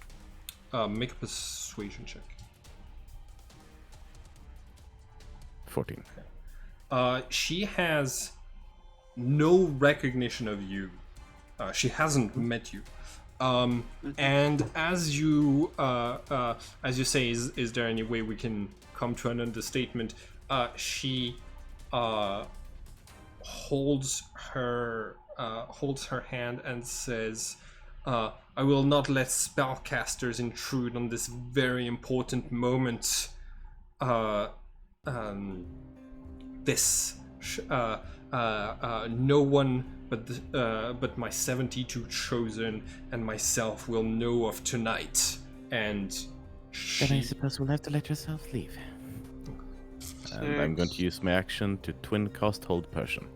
Make a persuasion check. 14. She has no recognition of you. She hasn't met you. And as you say, is there any way we can come to an understatement? She holds her hand and says, "I will not let spellcasters intrude on this very important moment. No one but my 72 chosen and myself will know of tonight." And Then I suppose we'll have to let yourself leave. And I'm going to use my action to twin cast hold person.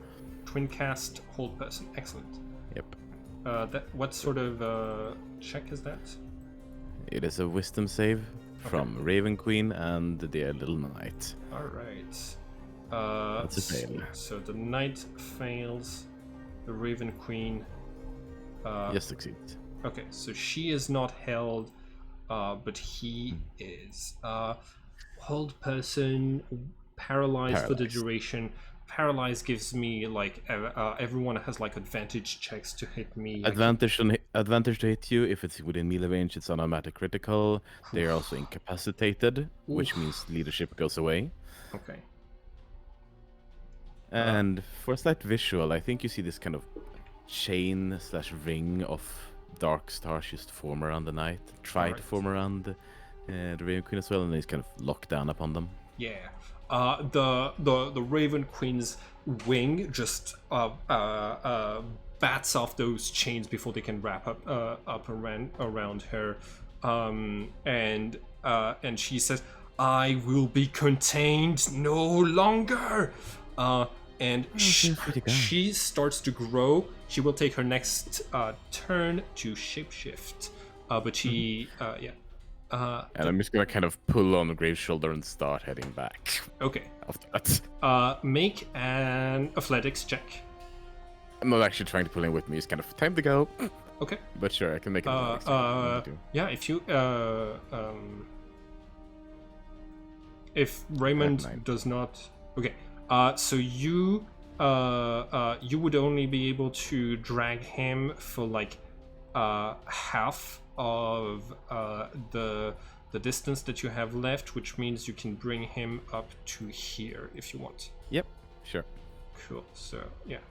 twin cast hold person. Excellent. Yep. What sort of check is that? It is a wisdom save from Raven Queen and the little knight. All right. That's a fail. So the knight fails. The Raven Queen. Yes, succeeds. Okay, so she is not held, but he is. Hold person, paralyzed for the duration. Paralyzed gives me like everyone has like advantage checks to hit me. Advantage to hit you if it's within melee range. It's an automatic critical. They are also incapacitated, which means leadership goes away. Okay. And for a slight visual, I think you see this kind of chain / ring of dark stars just form around the knight, try to form around the Raven Queen as well, and he's kind of locked down upon them. Yeah. The Raven Queen's wing just bats off those chains before they can wrap up around her, and she says, "I will be contained no longer." And she starts to grow. She will take her next turn to shapeshift, but she and I'm just gonna kind of pull on Grave's shoulder and start heading back. Okay. After that. Make an athletics check. I'm not actually trying to pull him with me. It's kind of time to go. Okay. But sure, I can make it. Yeah, if you if Raymond does not. Okay. So you would only be able to drag him for like half of the distance that you have left, which means you can bring him up to here if you want. Yep, sure. Cool. So yeah,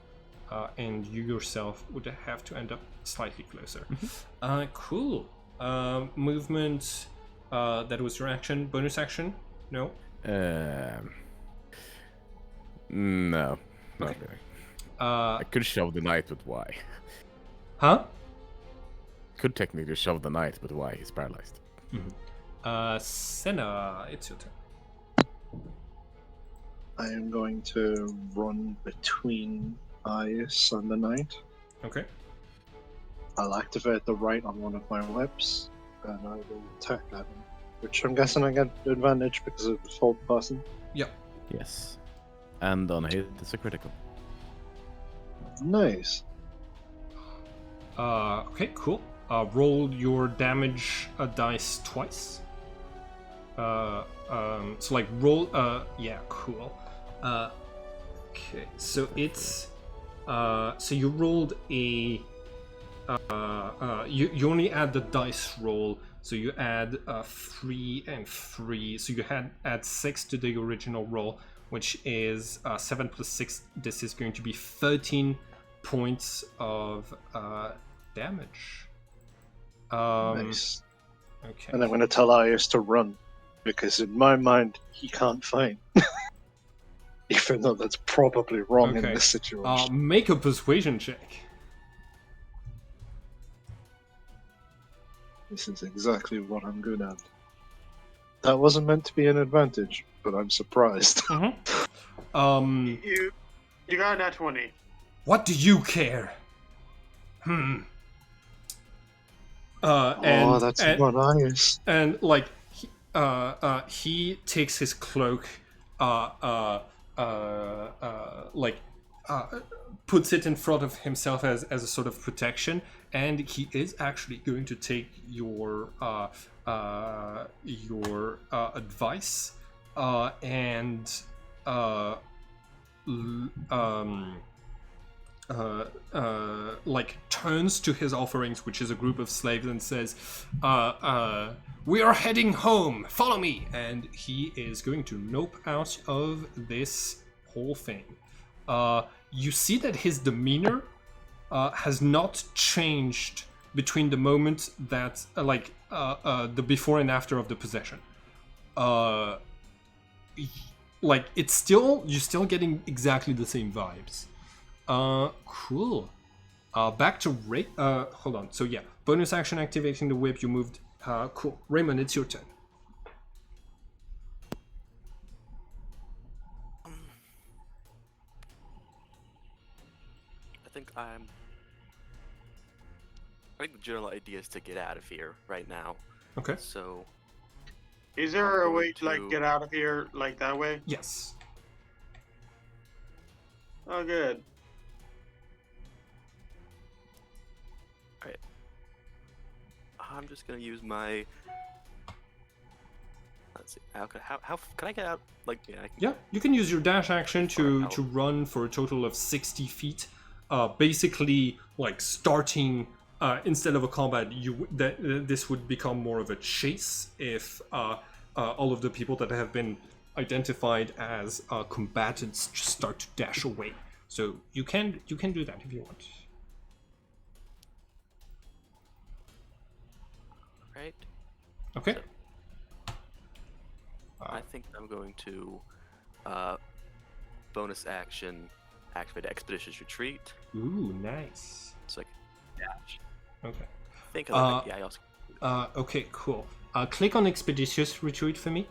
and you yourself would have to end up slightly closer. Cool. Movement. That was your action. Bonus action? No. No, not Okay. really. I could shove the knight, but why? Huh? Could technically shove the knight, but why? He's paralyzed. Senna, it's your turn. I am going to run between Ice and the knight. Okay. I'll activate the right on one of my whips, and I will attack at him. Which I'm guessing I get advantage because of the hold person. Yep. Yes. And on a hit, it's a critical. Nice. Okay, cool. Roll your damage dice twice. So like roll. Yeah, cool. Okay, so it's. So you rolled a. You only add the dice roll, so you add 3 and 3. So you add 6 to the original roll, which is 7 plus 6. This is going to be 13 points of damage. Nice. Okay. And I'm going to tell Ice to run, because in my mind, he can't fight. Even though that's probably wrong in this situation. Make a persuasion check. This is exactly what I'm good at. That wasn't meant to be an advantage, but I'm surprised. You got a nat 20. What do you care? Oh, that's not nice. And like he takes his cloak, like puts it in front of himself as a sort of protection, and he is actually going to take your advice and like turns to his offerings, which is a group of slaves, and says, "We are heading home. Follow me." And he is going to nope out of this whole thing. You see that his demeanor has not changed between the moment that, the before and after of the possession. Like it's still, you're still getting exactly the same vibes. Cool. Back to Ray. Hold on. So yeah, bonus action activating the whip. You moved. Cool. Raymond, it's your turn. I think the general idea is to get out of here right now. Okay. So Is there a I'm way going to like to- get out of here like that way? Yes. Oh, good. I'm just gonna use my. Let's see. How can I get out? Like Yeah, you can use your dash action to Or how- run for a total of 60 feet. Basically, like starting instead of a combat, this would become more of a chase if all of the people that have been identified as combatants just start to dash away. So you can do that if you want. right. Okay. So- I think I'm going to bonus action activate Expeditious Retreat. Ooh, nice. It's like dash. Okay. Think of it. Yeah, I also. Okay, cool. Click on Expeditious Retreat for me.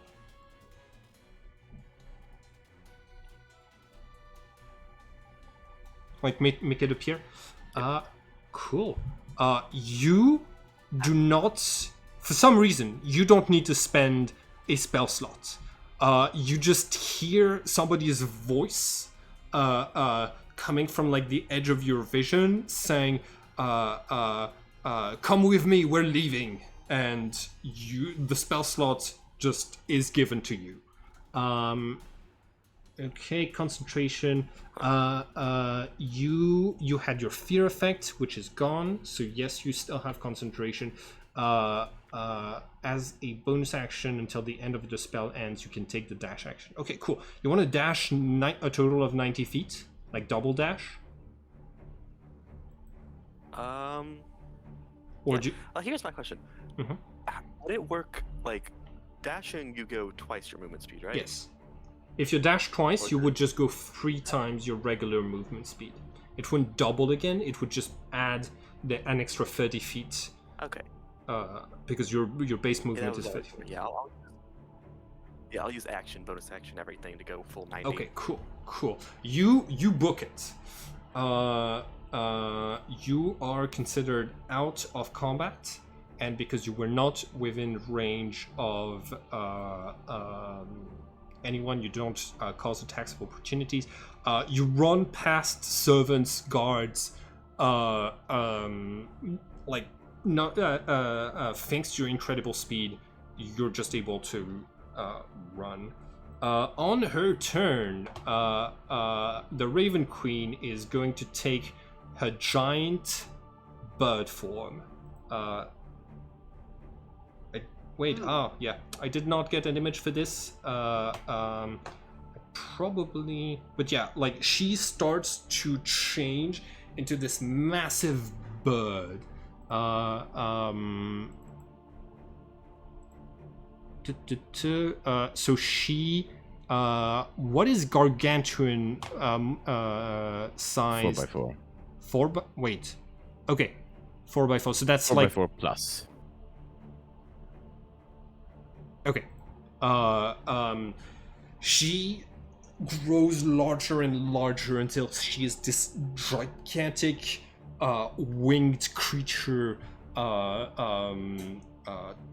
Like, make it appear. Cool. You do not, for some reason, you don't need to spend a spell slot. You just hear somebody's voice coming from like the edge of your vision saying, come with me, we're leaving. And the spell slot just is given to you. Okay, concentration. You had your fear effect, which is gone. So yes, you still have concentration. As a bonus action until the end of the spell ends, you can take the dash action. Okay, cool. You want to dash a total of 90 feet, like double dash, or Yeah. do you, Here's my question. Mhm. Would it work like dashing? You go twice your movement speed, right? Yes. If you dash twice, you Okay. would just go 3 times your regular movement speed. It wouldn't double again. It would just add an extra 30 feet. Okay. Because your base Yeah, that movement was is what I 30 was- feet. Yeah, I'll use action, bonus action, everything to go full 90. Okay, cool. You book it. You are considered out of combat, and because you were not within range of anyone, you don't cause attacks of opportunities. You run past servants, guards, like not thanks to your incredible speed, you're just able to run. On her turn, the Raven Queen is going to take her giant bird form. I did not get an image for this. Probably, but yeah, like she starts to change into this massive bird. So she, what is gargantuan size? 4x4. 4x4. So that's 4x4 plus. Okay. She grows larger and larger until she is this gigantic winged creature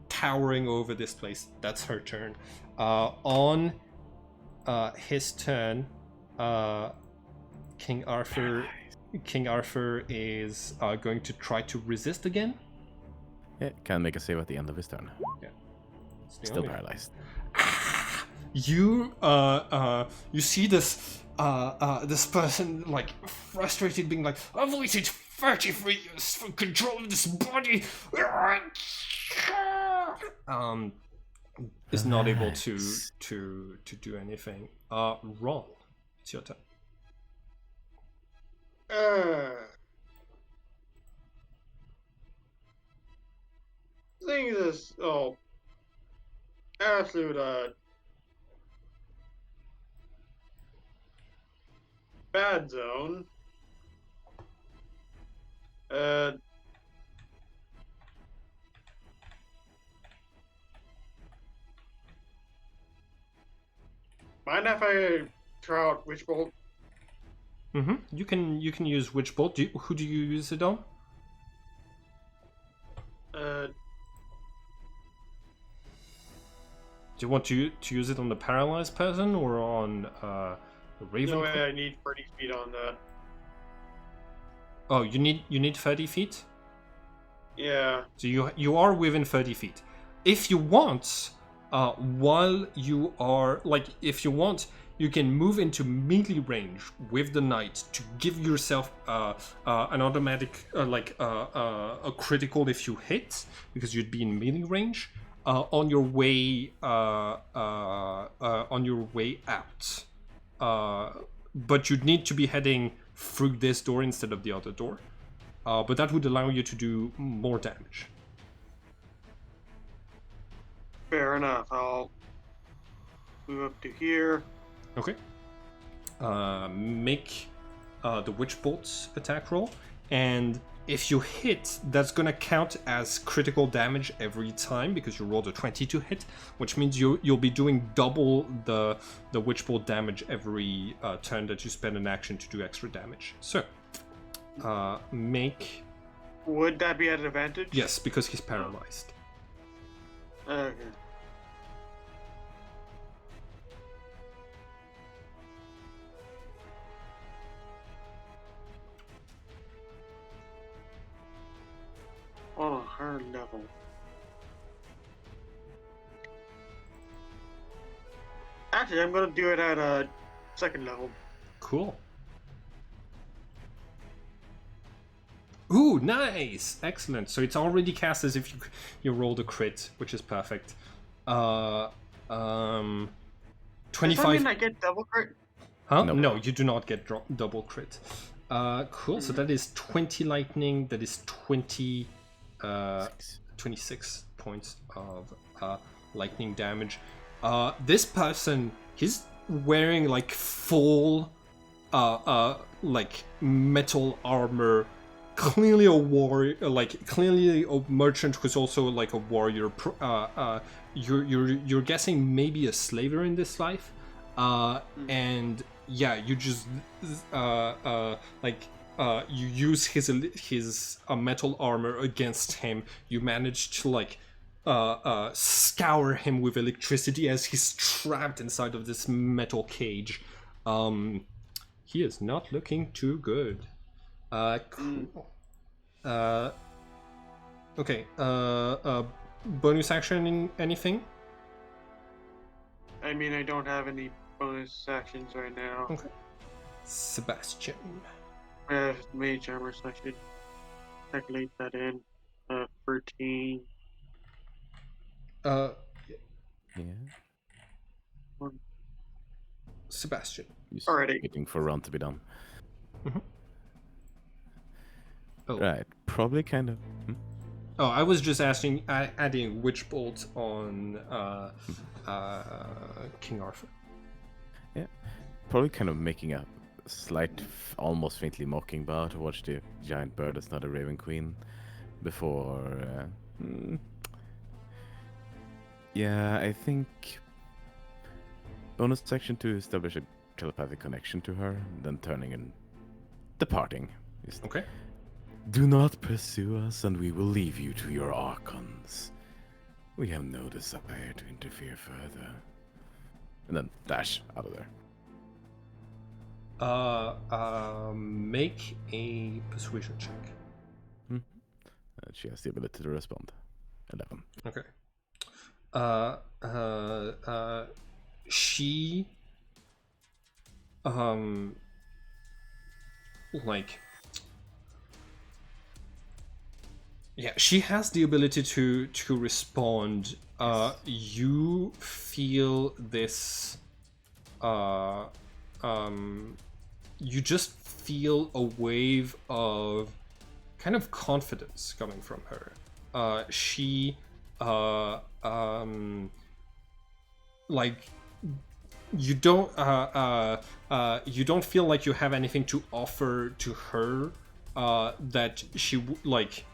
towering over this place. That's her turn. On his turn, King Arthur is going to try to resist again. Yeah, can make a save at the end of his turn. Yeah. It's the Still only- paralyzed. You see this this person like frustrated, being like, I've waited 33 years for control of this body. Is not able to Relax. to do anything. Ron, it's your turn. Seeing this, absolute, bad zone. Mind if I try out Witch Bolt? Mm-hmm. You can use Witch Bolt. Who do you use it on? Do you want to use it on the paralyzed person or on the Raven? No way, I need 30 feet on that. Oh, you need 30 feet. Yeah. So you are within 30 feet. If you want, while you are if you want, you can move into melee range with the knight to give yourself an automatic a critical if you hit, because you'd be in melee range on your way out. But you'd need to be heading through this door instead of the other door. But that would allow you to do more damage. Fair enough. I'll move up to here. Okay. Make the Witch Bolt's attack roll, and if you hit, that's gonna count as critical damage every time because you rolled a 20 to hit, which means you'll be doing double the Witch Bolt damage every turn that you spend an action to do extra damage. So, make... Would that be at an advantage? Yes, because he's paralyzed. Okay. On a higher level. Actually, I'm gonna do it at a second level. Cool. Ooh, nice! Excellent. So it's already cast as if you rolled a crit, which is perfect. 25. Does that mean I get double crit? Huh? No. No, you do not get double crit. Cool. So that is 20 lightning. That is 26 points of lightning damage. This person, he's wearing like full like metal armor. Clearly a warrior, clearly a merchant who's also like a warrior. You're guessing maybe a slaver in this life, and yeah, you just you use his metal armor against him. You manage to scour him with electricity as he's trapped inside of this metal cage. He is not looking too good. Cool. Okay. Bonus action in anything? I mean, I don't have any bonus actions right now. Okay. Sebastian. Mage armor, so I should calculate that in. 13. Yeah. Sebastian. Just Alrighty. waiting for Ron to be done. Oh. Right. Probably kind of. Oh, I was just adding Witch Bolt on King Arthur. Yeah. Probably kind of making a slight, almost faintly mocking bow towards the giant bird that's not a Raven Queen before. Yeah, I think bonus section to establish a telepathic connection to her, then turning and departing. Just Okay. Do not pursue us, and we will leave you to your archons. We have no desire to interfere further. And then dash out of there. Make a persuasion check. And she has the ability to respond. 11. Okay. She like, yeah, she has the ability to respond. You feel this you just feel a wave of kind of confidence coming from her. She like, you don't feel like you have anything to offer to her that she like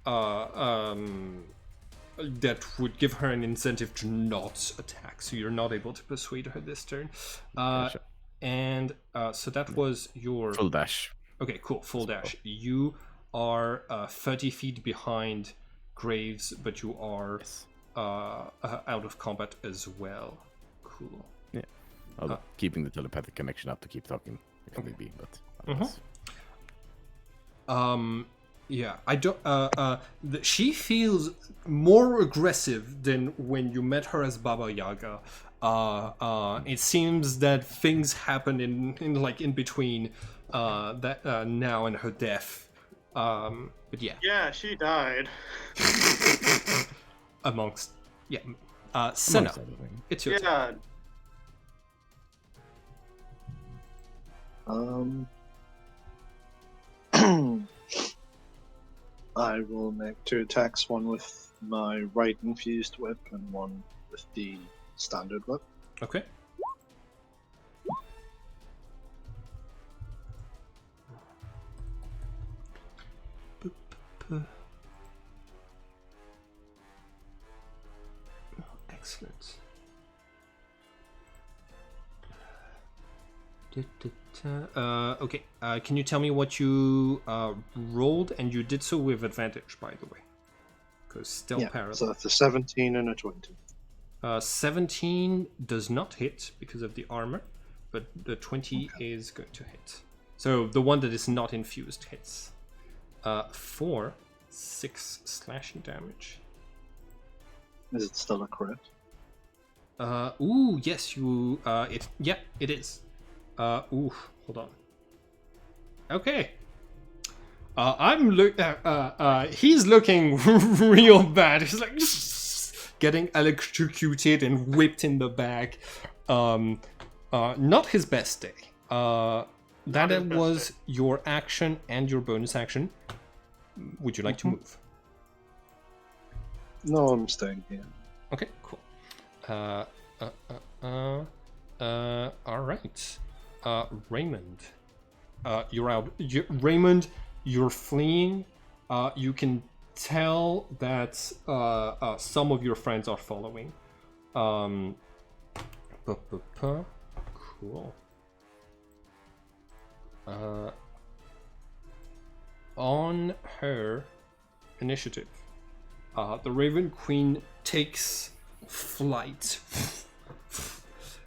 that would give her an incentive to not attack, so you're not able to persuade her this turn. Gotcha. And so that was your Full dash. Okay, cool. Full dash. You are 30 feet behind Graves, but you are out of combat as well. Cool. Yeah. I'll keeping the telepathic connection up to keep talking if need be, but otherwise. Yeah, I don't. She feels more aggressive than when you met her as Baba Yaga. It seems that things happen in between that now and her death. But yeah. Yeah, she died. Amongst Senna, Amongst other things. it's your turn. Yeah. I will make 2 attacks, one with my right infused whip and one with the standard whip. Okay. Excellent. Okay, can you tell me what you rolled? And you did so with advantage, by the way. Because still parallel. So that's a 17 and a 20. 17 does not hit because of the armor, but the 20 is going to hit. So the one that is not infused hits. 4, 6 slashing damage. Is it still a crit? Ooh, yes, you. It is. Hold on. Okay. He's looking real bad. He's like getting electrocuted and whipped in the back. Not his best day. That was your action and your bonus action. Would you like to move? No, I'm staying here. Okay, cool. All right. Raymond, you're out. Raymond, you're fleeing. You can tell that some of your friends are following. Cool. On her initiative, the Raven Queen takes flight.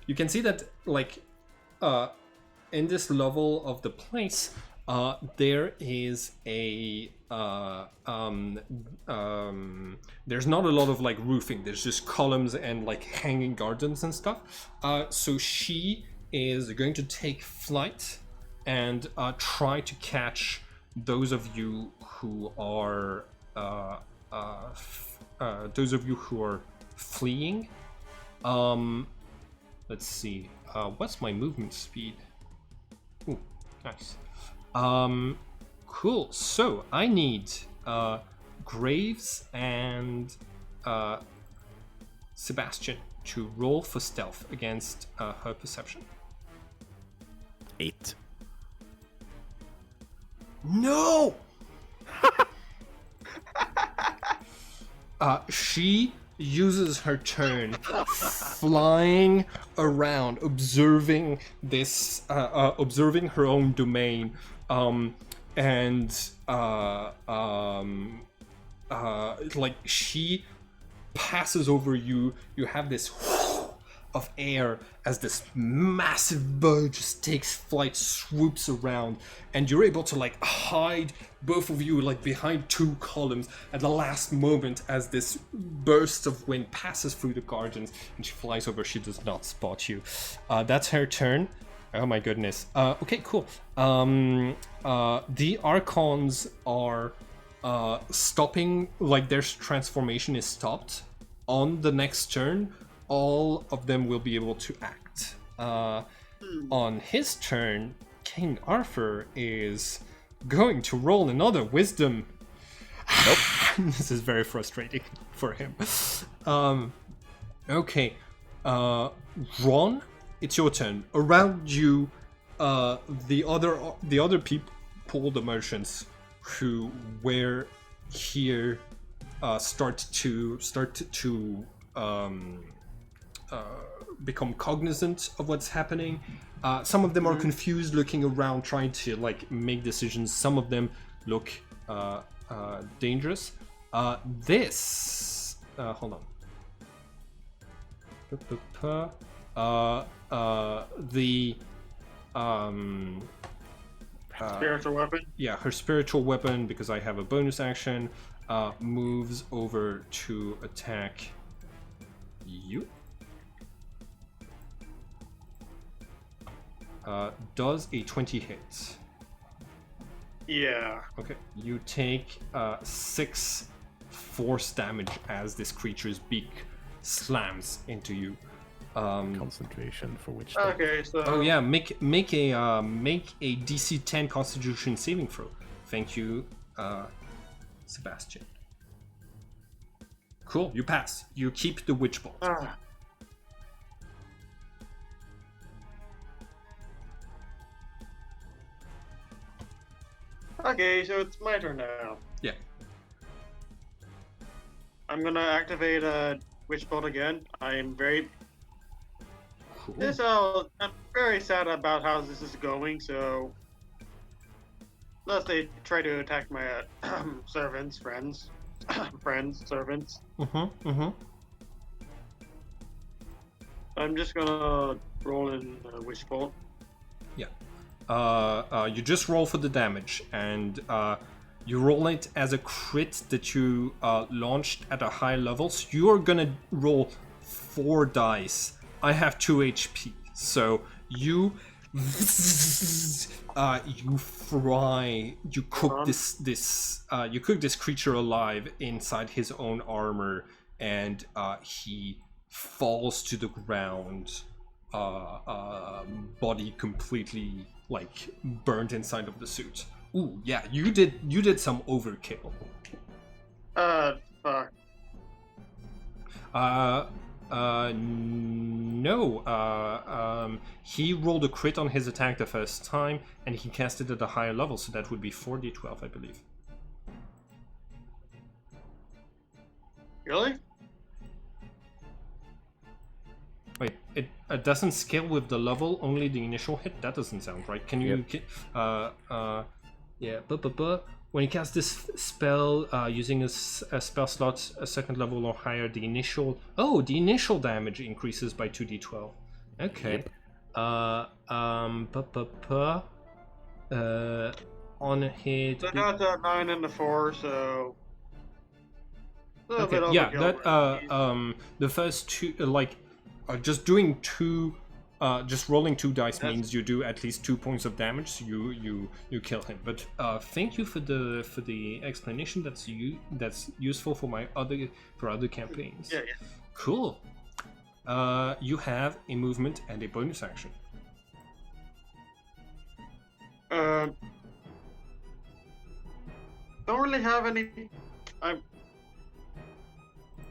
You can see that, like, in this level of the place, there is a there's not a lot of like roofing. There's just columns and like hanging gardens and stuff. So she is going to take flight and try to catch those of you who are fleeing. Let's see. What's my movement speed? Ooh, nice. Cool. So I need Graves and Sebastian to roll for stealth against her perception. 8. No! She uses her turn flying around, observing this, observing her own domain. and like she passes over you. You have this of air as this massive bird just takes flight, swoops around, and you're able to like hide both of you like behind two columns at the last moment as this burst of wind passes through the gardens and she flies over. She does not spot you. That's her turn. Oh my goodness. Okay, cool. The Archons are stopping, like their transformation is stopped. On the next turn, all of them will be able to act. On his turn, King Arthur is going to roll another wisdom. Nope. This is very frustrating for him. Okay. Ron, it's your turn. Around you, the other people, the merchants who were here, start to become cognizant of what's happening. Some of them are confused, looking around, trying to like make decisions. Some of them look dangerous. This hold on. The Spiritual weapon? yeah, her spiritual weapon, because I have a bonus action, moves over to attack you. Does a 20 hit? Yeah. Okay, you take 6 force damage as this creature's beak slams into you. Concentration for which? Okay, so. Oh yeah, make a DC 10 Constitution saving throw. Thank you, Sebastian. Cool, you pass. You keep the witch bolt. Okay, so it's my turn now. Yeah. I'm gonna activate a witch bolt again. I'm very Cool. I'm very sad about how this is going. So, unless they try to attack my servants, friends, servants. I'm just gonna roll in a witch bolt. Yeah. You just roll for the damage, and you roll it as a crit that you launched at a high level. So you're gonna roll 4 dice. I have 2 HP, so you cook you cook this creature alive inside his own armor, and he falls to the ground, body completely like burnt inside of the suit. Ooh, yeah, you did some overkill. Fuck. No. He rolled a crit on his attack the first time, and he cast it at a higher level, so that would be 4d12, I believe. Really? Wait, it doesn't scale with the level, only the initial hit? That doesn't sound right. Can you... Yeah, when you cast this spell using a spell slot a second level or higher, the initial damage increases by 2d12. Okay. Yep. On a hit. So I got that 9 and the 4, so. A little Okay, bit yeah, overkill. the first two, just doing 2. Just rolling 2 dice means you do at least 2 points of damage, so you kill him. But thank you for the explanation. That's useful for other campaigns. Yeah. Cool. You have a movement and a bonus action. Don't really have any. I'm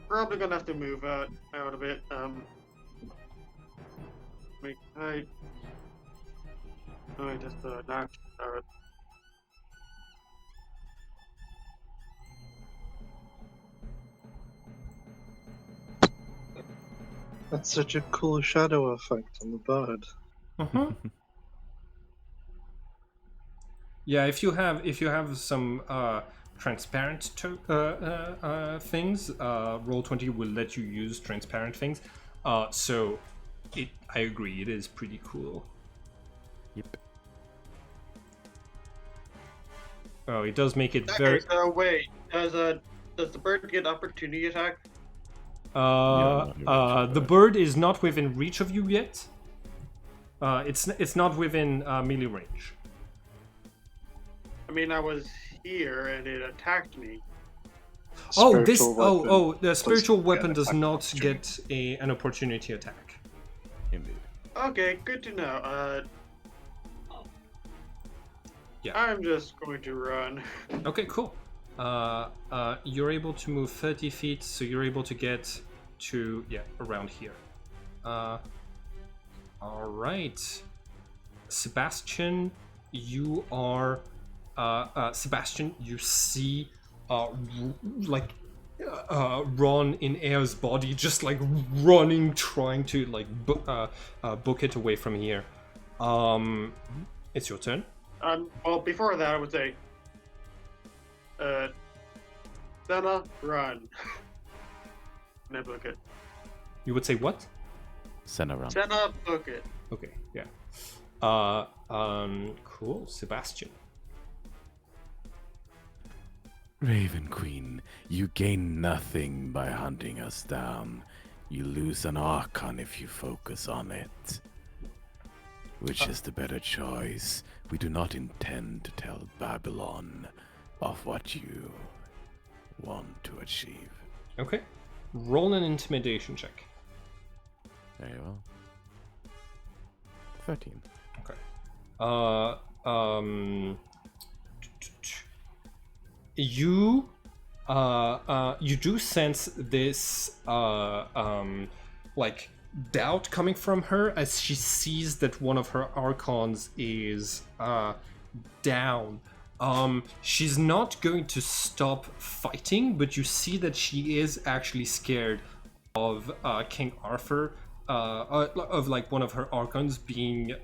probably gonna have to move out a bit. I just not. That's such a cool shadow effect on the bird. Yeah, if you have some transparent things, Roll20 will let you use transparent things. So I agree, it is pretty cool. Yep. Oh, it does make it Okay, very. so wait, does the bird get opportunity attack? The bird is not within reach of you yet. It's not within melee range. I mean, I was here and it attacked me. The spiritual doesn't weapon get does attack not opportunity. get an opportunity attack. Indeed. Okay, good to know. Yeah. I'm just going to run. Okay, cool. You're able to move 30 feet, so you're able to get to around here. All right, Sebastian, you are Sebastian. You see Ron in Air's body, just like running, trying to like book it away from here. It's your turn. Well, before that, I would say, Senna, run. And I book it. You would say what? Send around. Senna, book it. Okay, yeah. Cool, Sebastian. Raven Queen, you gain nothing by hunting us down. You lose an Archon if you focus on it. Which is the better choice? We do not intend to tell Babylon of what you want to achieve. Okay. Roll an intimidation check. Very well. 13. Okay. You do sense this like doubt coming from her as she sees that one of her archons is down. She's not going to stop fighting, but you see that she is actually scared of King Arthur, of like one of her archons being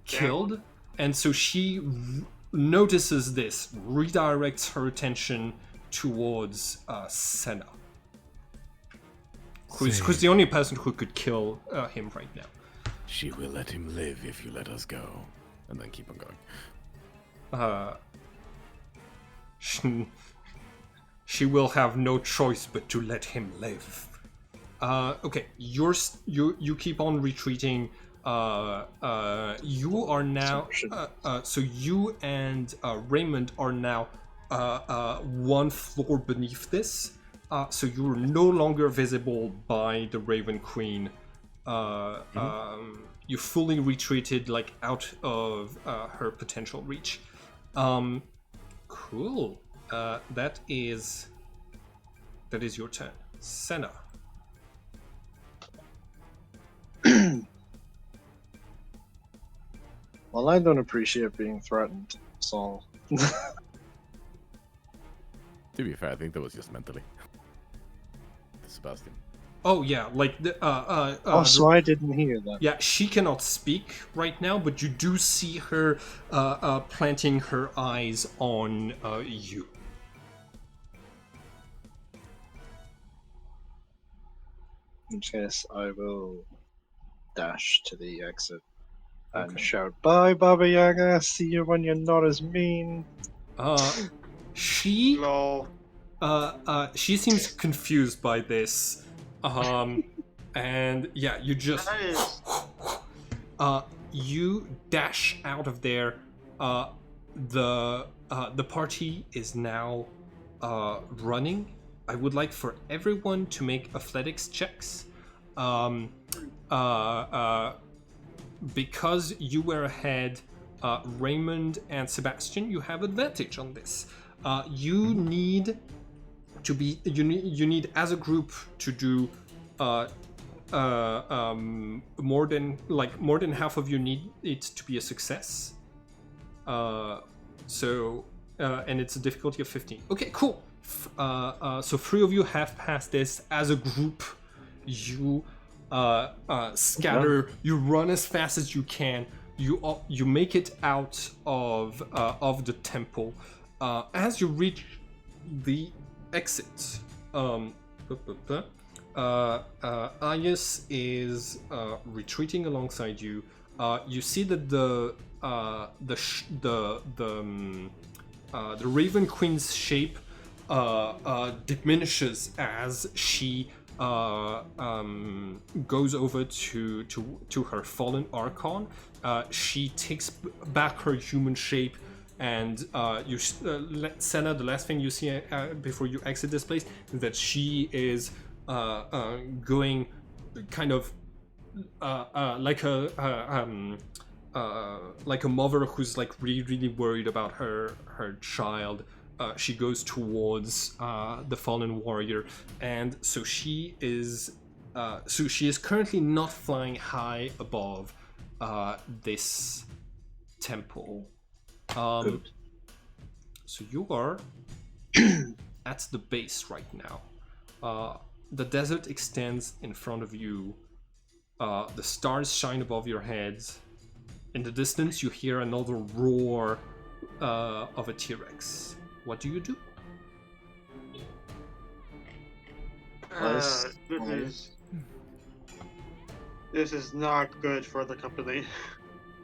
killed, and so she notices this, redirects her attention towards Senna, who's the only person who could kill him right now. She will let him live if you let us go. And then keep on going. She will have no choice but to let him live. Okay, you keep on retreating. You are now so you and Raymond are now one floor beneath this. So you are no longer visible by the Raven Queen. You fully retreated, like out of her potential reach. Cool. That is your turn, Senna. Well, I don't appreciate being threatened, so. To be fair, I think that was just mentally. Sebastian. Oh yeah, like the so I didn't hear that. Yeah, she cannot speak right now, but you do see her planting her eyes on you. In which case, I will dash to the exit and Okay. shout, "Bye, Baba Yaga. See you when you're not as mean." She Lol. she seems confused by this. And yeah, you just That is... you dash out of there. The party is now running. I would like for everyone to make athletics checks. Because you were ahead, Raymond and Sebastian, you have advantage on this. You need to be you need as a group to do more than half of you need it to be a success. So it's a difficulty of 15. Okay, cool. So 3 of you have passed this. As a group, you scatter. You run as fast as you can. you make it out of the temple. As you reach the exit, Ayas is retreating alongside you. You see that the Raven Queen's shape diminishes as she goes over to her fallen Archon. She takes back her human shape, and Senna, the last thing you see before you exit this place is that she is going kind of like a mother who's like really worried about her child. She goes towards the fallen warrior, and so she is currently not flying high above this temple. Good. So you are at the base right now. The desert extends in front of you. The stars shine above your heads. In the distance, you hear another roar of a T-Rex. What do you do? Let's This is not good for the company.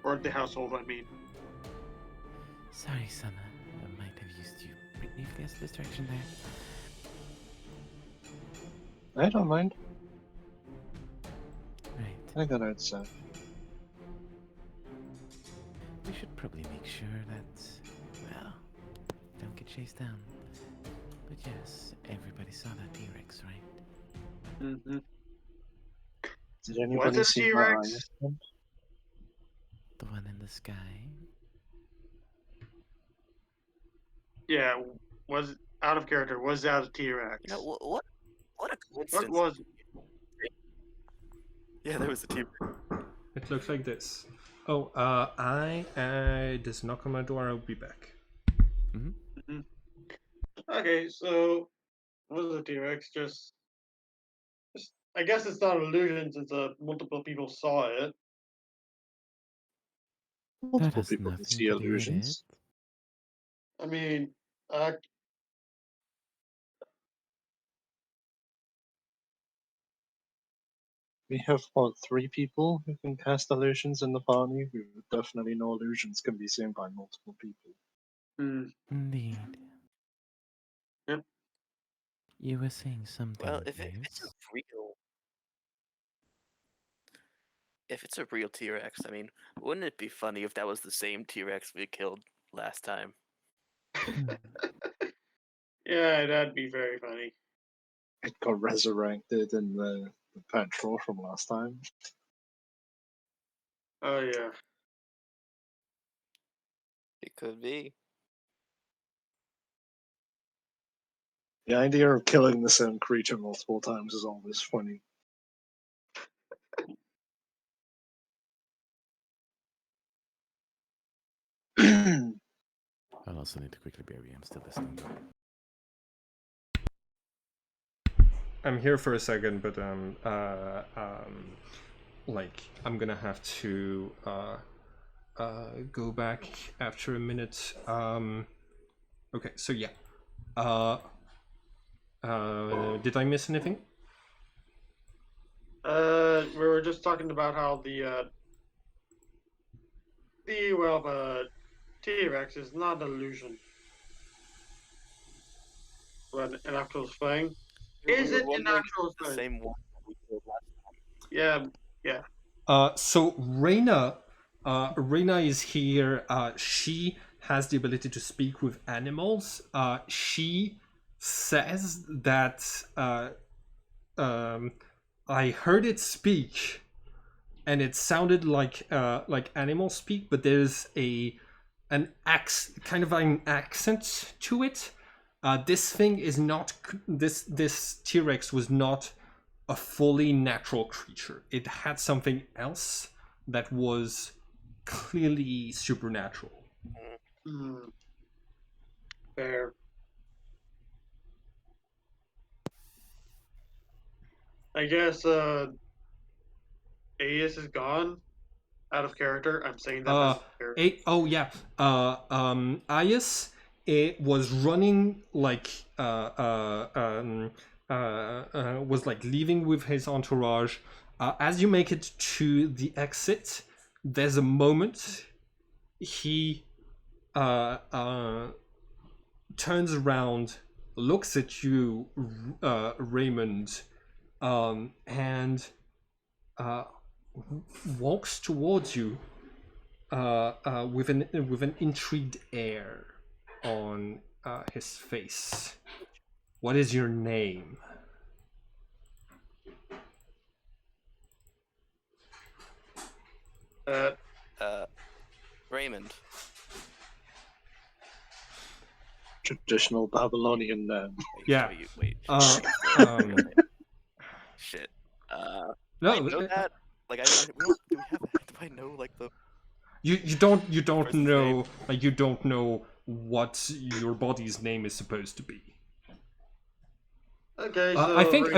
Or the household, I mean. Sorry, son. I might have used you briefly as a distraction there. I don't mind. Right. I got outside. We should probably make sure that, well, don't get chased down. But yes, everybody saw that T-Rex, right? Mm-hmm. Did anybody it a see T-Rex? my eyes? The one in the sky. Yeah, was out of character. Was that a T-Rex? You know what? What a What coincidence! was? Yeah, there was a team. It looks like this. Oh, there's a knock on my door. I'll be back. Mm-hmm. Okay, so what was a T-Rex? Just, I guess it's not an illusion since multiple people saw it. Multiple has people can nothing see to do with illusions. I mean, We have about 3 people who can cast illusions in the party. We would definitely know illusions can be seen by multiple people. Indeed. Yep. You were saying something. Well, if it's a real T-Rex, I mean, wouldn't it be funny if that was the same T-Rex we killed last time? yeah, that'd be very funny. It got resurrected in the patrol from last time. Oh yeah. It could be. The idea of killing the same creature multiple times is always funny. I'll also need to quickly BRB. I'm still listening. I'm here for a second, but like I'm gonna have to go back after a minute. Okay, so yeah. Did I miss anything? We were just talking about how the T-Rex is not an illusion, but an actual thing. Is it an actual The thing? same one we killed last time. Yeah. So Reina is here. She has the ability to speak with animals. She says that I heard it speak, and it sounded like animal speak, but there's an accent to it. This thing is not this T-Rex was not a fully natural creature. It had something else that was clearly supernatural. Fair. I guess Aeus is gone. out of character. I'm saying that as a character. Oh yeah. Ayas, it was running like was like leaving with his entourage. As you make it to the exit, there's a moment he turns around, looks at you, Raymond, and walks towards you with an intrigued air on his face. What is your name? Raymond. Traditional Babylonian name. Yeah. Wait. Shit. No, I know that. Like, we don't, do we have? Do I know like the? you don't person's know name? like you don't know what your body's name is supposed to be. Okay, so I think.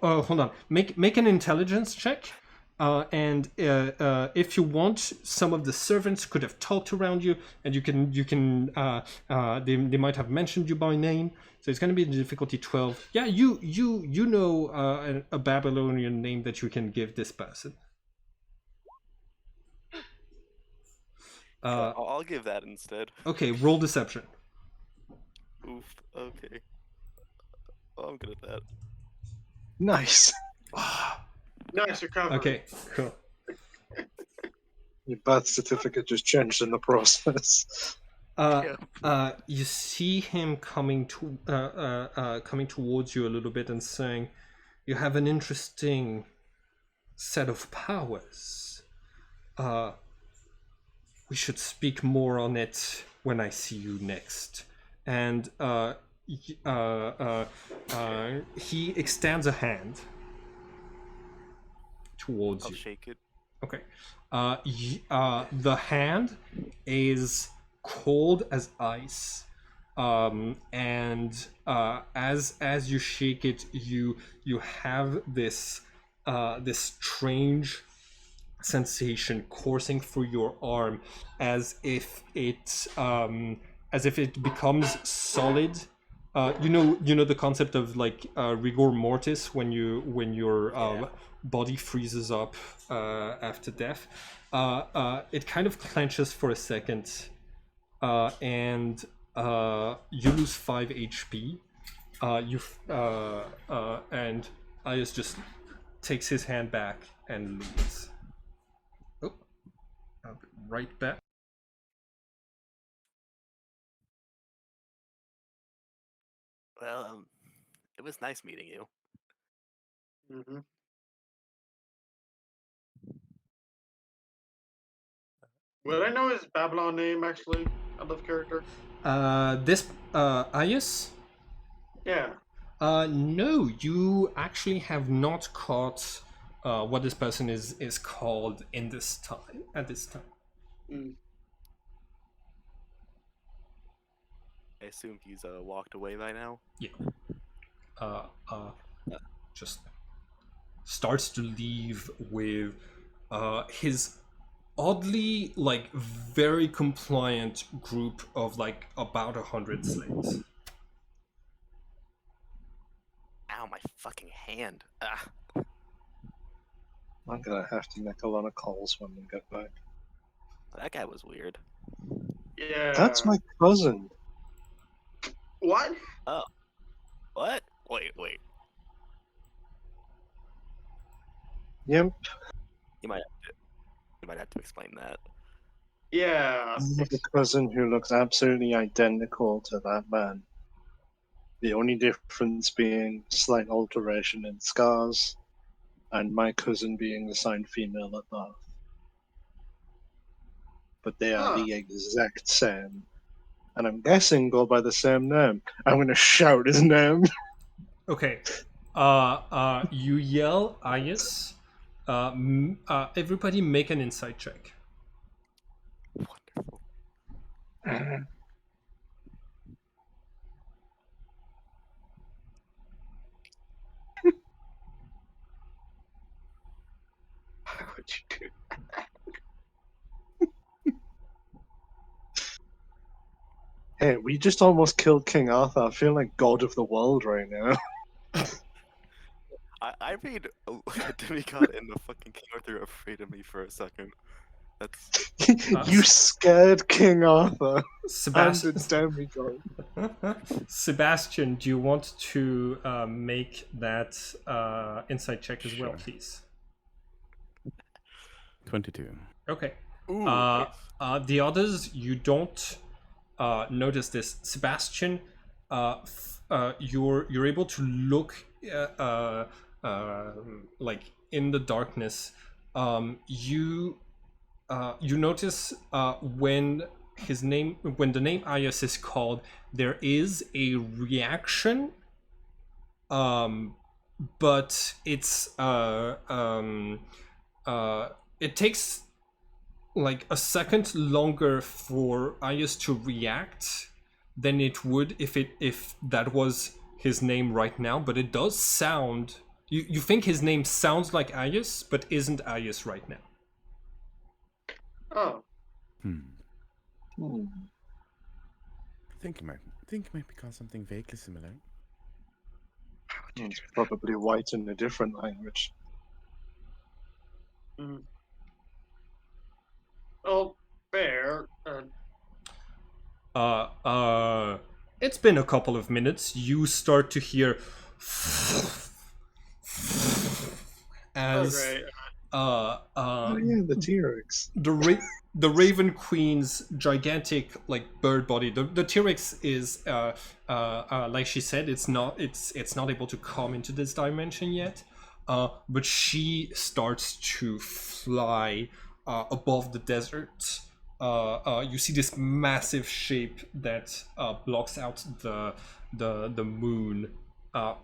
Hold on. Make an intelligence check, and if you want, some of the servants could have talked around you, and you can. They might have mentioned you by name. So it's going to be difficulty 12. Yeah, you know a Babylonian name that you can give this person. I'll give that instead. Okay, roll deception. Oof. Okay. Oh, I'm good at that. Nice. nice recovery. Okay, cool. Your birth certificate just changed in the process. You see him coming towards you a little bit and saying, "You have an interesting set of powers. We should speak more on it when I see you next." And he extends a hand towards I'll you. shake it. Okay. The hand is cold as ice, and as you shake it, you have this strange sensation coursing through your arm, as if it becomes solid. You know the concept of like rigor mortis when your body freezes up after death. It kind of clenches for a second, and you lose 5 HP. And Ayas just takes his hand back and leaves. Oh, I'll be right back. Well, it was nice meeting you. Mm-hmm. Would I know his Babylon name actually? Out of character? This Ayas? Yeah. No, you actually have not caught what this person is called in this time. At this time. Mm. I assume he's walked away by now. Yeah. Just starts to leave with his oddly like very compliant group of like about 100 slaves. Ow, my fucking hand. Ah. I'm gonna have to make a lot of calls when we get back. That guy was weird. Yeah. That's my cousin. What? Oh. What? Wait. Yep. You might have to explain that. Yeah. I have a cousin who looks absolutely identical to that man. The only difference being slight alteration in scars, and my cousin being assigned female at birth. But they are the exact same. And I'm guessing go by the same name. I'm gonna shout his name. Okay. You yell Ayas. Everybody make an insight check. Wonderful. Why would you do? Hey, we just almost killed King Arthur. I feel like god of the world right now. I made a demigod and the fucking King Arthur afraid of me for a second. That's You scared King Arthur and the Sebastian. demigod. Sebastian, do you want to make that insight check as well, Sure. please? 22. Okay. ooh. Uh, Nice. the others, you don't notice this. Sebastian, you're able to look like in the darkness. You notice when the name Ayas is called, there is a reaction, but it takes like a second longer for Ayas to react than it would if that was his name right now. But it does sound. You think his name sounds like Ayas, but isn't Ayas right now. Oh, Hmm. Hmm. Think it might be called something vaguely similar. It's probably white in a different language. mm. Oh, fair. It's been a couple of minutes. You start to hear as Okay. Oh yeah, the T-Rex. the Raven Queen's gigantic like bird body. The T-Rex is like she said, it's not able to come into this dimension yet. But she starts to fly above the desert. You see this massive shape that blocks out the moon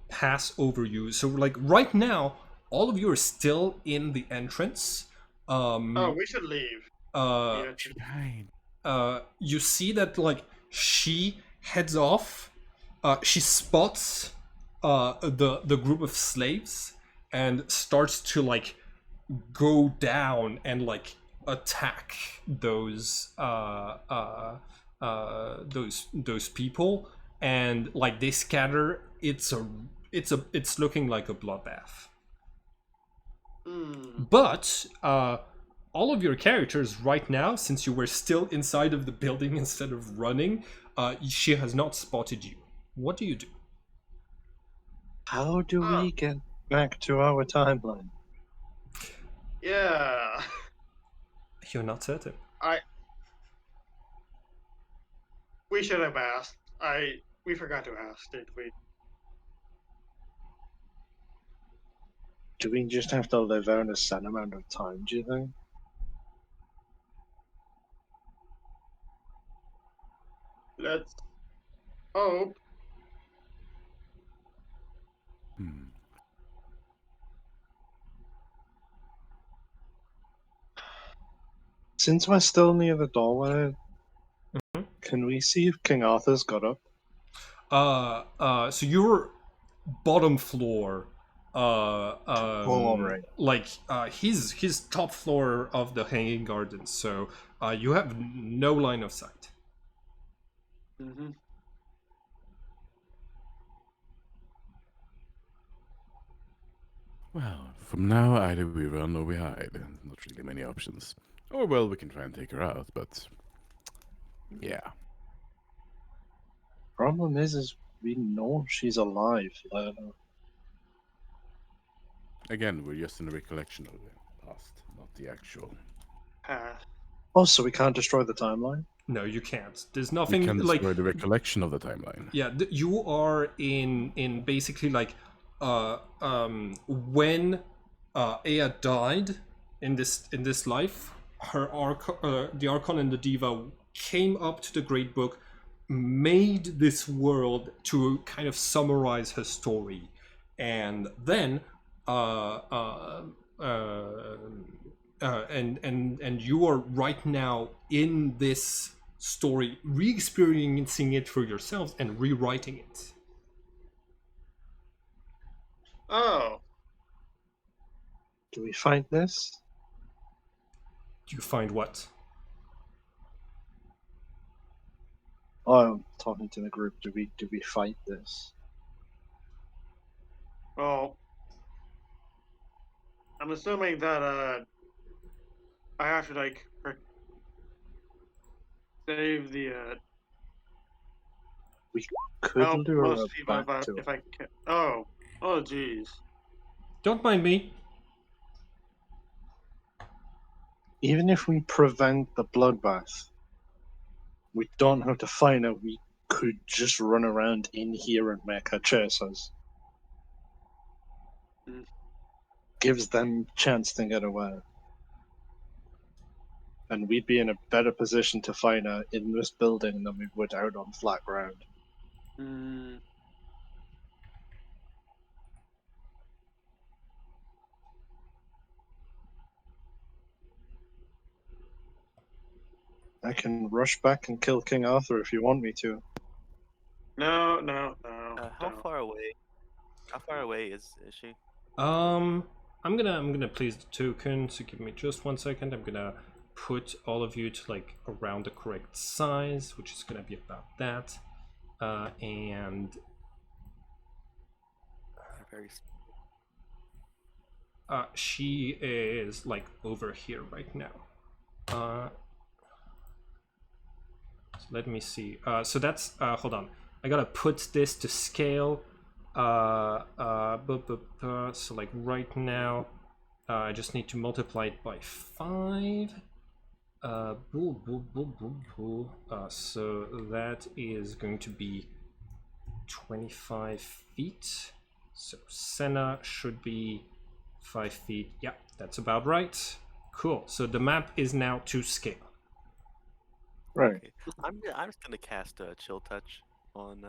pass over you. So like right now, all of you are still in the entrance. Oh, we should leave. Yeah. Right. You see that like she heads off. She spots the group of slaves and starts to like go down and like attack those people, and like they scatter. It's looking like a bloodbath. Hmm. But all of your characters right now, since you were still inside of the building instead of running, she has not spotted you. What do you do? How do Oh, we get back to our timeline? yeah. You're not certain. We should have asked. We forgot to ask, did we? Do we just have to live out a set amount of time, do you think? Let's hope. Hmm. Since we're still near the doorway, Mhm. can we see if King Arthur's got up? So you're bottom floor. Alright. Like his top floor of the Hanging Gardens. So you have no line of sight. Mm-hmm. Well, from now, either we run or we hide. Not really many options. Or, well, we can try and take her out, but yeah. Problem is we know she's alive. Again, we're just in a recollection of the past, not the actual. Pass. Oh, so we can't destroy the timeline? No, you can't. There's We nothing can like destroy the recollection of the timeline. yeah. You are in basically like when Aya died in this life, the Archon and the Diva came up to the Great Book, made this world to kind of summarize her story, and then and you are right now in this story, re-experiencing it for yourselves and rewriting it. Oh, Do we find this? Do you find what? Oh, I'm talking to the group. Do we fight this? Well, I'm assuming that I have to like save the We could help lure her most people back to if it. I can. Oh, oh, jeez. Don't mind me. Even if we prevent the bloodbath, we don't have to find her. We could just run around in here and make her chase us. Mm. Gives them chance to get away. And we'd be in a better position to find her in this building than we would out on flat ground. Mm. I can rush back and kill King Arthur if you want me to. No, no, no. How no. far away? How far away is she? I'm gonna place the token. So give me just 1 second. I'm gonna put all of you to like around the correct size, which is gonna be about that. And Very. she is like over here right now. So let me see. So that's hold on. I gotta put this to scale. So like right now, I just need to multiply it by 5. So that is going to be 25 feet. So Senna should be 5 feet. Yeah, that's about right. Cool. So the map is now to scale. Right. Okay. I'm just gonna cast a chill touch on.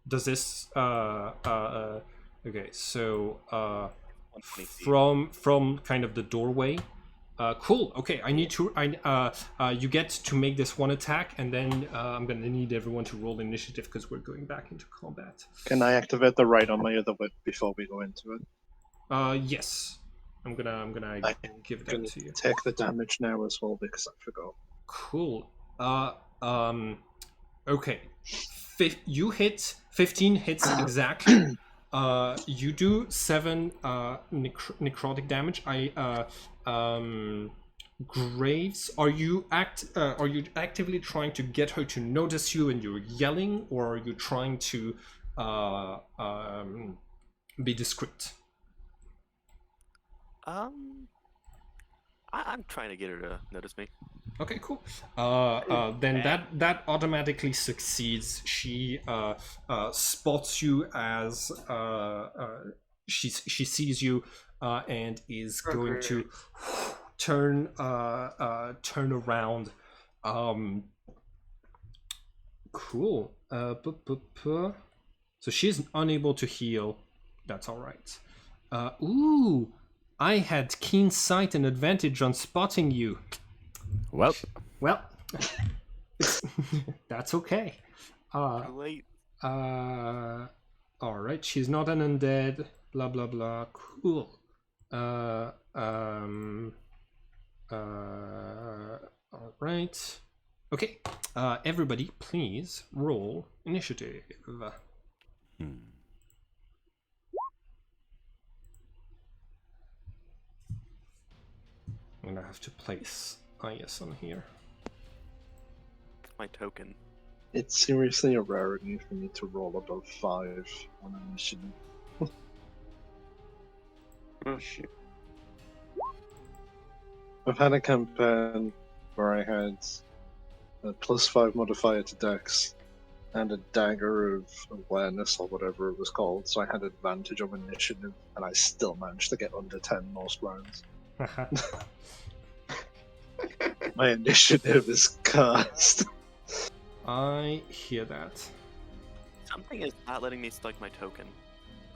Does this okay, so 120 feet. from kind of the doorway. Cool. Okay, I need to. You get to make this one attack, and then I'm gonna need everyone to roll initiative because we're going back into combat. Can I activate the right on my other whip before we go into it? Yes. I'm gonna I'm give that gonna to you. take the damage now as well because I forgot. Cool. Okay. You hit 15 hits exactly. You do 7 necrotic damage. Graves, are you actively trying to get her to notice you and you're yelling, or are you trying to be discreet? I'm trying to get her to notice me. Okay, cool. Then that automatically succeeds. She spots you as she sees you and is going to turn around. Cool. So she's unable to heal. That's all right. Ooh, I had keen sight and advantage on spotting you. Well, that's okay. Too late. All right. She's not an undead. Blah blah blah. Cool. All right. Okay. Everybody, please roll initiative. I'm gonna have to place IS on here. My token. It's seriously a rarity for me to roll above 5 on an initiative. Oh shit. I've had a campaign where I had a +5 modifier to Dex and a dagger of awareness or whatever it was called, so I had advantage on initiative, and I still managed to get under 10 most rounds. My initiative is cursed. I hear that. Something is not letting me select my token.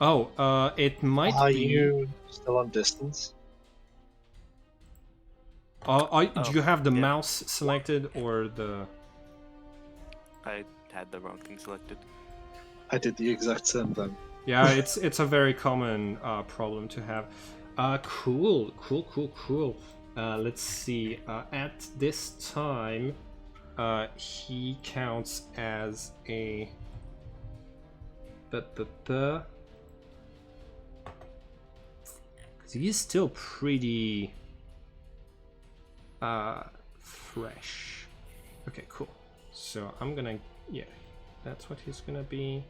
Oh, it might Are be. you still on distance? Do you have the yeah. mouse selected or the? I had the wrong thing selected. I did the exact same thing. Yeah, it's a very common problem to have. Cool. Let's see. At this time, he counts as a. Because he is still pretty fresh. Okay, cool. So I'm gonna, yeah, that's what he's gonna be.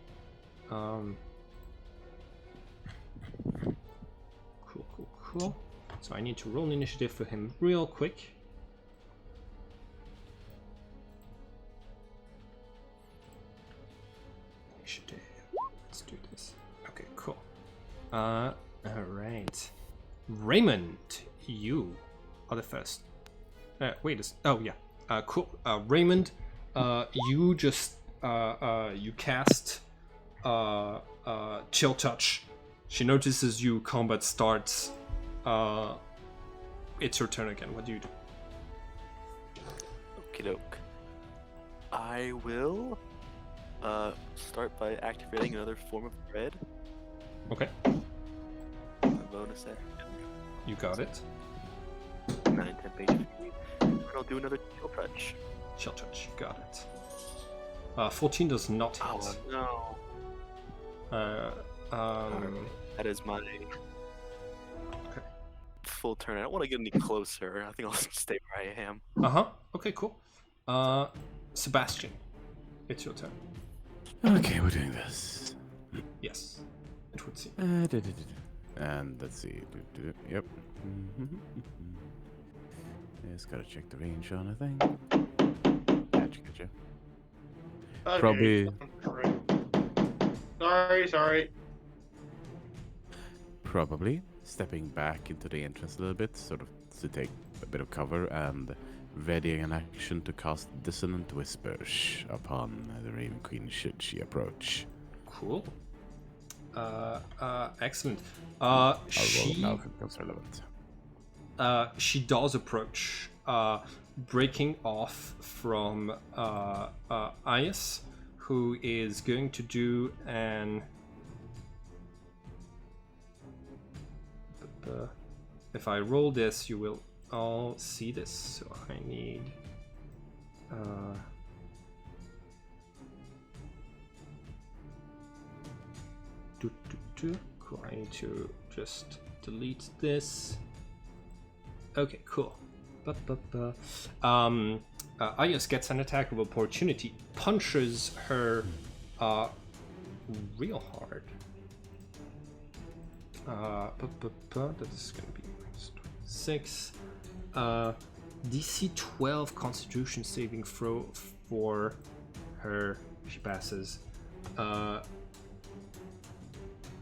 Cool. So I need to roll an initiative for him real quick. Initiative. Let's do this. Okay, cool. All right. Raymond, you are the first. Oh yeah. Cool. Raymond, you just you cast Chill Touch. She notices you. Combat starts. It's your turn again. What do you do? Okie doke. I will start by activating another form of bread. Okay. A bonus action. You got it. 9, 10 HP. And I'll do another Chill Touch. Chill Touch. You got it. 14 does not hit. Oh no. That is my full turn. I don't want to get any closer. I think I'll stay where I am. Okay, cool. Sebastian, it's your turn. Okay, we're doing this. Yes, it would seem. And let's see. Yep. Just gotta check the range on a thing. Gotcha. Okay. Probably. Sorry. Probably stepping back into the entrance a little bit, sort of to take a bit of cover and readying an action to cast Dissonant Whispers upon the Raven Queen should she approach. Cool. Excellent. I'll roll now if it becomes relevant. She does approach, breaking off from Ias, who is going to do an. If I roll this, you will all see this. So I need. Cool. I need to just delete this. Okay, cool. Ayas gets an attack of opportunity, punches her real hard. That is going to be -26. DC 12 Constitution saving throw for her. She passes.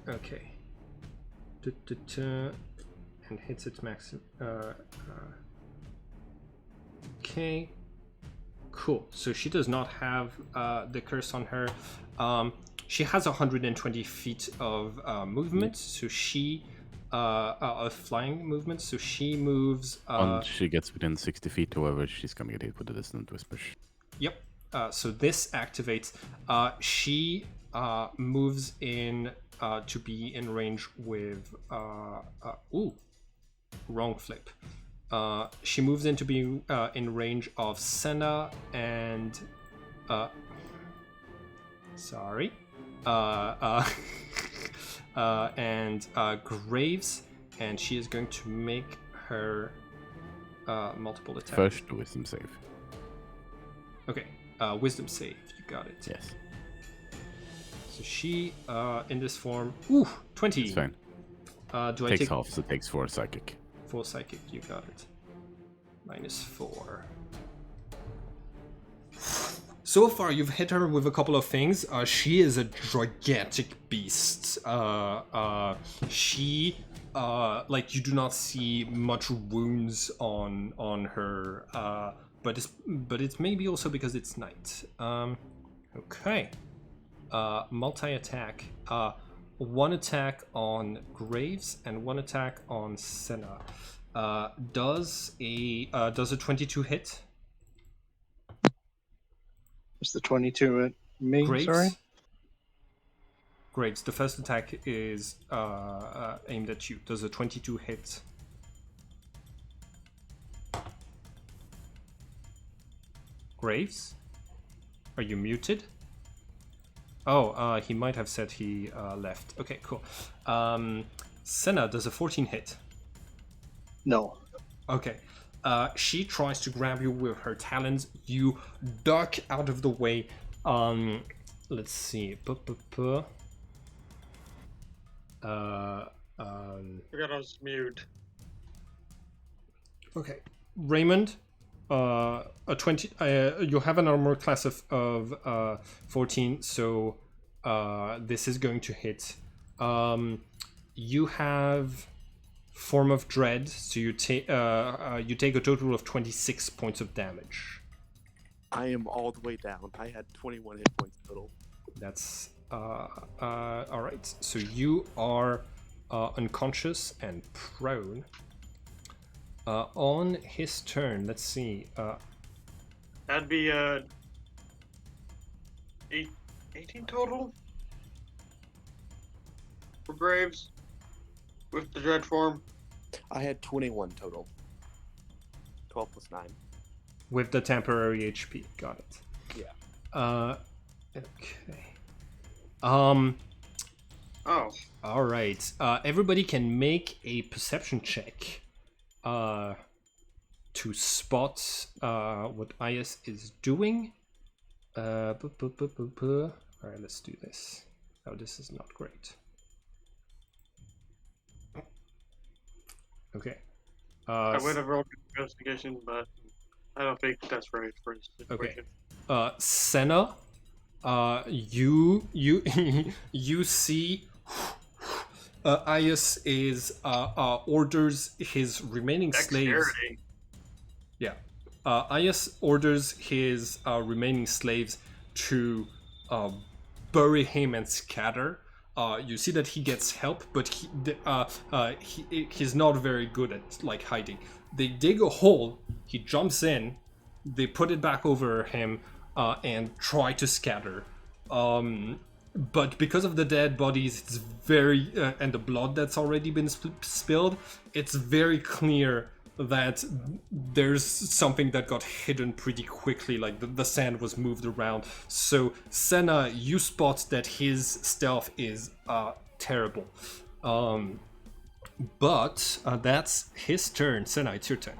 Okay. And hits its max. Okay. Cool. So she does not have the curse on her. She has 120 feet of movement, so she of flying movement. So she moves. Once she gets within 60 feet, however, she's gonna get hit with the Dissonant Whispers. Yep. So this activates. She moves in to be in range with. Ooh, wrong flip. She moves in to be in range of Senna and. Sorry. And Graves, and she is going to make her multiple attacks. First, the wisdom save. Okay, wisdom save. You got it. Yes. So she, in this form, ooh, 20. It's fine. Do I Takes take half, so it takes 4 psychic. 4 psychic? You got it. -4. So far, you've hit her with a couple of things. She is a gigantic beast. She, like, you do not see much wounds on her. But it's maybe also because it's night. Okay. Multi-attack. 1 attack on Graves and 1 attack on Senna. Does a 22 hit? Is the 22 at me? Graves? Sorry. Graves. The first attack is aimed at you. Does a 22 hit? Graves? Are you muted? Oh, he might have said he left. Okay, cool. Senna, does a 14 hit? No. Okay. She tries to grab you with her talons. You duck out of the way. Let's see. Forgot I was mute. Okay. Raymond, a 20. You have an armor class of 14, so this is going to hit. You have Form of Dread, so you take a total of 26 points of damage. I am all the way down. I had 21 hit points total. That's all right. So you are unconscious and prone. On his turn, let's see. That'd be 18 total for Graves with the dread form. I had 21 total. 12 plus 9. With the temporary HP, got it. Yeah. Okay. Oh, All right. Everybody can make a perception check. To spot what IS is doing. All right, let's do this. Oh, this is not great. Okay. I would have rolled investigation, but I don't think that's right for his situation. Senna, you you see Ias is orders his remaining slaves. Dexterity. Yeah. Ias orders his remaining slaves to bury him and scatter. You see that he gets help, but he's not very good at like hiding. They dig a hole. He jumps in. They put it back over him and try to scatter. But because of the dead bodies, it's very and the blood that's already been spilled, it's very clear that there's something that got hidden pretty quickly, like the sand was moved around. So Senna, you spot that his stealth is terrible. But that's his turn. Senna, it's your turn.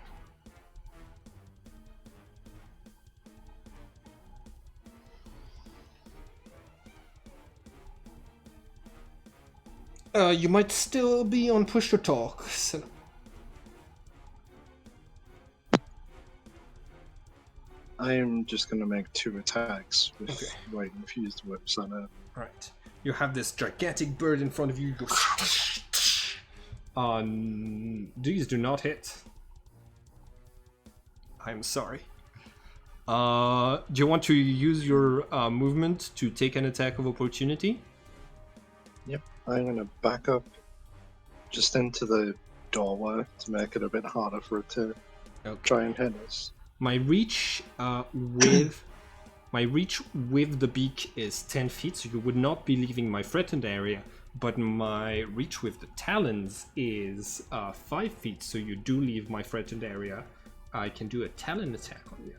You might still be on push to talk, Senna. I'm just gonna make 2 attacks with Okay. white infused whips on it. Right. You have this gigantic bird in front of you. You go. These do not hit. I'm sorry. Do you want to use your movement to take an attack of opportunity? Yep. I'm gonna back up just into the doorway to make it a bit harder for it to try and hit us. My reach with the beak is 10 feet, so you would not be leaving my threatened area. But my reach with the talons is 5 feet, so you do leave my threatened area. I can do a talon attack on you.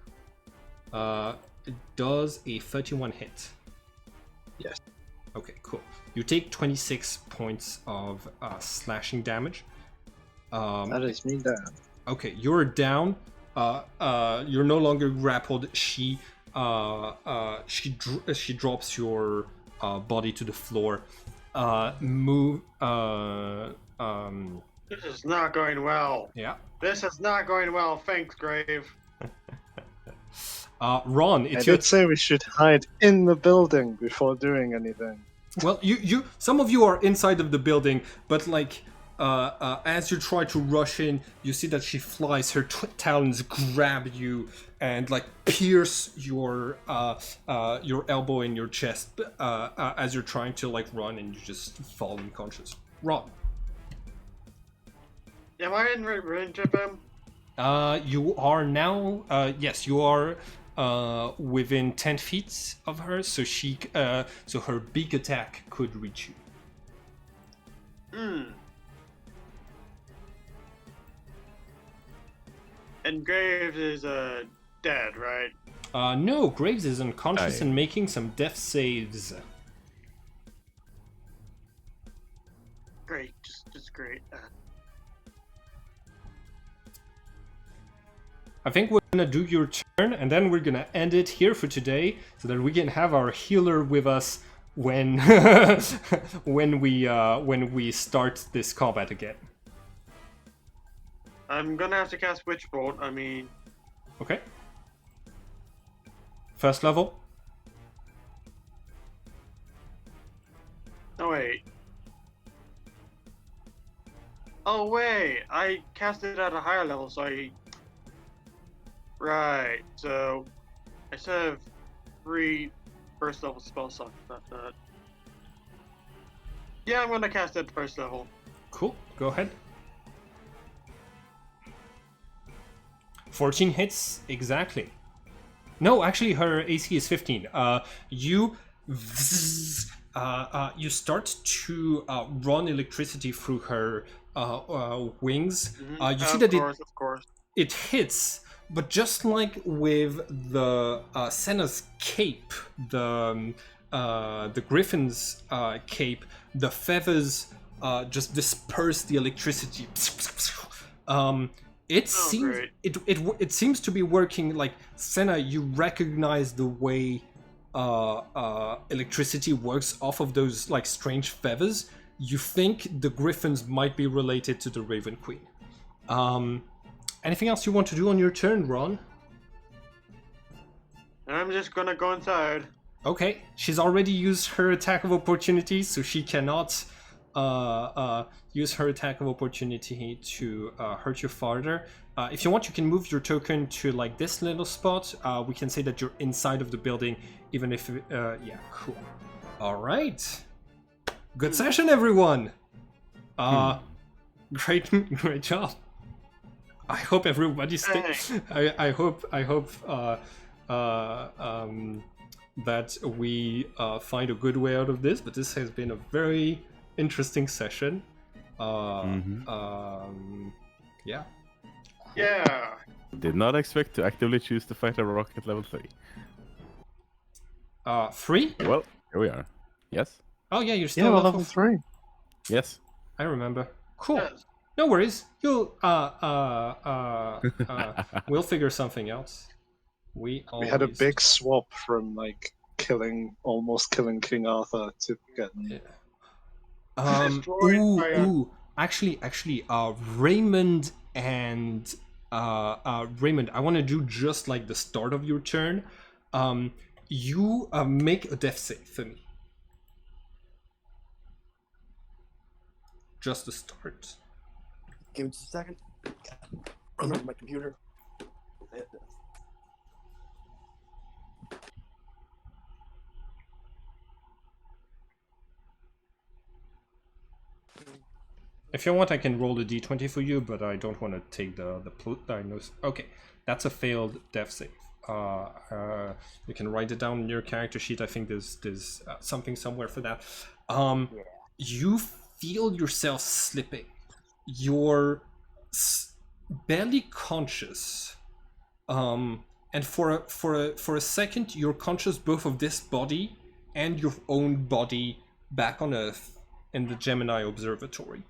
It does a 31 hit. Yes. Okay, cool. You take 26 points of slashing damage. That is me down. Okay, you're down. You're no longer grappled. She drops your body to the floor. This is not going well. Yeah. This is not going well. Thanks, Grave. Ron, I it's your did say we should hide in the building before doing anything. well. Some of you are inside of the building, but like. As you try to rush in, you see that she flies. Her talons grab you and like pierce your elbow in your chest as you're trying to like run, and you just fall unconscious. Ron, Am I in range of him? you are now. Yes, you are within 10 feet of her, so so her big attack could reach you. And Graves is dead, right? No, Graves is unconscious Aye. and making some death saves. Great, just great. I think we're gonna do your turn, and then we're gonna end it here for today, so that we can have our healer with us when when we start this combat again. I'm gonna have to cast Witch Bolt. I mean, Okay. First level. oh wait. Oh wait, I cast it at a higher level, so Right, so I still have 3 first level spell slots. Yeah, I'm gonna cast it at first level. Cool. Go ahead. 14 hits exactly. No, actually, her AC is 15. You start to run electricity through her wings. You see that Of course. it hits, but just like with the Senna's cape, the Griffin's cape, the feathers just disperse the electricity. It seems great. it seems to be working. Like Senna, you recognize the way electricity works off of those like strange feathers. You think the Griffins might be related to the Raven Queen. Anything else you want to do on your turn, Ron? I'm just gonna go inside. Okay, she's already used her attack of opportunity, so she cannot use her attack of opportunity to hurt you farther. If you want, you can move your token to like this little spot. We can say that you're inside of the building, even if yeah, cool. All right, good session, everyone. Great job. I hope everybody stays. I hope that we find a good way out of this. But this has been a very interesting session. Yeah. Yeah. Did not expect to actively choose to fight a rock at level 3. 3? Well, here we are. Yes? Oh yeah, you're still Yeah, we're level level 3. Yes. I remember. Cool. Yes. No worries. You'll we'll figure something else. We had a always- big swap from like almost killing King Arthur to getting Yeah. Destroyed by a- Ooh. Actually, Raymond and Raymond, I want to do just like the start of your turn. You make a death save for me. Just the start. Give me just a second. Run over my computer. If you want, I can roll the d20 for you, but I don't want to take the diagnosis. Okay, that's a failed death save. You can write it down in your character sheet. I think there's something somewhere for that. You feel yourself slipping. You're barely conscious, and for a second, you're conscious both of this body and your own body back on Earth in the Gemini Observatory.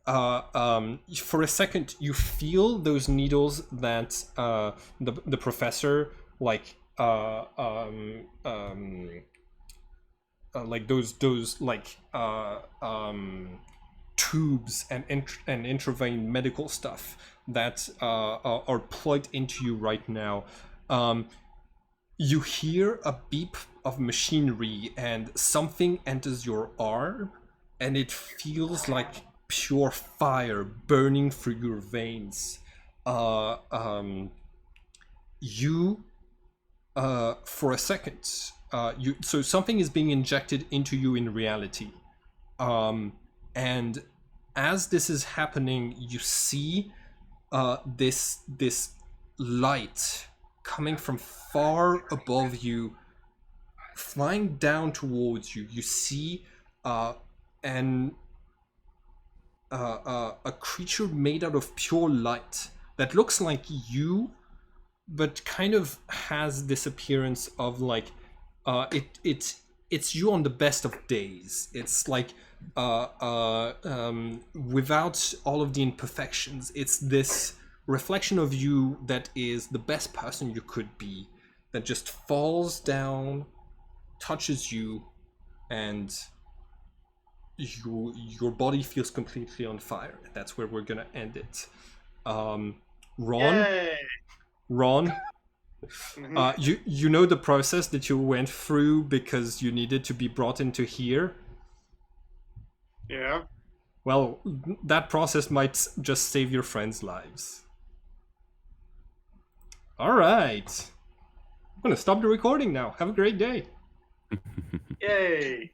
For a second, you feel those needles that the professor like those like tubes and intravene medical stuff that are plugged into you right now. You hear a beep of machinery and something enters your arm, and it feels like pure fire burning through your veins. You for a second, so something is being injected into you in reality, and as this is happening, you see this light coming from far above you, flying down towards you. You see a creature made out of pure light that looks like you, but kind of has this appearance of like it's you on the best of days. It's like without all of the imperfections. It's this reflection of you that is the best person you could be, that just falls down, touches you, and your body feels completely on fire. That's where we're gonna end it. Ron, Yay! Ron, Mhm. you know the process that you went through because you needed to be brought into here. Yeah. Well, that process might just save your friends' lives. All right, I'm gonna stop the recording now. Have a great day. Yay!